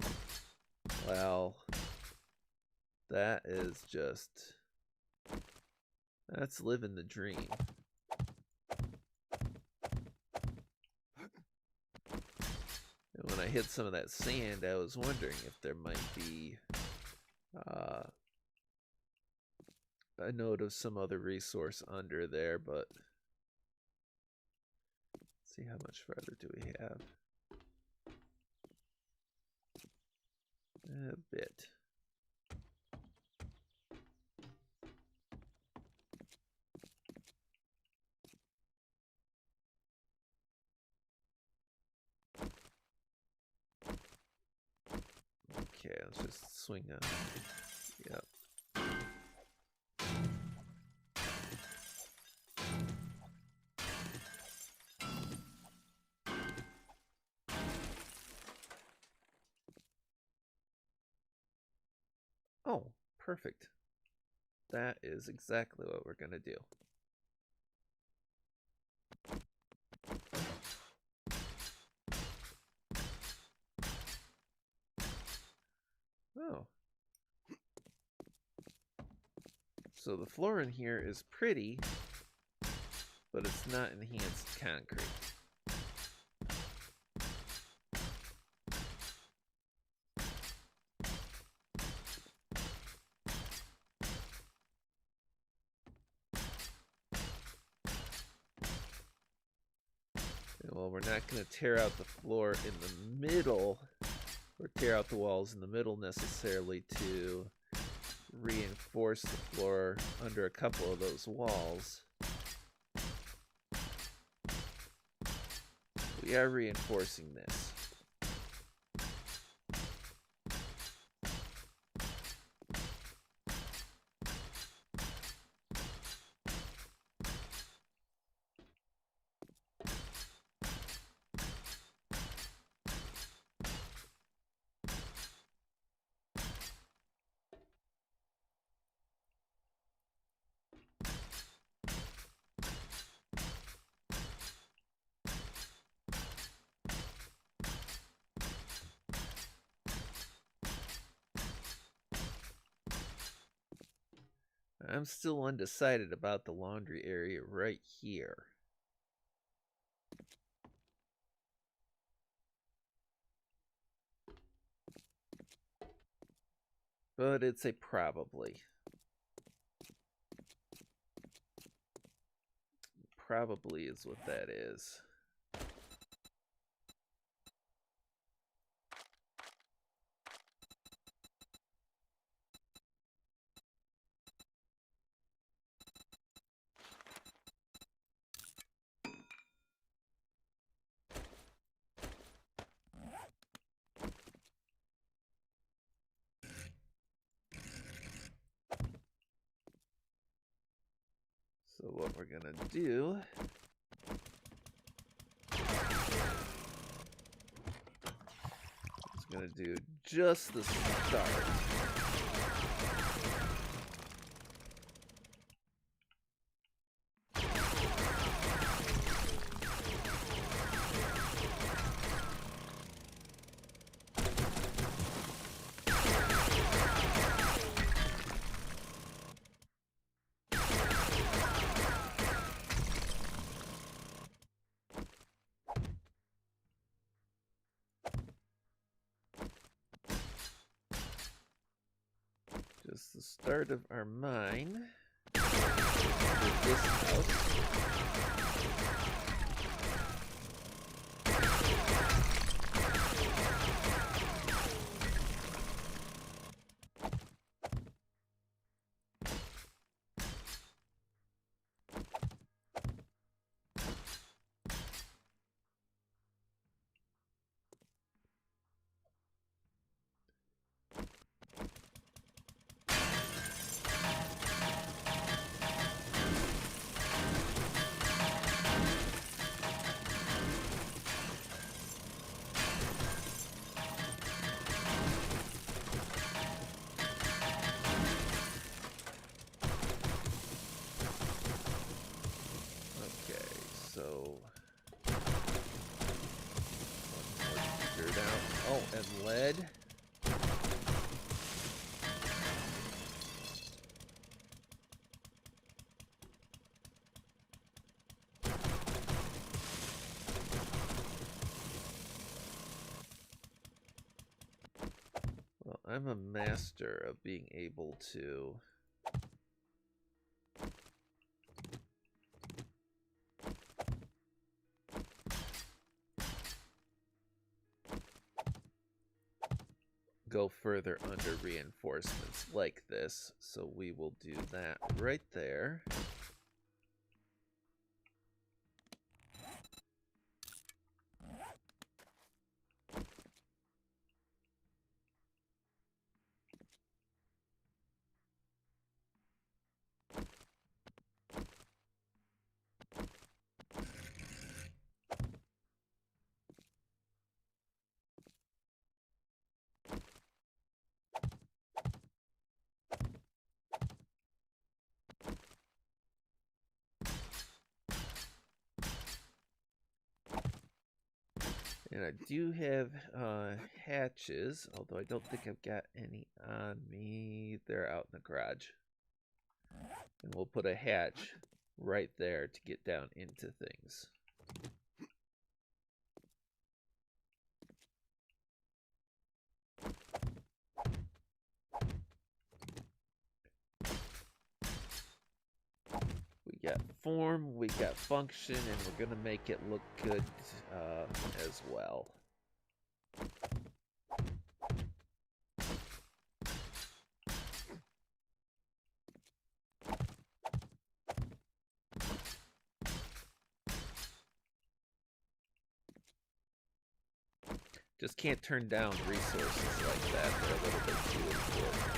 well, that is just, that's living the dream. And when I hit some of that sand, I was wondering if there might be a note of some other resource under there, but let's see, how much further do we have? A bit. Okay, let's just swing on. Yep. Oh, perfect. That is exactly what we're going to do. Oh. So the floor in here is pretty, but it's not enhanced concrete. Well, we're not going to tear out the floor in the middle, or tear out the walls in the middle necessarily to reinforce the floor under a couple of those walls. We are reinforcing this. I'm still undecided about the laundry area right here. But it's a probably. Probably is what that is. So what we're gonna do is gonna do just the start. Just the start of our mine. With this house. Oh, and lead. Well, I'm a master of being able to go further under reinforcements like this, so we will do that right there. And I do have hatches, although I don't think I've got any on me. They're out in the garage. And we'll put a hatch right there to get down into things. We got form, we got function, and we're going to make it look good as well. Just can't turn down resources like that. They're a little bit too important.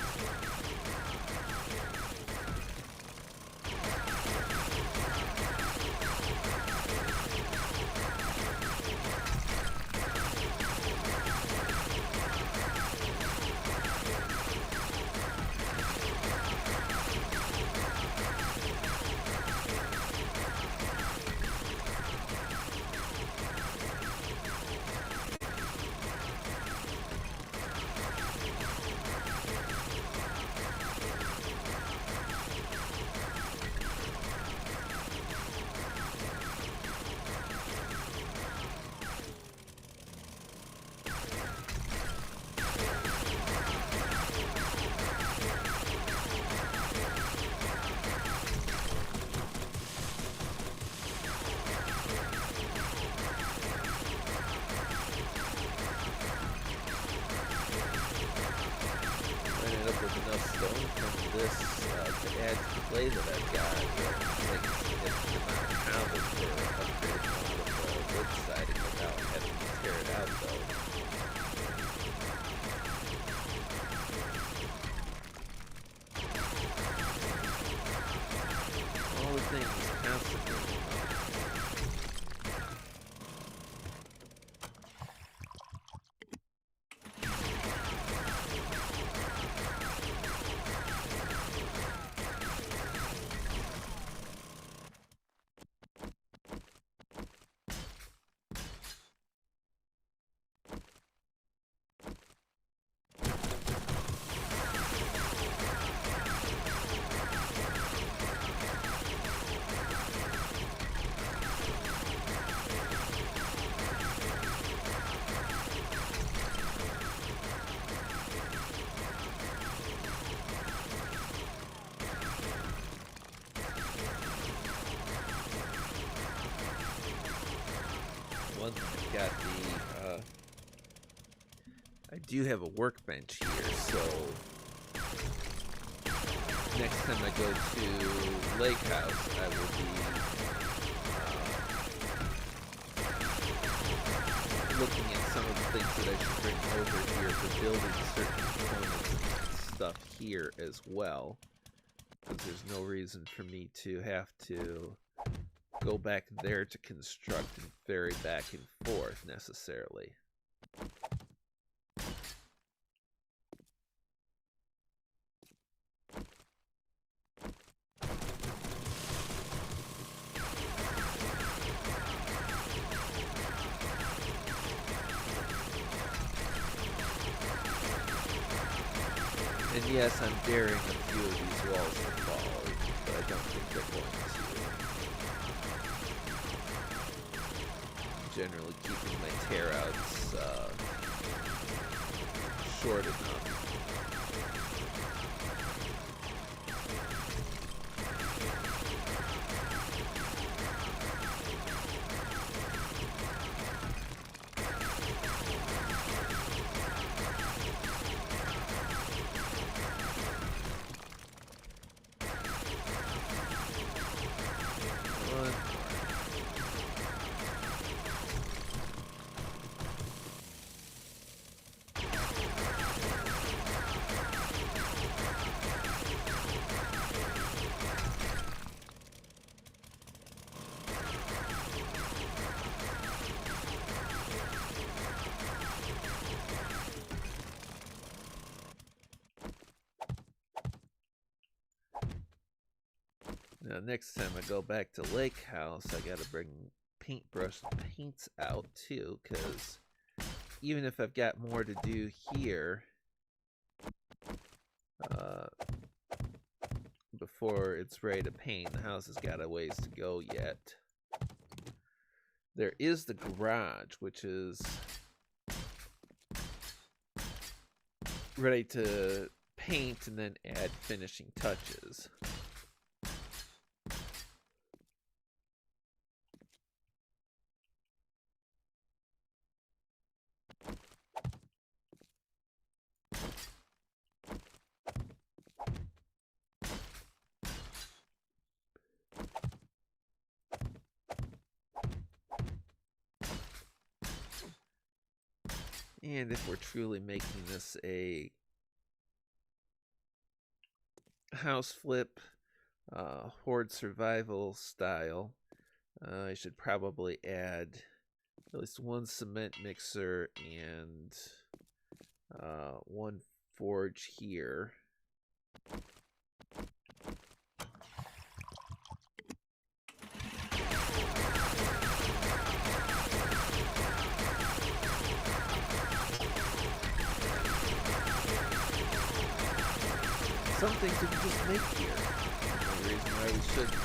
got like a significant amount of cobble for upgrading a lot of the wood siding without having to tear it out, though. All the things constantly. I've got the, I do have a workbench here, so next time I go to Lake House, I will be looking at some of the things that I should bring over here for building certain components and stuff here as well, because there's no reason for me to have to go back there to construct and ferry back and forth necessarily. And yes, I'm daring a few of these walls to fall, but I don't think they're going to. Generally keeping my tear-outs short enough. Now, next time I go back to Lake House, I gotta bring paintbrush paints out too, because even if I've got more to do here, before it's ready to paint, the house has got a ways to go yet. There is the garage, which is ready to paint and then add finishing touches. And if we're truly making this a house flip, Horde survival style, I should probably add at least one cement mixer and one forge here. Some things we can just make here. No reason why we shouldn't.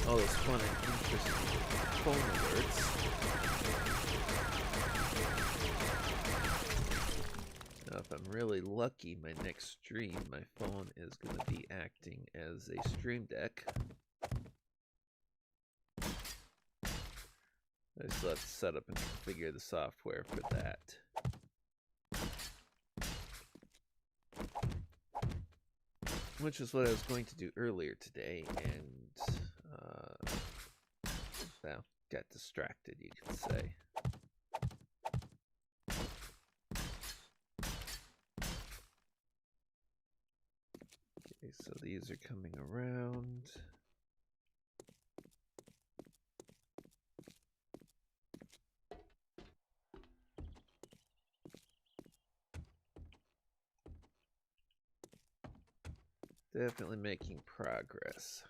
All those fun and interesting phone alerts. Now, if I'm really lucky, my next stream, my phone is going to be acting as a stream deck. I still have to set up and configure the software for that. Which is what I was going to do earlier today, and well, got distracted, you could say. Okay, so these are coming around. Definitely making progress.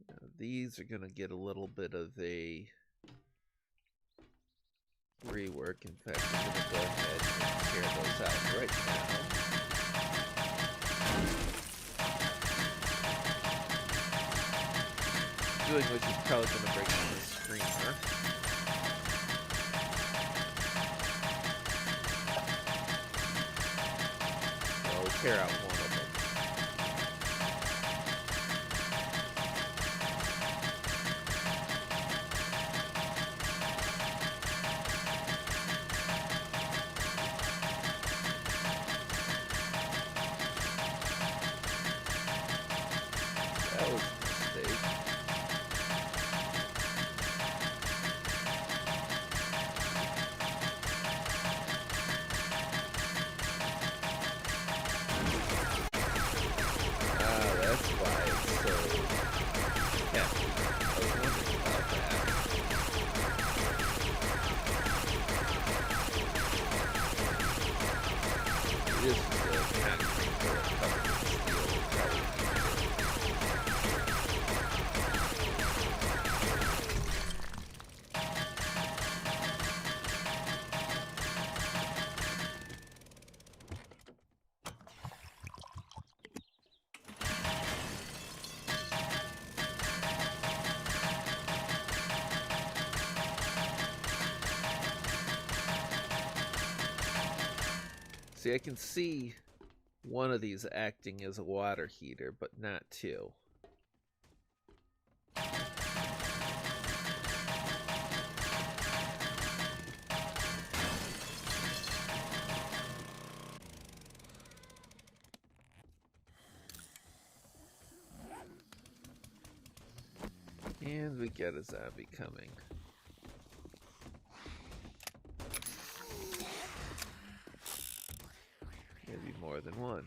Now, these are going to get a little bit of a rework. In fact, I'm going to go ahead and tear those out right now. Doing which is probably going to break down the screamer. Tear out one of them. That was a mistake. See, I can see one of these acting as a water heater, but not two. And we get a zombie coming. Maybe more than one.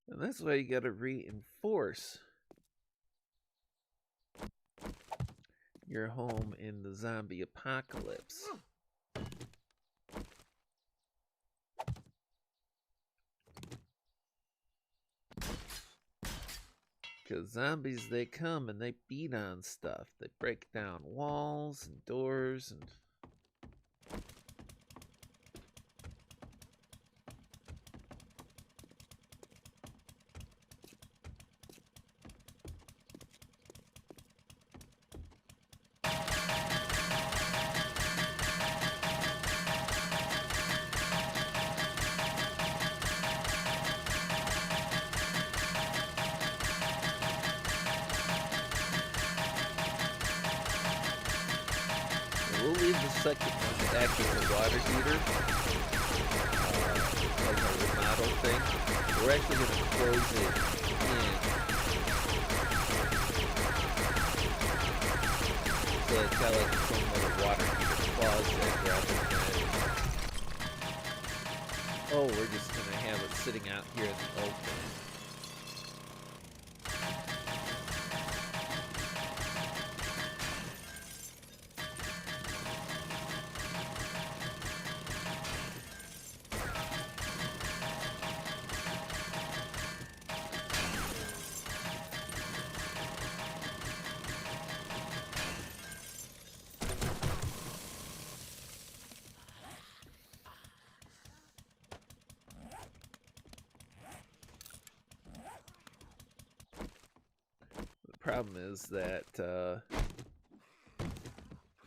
And that's why you gotta reinforce your home in the zombie apocalypse. Because zombies, they come and they beat on stuff. They break down walls and doors and... We'll leave the second one to act as a water heater, like a remodel thing. We're actually going to close it in. So it's got like its own little water heater closet rather than... Oh, we're just going to have it sitting out here in the open. problem is that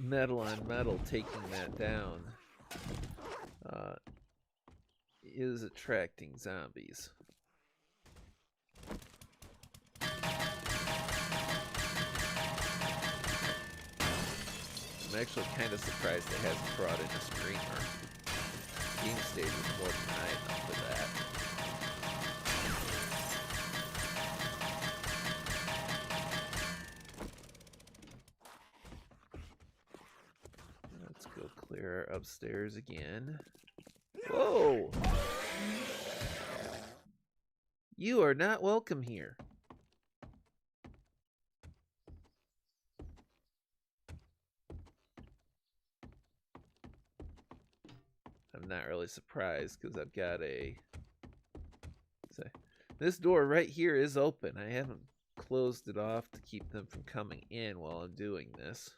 metal on metal taking that down is attracting zombies. I'm actually kind of surprised it hasn't brought in a screamer. Game stage is more than high enough for that. Let's go clear our upstairs again. Whoa! You are not welcome here. I'm not really surprised because I've got a... This door right here is open. I haven't closed it off to keep them from coming in while I'm doing this.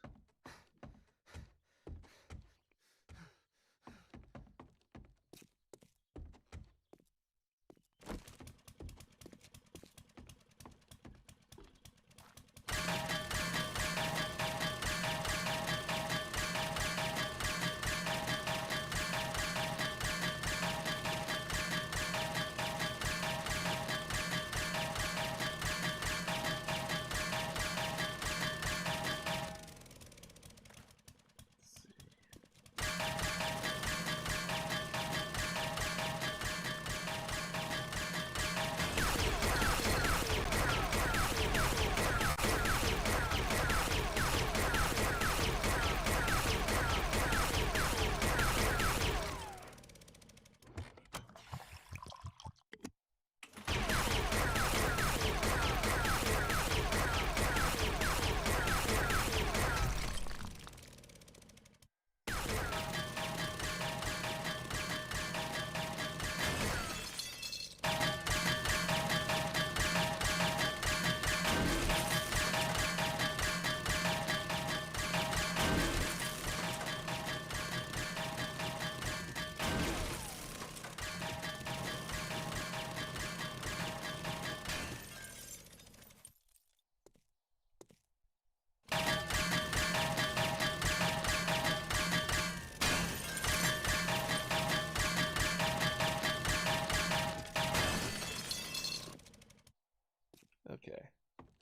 Okay,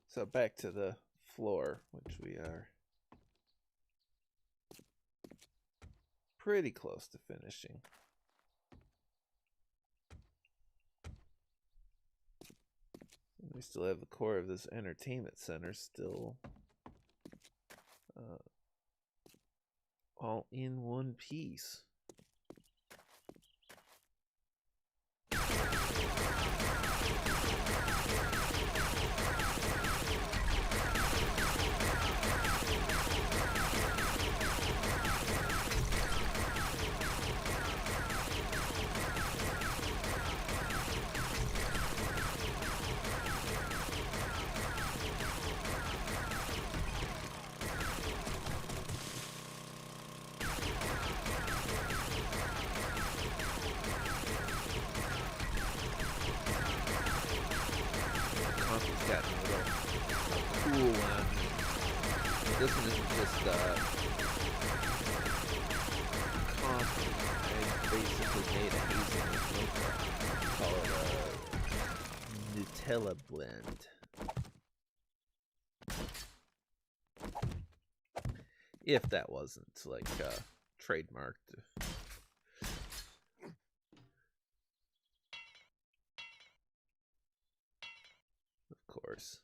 so back to the floor, which we are pretty close to finishing. And we still have the core of this entertainment center still all in one piece. Gotten a little cool on me. This one isn't just coffee. I basically made a hazelnut mocha. Call it a Nutella blend. If that wasn't like trademarked. Of course.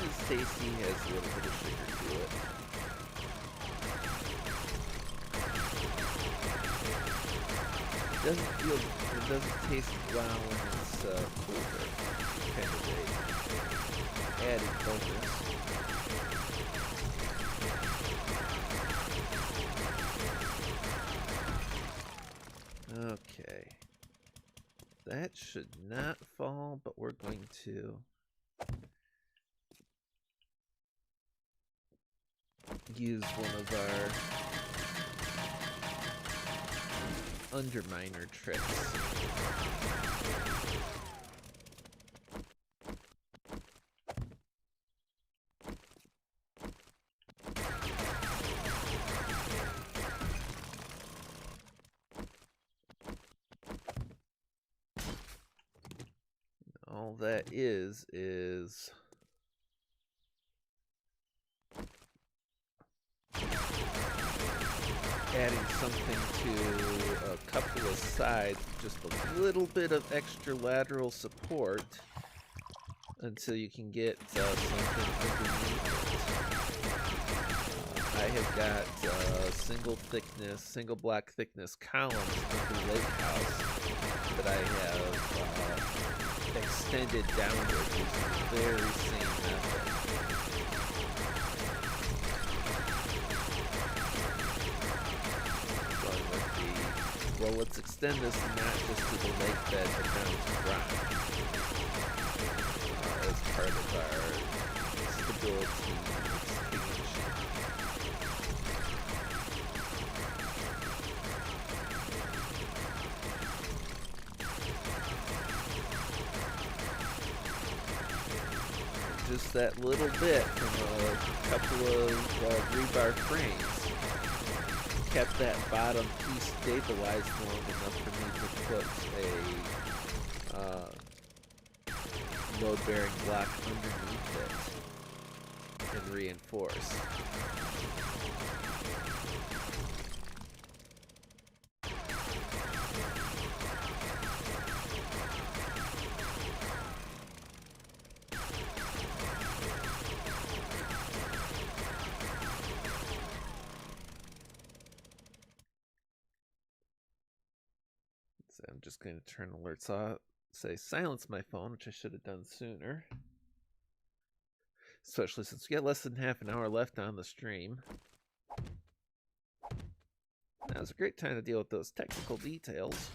It's tasty, has a little bit of sugar to it. It doesn't taste wow when it's colder. Kind of a added bonus. Okay. That should not fall, but we're going to use one of our underminer tricks. All that is adding something to a couple of sides, just a little bit of extra lateral support until you can get something underneath it. I have got single block thickness columns under Lake House that I have extended downward using the very same method. Well, let's extend this not just to the lake bed, but down to the ground as part of our stability expansion. Just that little bit from a couple of rebar frames kept that bottom piece stabilized long enough for me to put a load-bearing block underneath it and reinforce. I'm just going to turn alerts off, say silence my phone, which I should have done sooner. Especially since we got less than half an hour left on the stream. Now's a great time to deal with those technical details.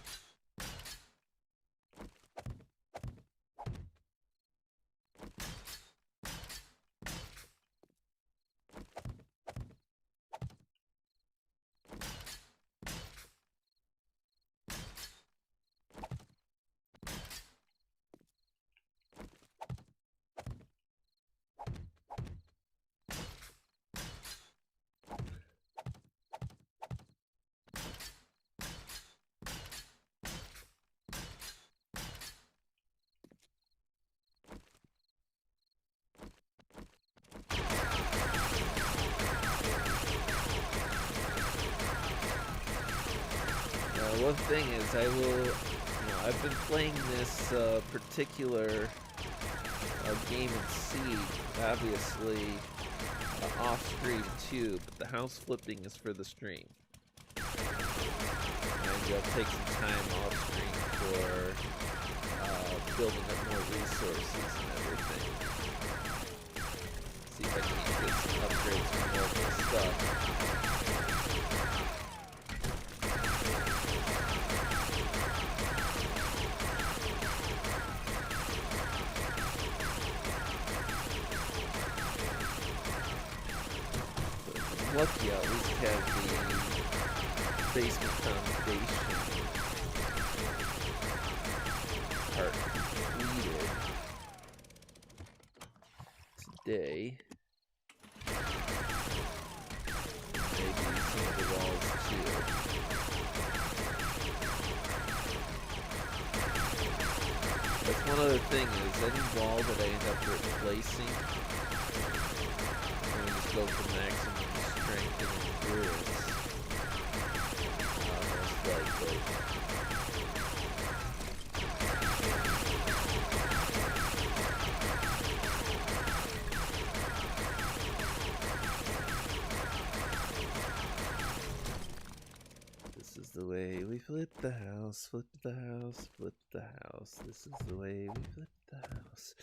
One thing is, I've been playing this particular game in Siege, obviously off stream too, but the house flipping is for the stream. And you'll take some time off stream for building up more resources and everything. See if I can get some upgrades from local stuff. Lucky, I'll at least have the basement foundation part completed today. Maybe some of the walls too. That's one other thing is any wall that I end up replacing, I'm going to just go for maximum strength and endurance, most likely. This is the way we flip the house, flip the house, flip the house. This is the way we flip the house.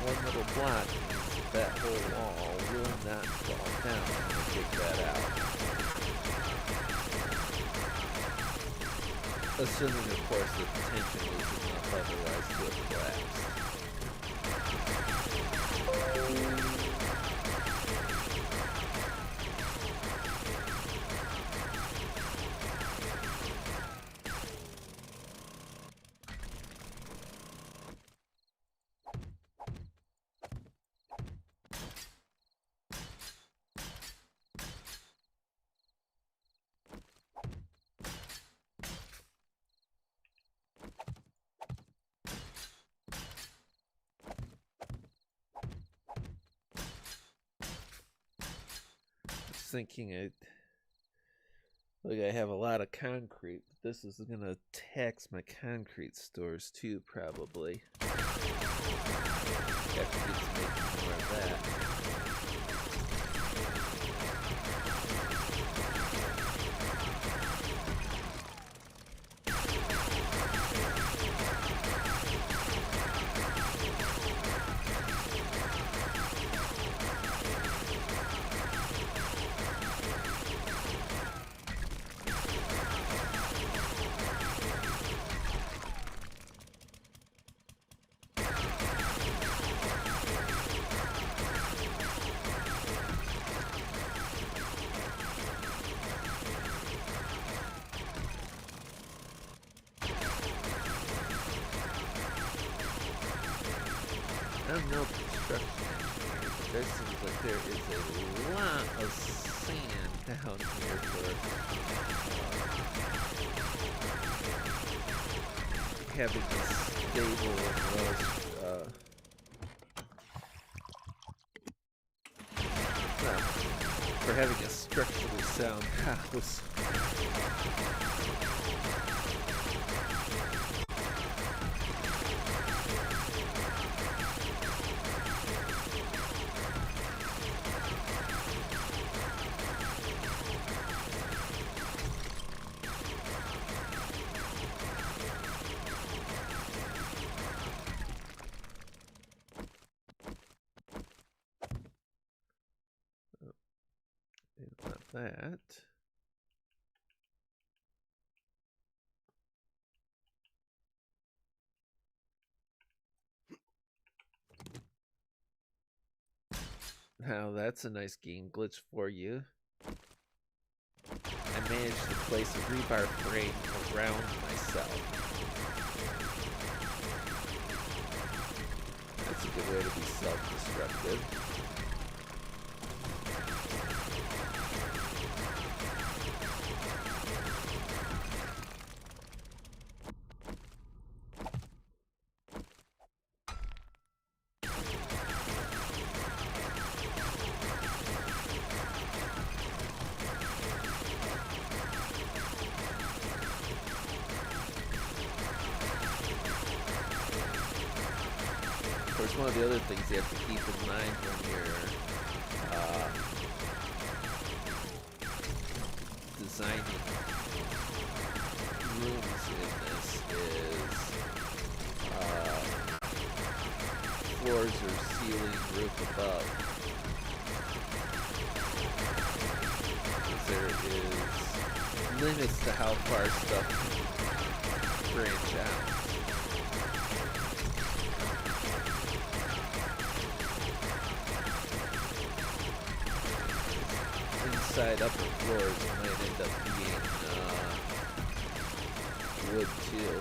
one little block means that whole wall will not fall down when I take that out. Assuming, of course, that the tension was enough otherwise to have collapsed. Thinking I have a lot of concrete, but this is gonna tax my concrete stores too, probably. Have to get to making more of that. I'm no construction engineer, but there seems like there is a lot of sand down here for having a stable and for having a structurally sound house. Not that. Now that's a nice game glitch for you. I managed to place a rebar frame around myself. That's a good way to be self-destructive. Of course, one of the other things you have to keep in mind when you're designing rooms in this is floors or ceiling, roof above. Because there is limits to how far stuff can branch out. Inside upper floors might end up being wood too.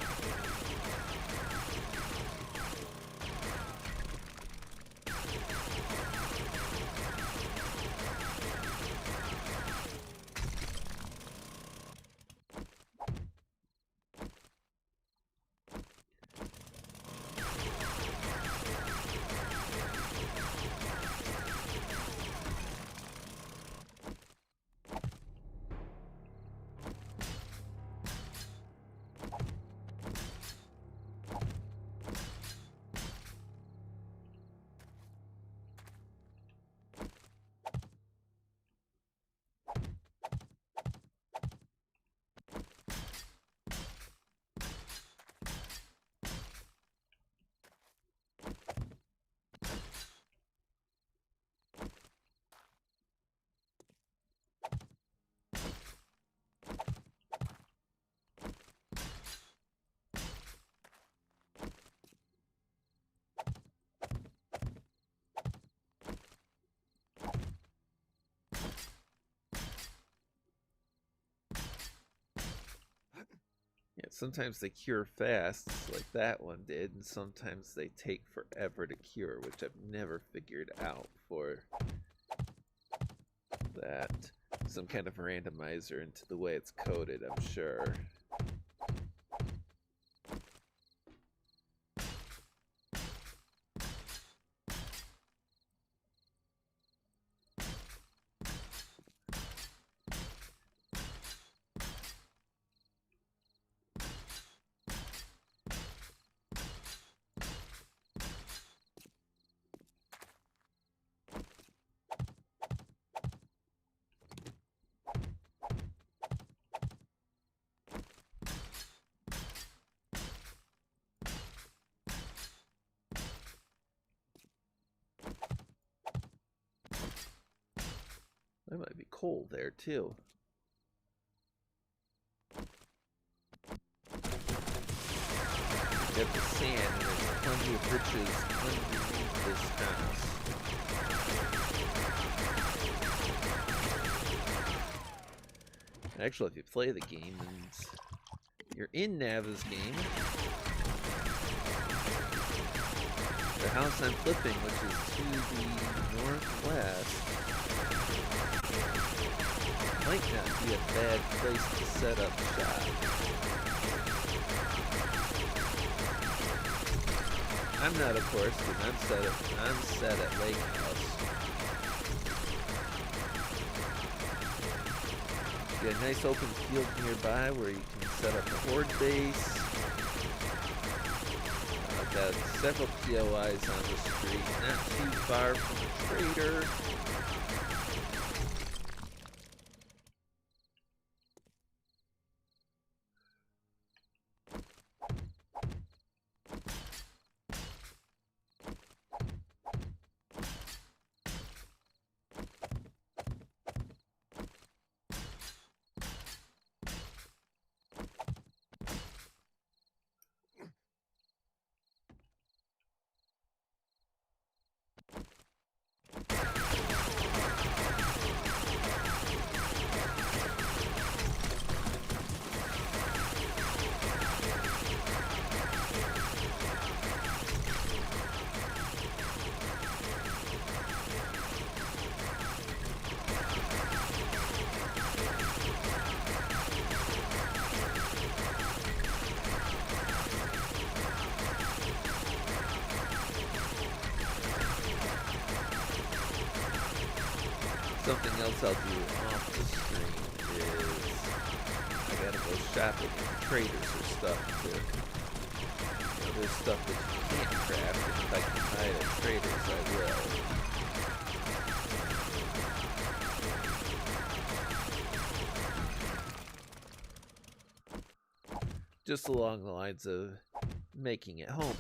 Sometimes they cure fast, like that one did, and sometimes they take forever to cure, which I've never figured out for that. Some kind of randomizer into the way it's coded, I'm sure. There might be coal there, too. Get the sand, and there's plenty of riches underneath this house. Actually, if you play the game and you're in Nava's game, the house I'm flipping, which is to the northwest, might not be a bad place to set up shop. I'm not, of course, because I'm set at Lake House. You got a nice open field nearby where you can set up a Horde base. I've got several POIs on the street, not too far from a trader. Something else I'll do off the stream is I gotta go shopping at traders or stuff to, there's stuff that you can't craft, and if I can buy it at traders, I will. Just along the lines of making it homey.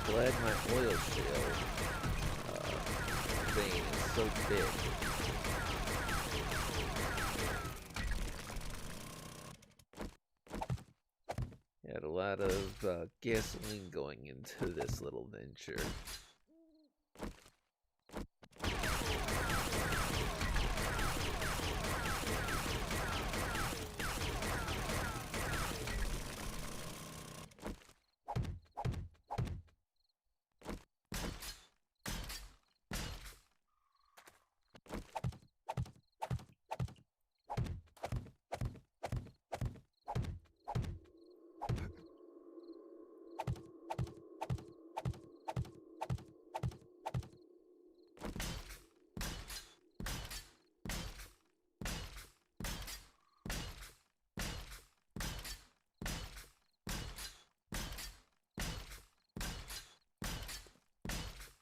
Glad my oil shale vein is so big. Had a lot of gasoline going into this little venture.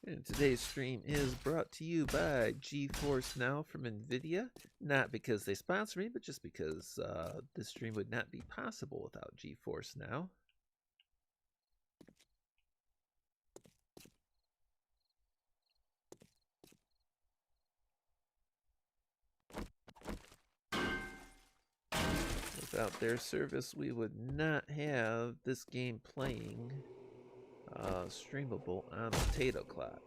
And today's stream is brought to you by GeForce Now from NVIDIA. Not because they sponsor me, but just because this stream would not be possible without GeForce Now. Without their service, we would not have this game playing streamable on Potato Clock.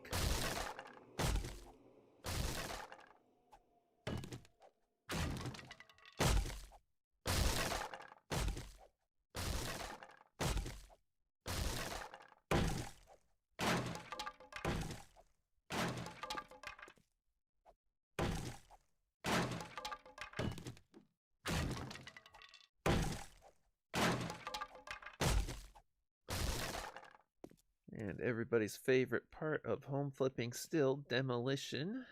And everybody's favorite part of home flipping still, demolition.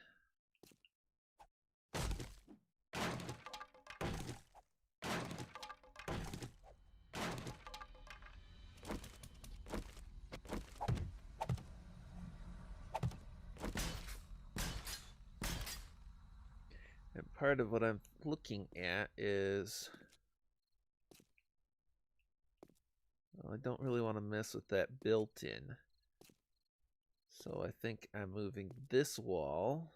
And part of what I'm looking at is, well, I don't really want to mess with that built-in. So I think I'm moving this wall.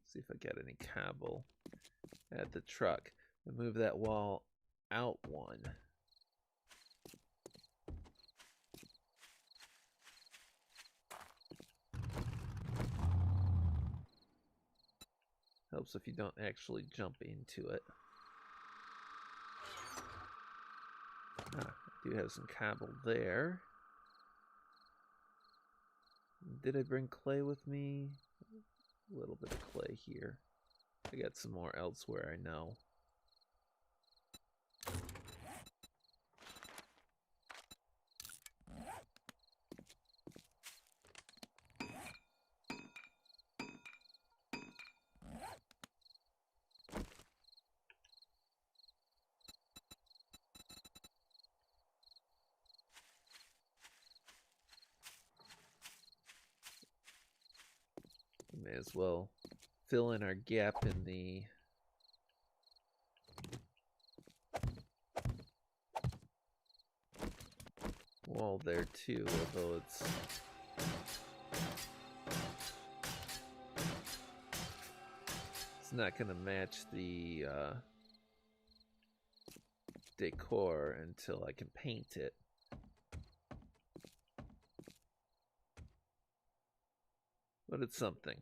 See if I get any cobble at the truck. I move that wall out one. Helps if you don't actually jump into it. I do have some cobble there. Did I bring clay with me? A little bit of clay here. I got some more elsewhere, I know. May as well fill in our gap in the wall there too, although it's not going to match the decor until I can paint it. But it's something.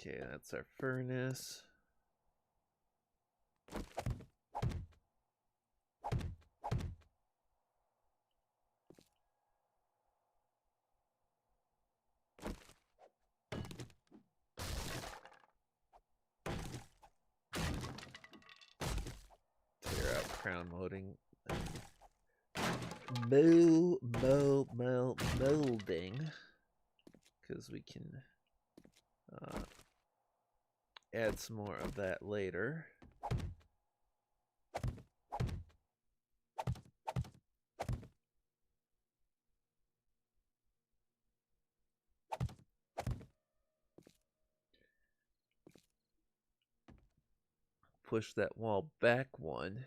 Okay, that's our furnace. Tear out crown molding. Molding. Because we can add some more of that later. Push that wall back one.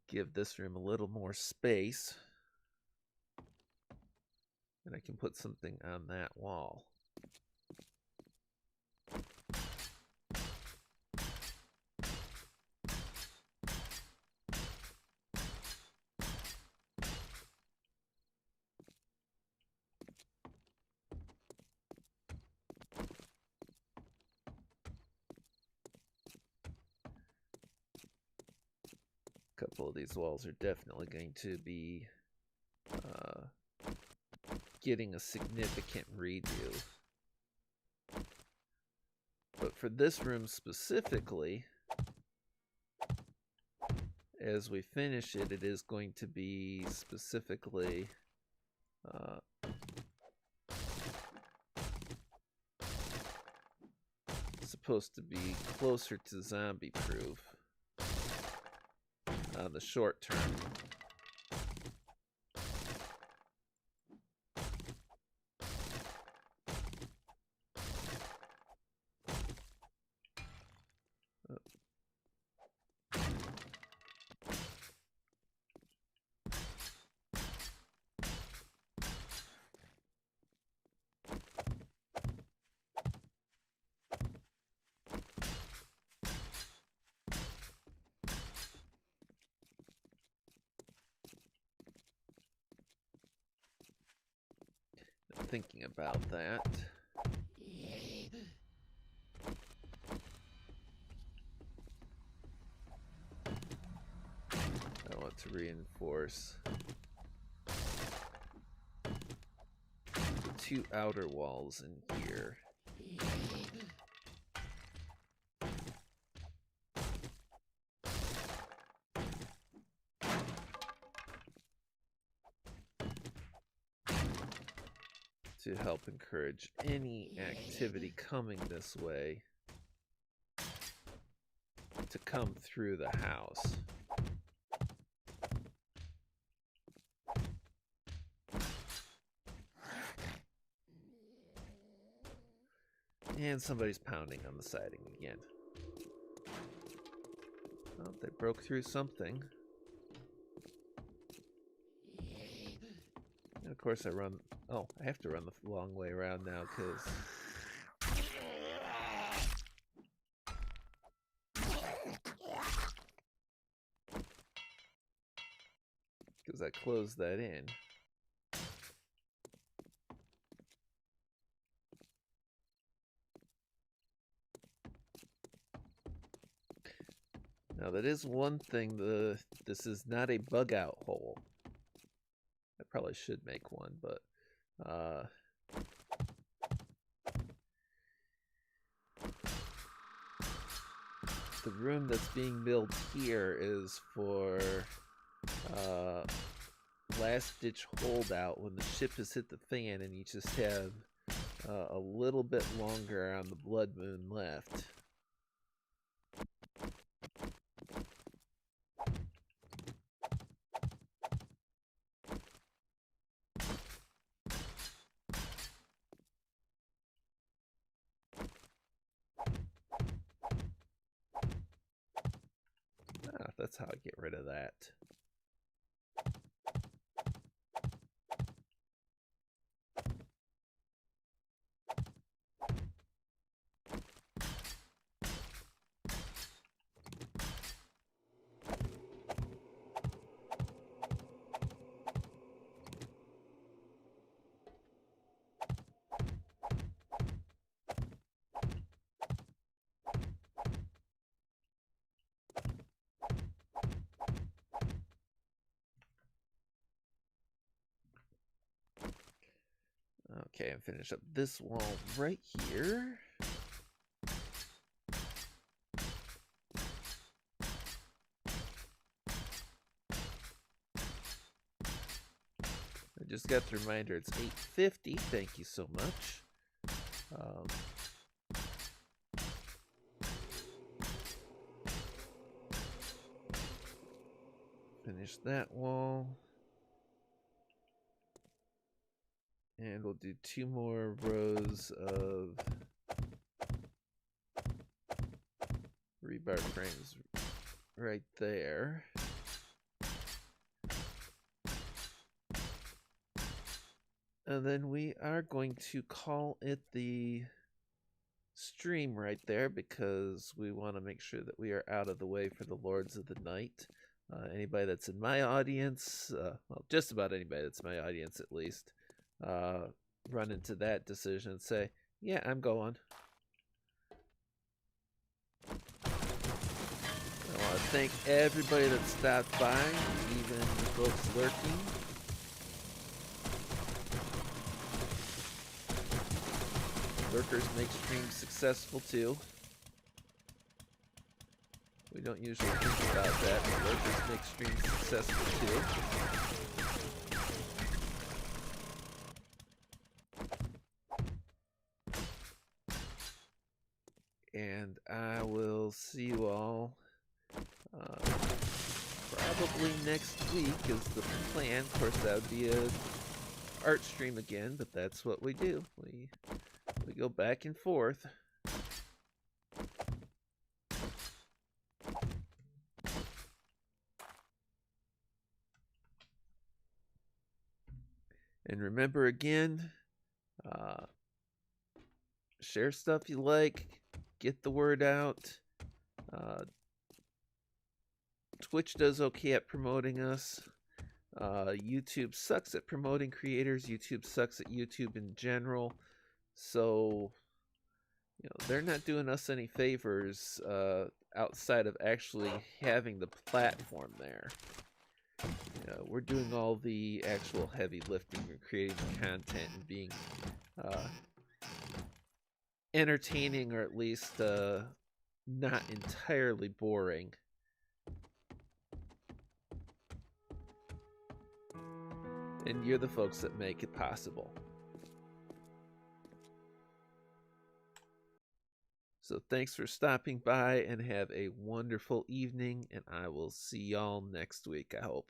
Give this room a little more space. And I can put something on that wall. A couple of these walls are definitely going to be getting a significant redo. But for this room specifically, as we finish it, it is going to be specifically Supposed to be closer to zombie proof on the short term. Thinking about that. I want to reinforce the two outer walls in here. To help encourage any activity coming this way to come through the house. And somebody's pounding on the siding again. Oh, they broke through something. And of course I run... Oh, I have to run the long way around now, because I closed that in. Now that is one thing, this is not a bug out hole. I probably should make one, but the room that's being built here is for last ditch holdout when the ship has hit the fan and you just have a little bit longer on the blood moon left. That's how I get rid of that. Okay, and finish up this wall right here. I just got the reminder it's 8:50. Thank you so much. Finish that wall. And we'll do 2 more rows of rebar frames right there. And then we are going to call it the stream right there because we want to make sure that we are out of the way for the Lords of the Night. Anybody that's in my audience, well, just about anybody that's my audience at least, run into that decision and say, yeah, I'm going. I want to thank everybody that stopped by, even the folks lurking. Lurkers make streams successful too. We don't usually think about that, but lurkers make streams successful too. and I will see you all probably next week is the plan. Of course, that would be a art stream again, but that's what we do. We go back and forth. And remember again, share stuff you like, get the word out. Twitch does okay at promoting us. YouTube sucks at promoting creators. YouTube sucks at YouTube in general. So, they're not doing us any favors outside of actually having the platform there. We're doing all the actual heavy lifting and creating the content and being entertaining, or at least not entirely boring. And you're the folks that make it possible. So thanks for stopping by and have a wonderful evening, and I will see y'all next week, I hope.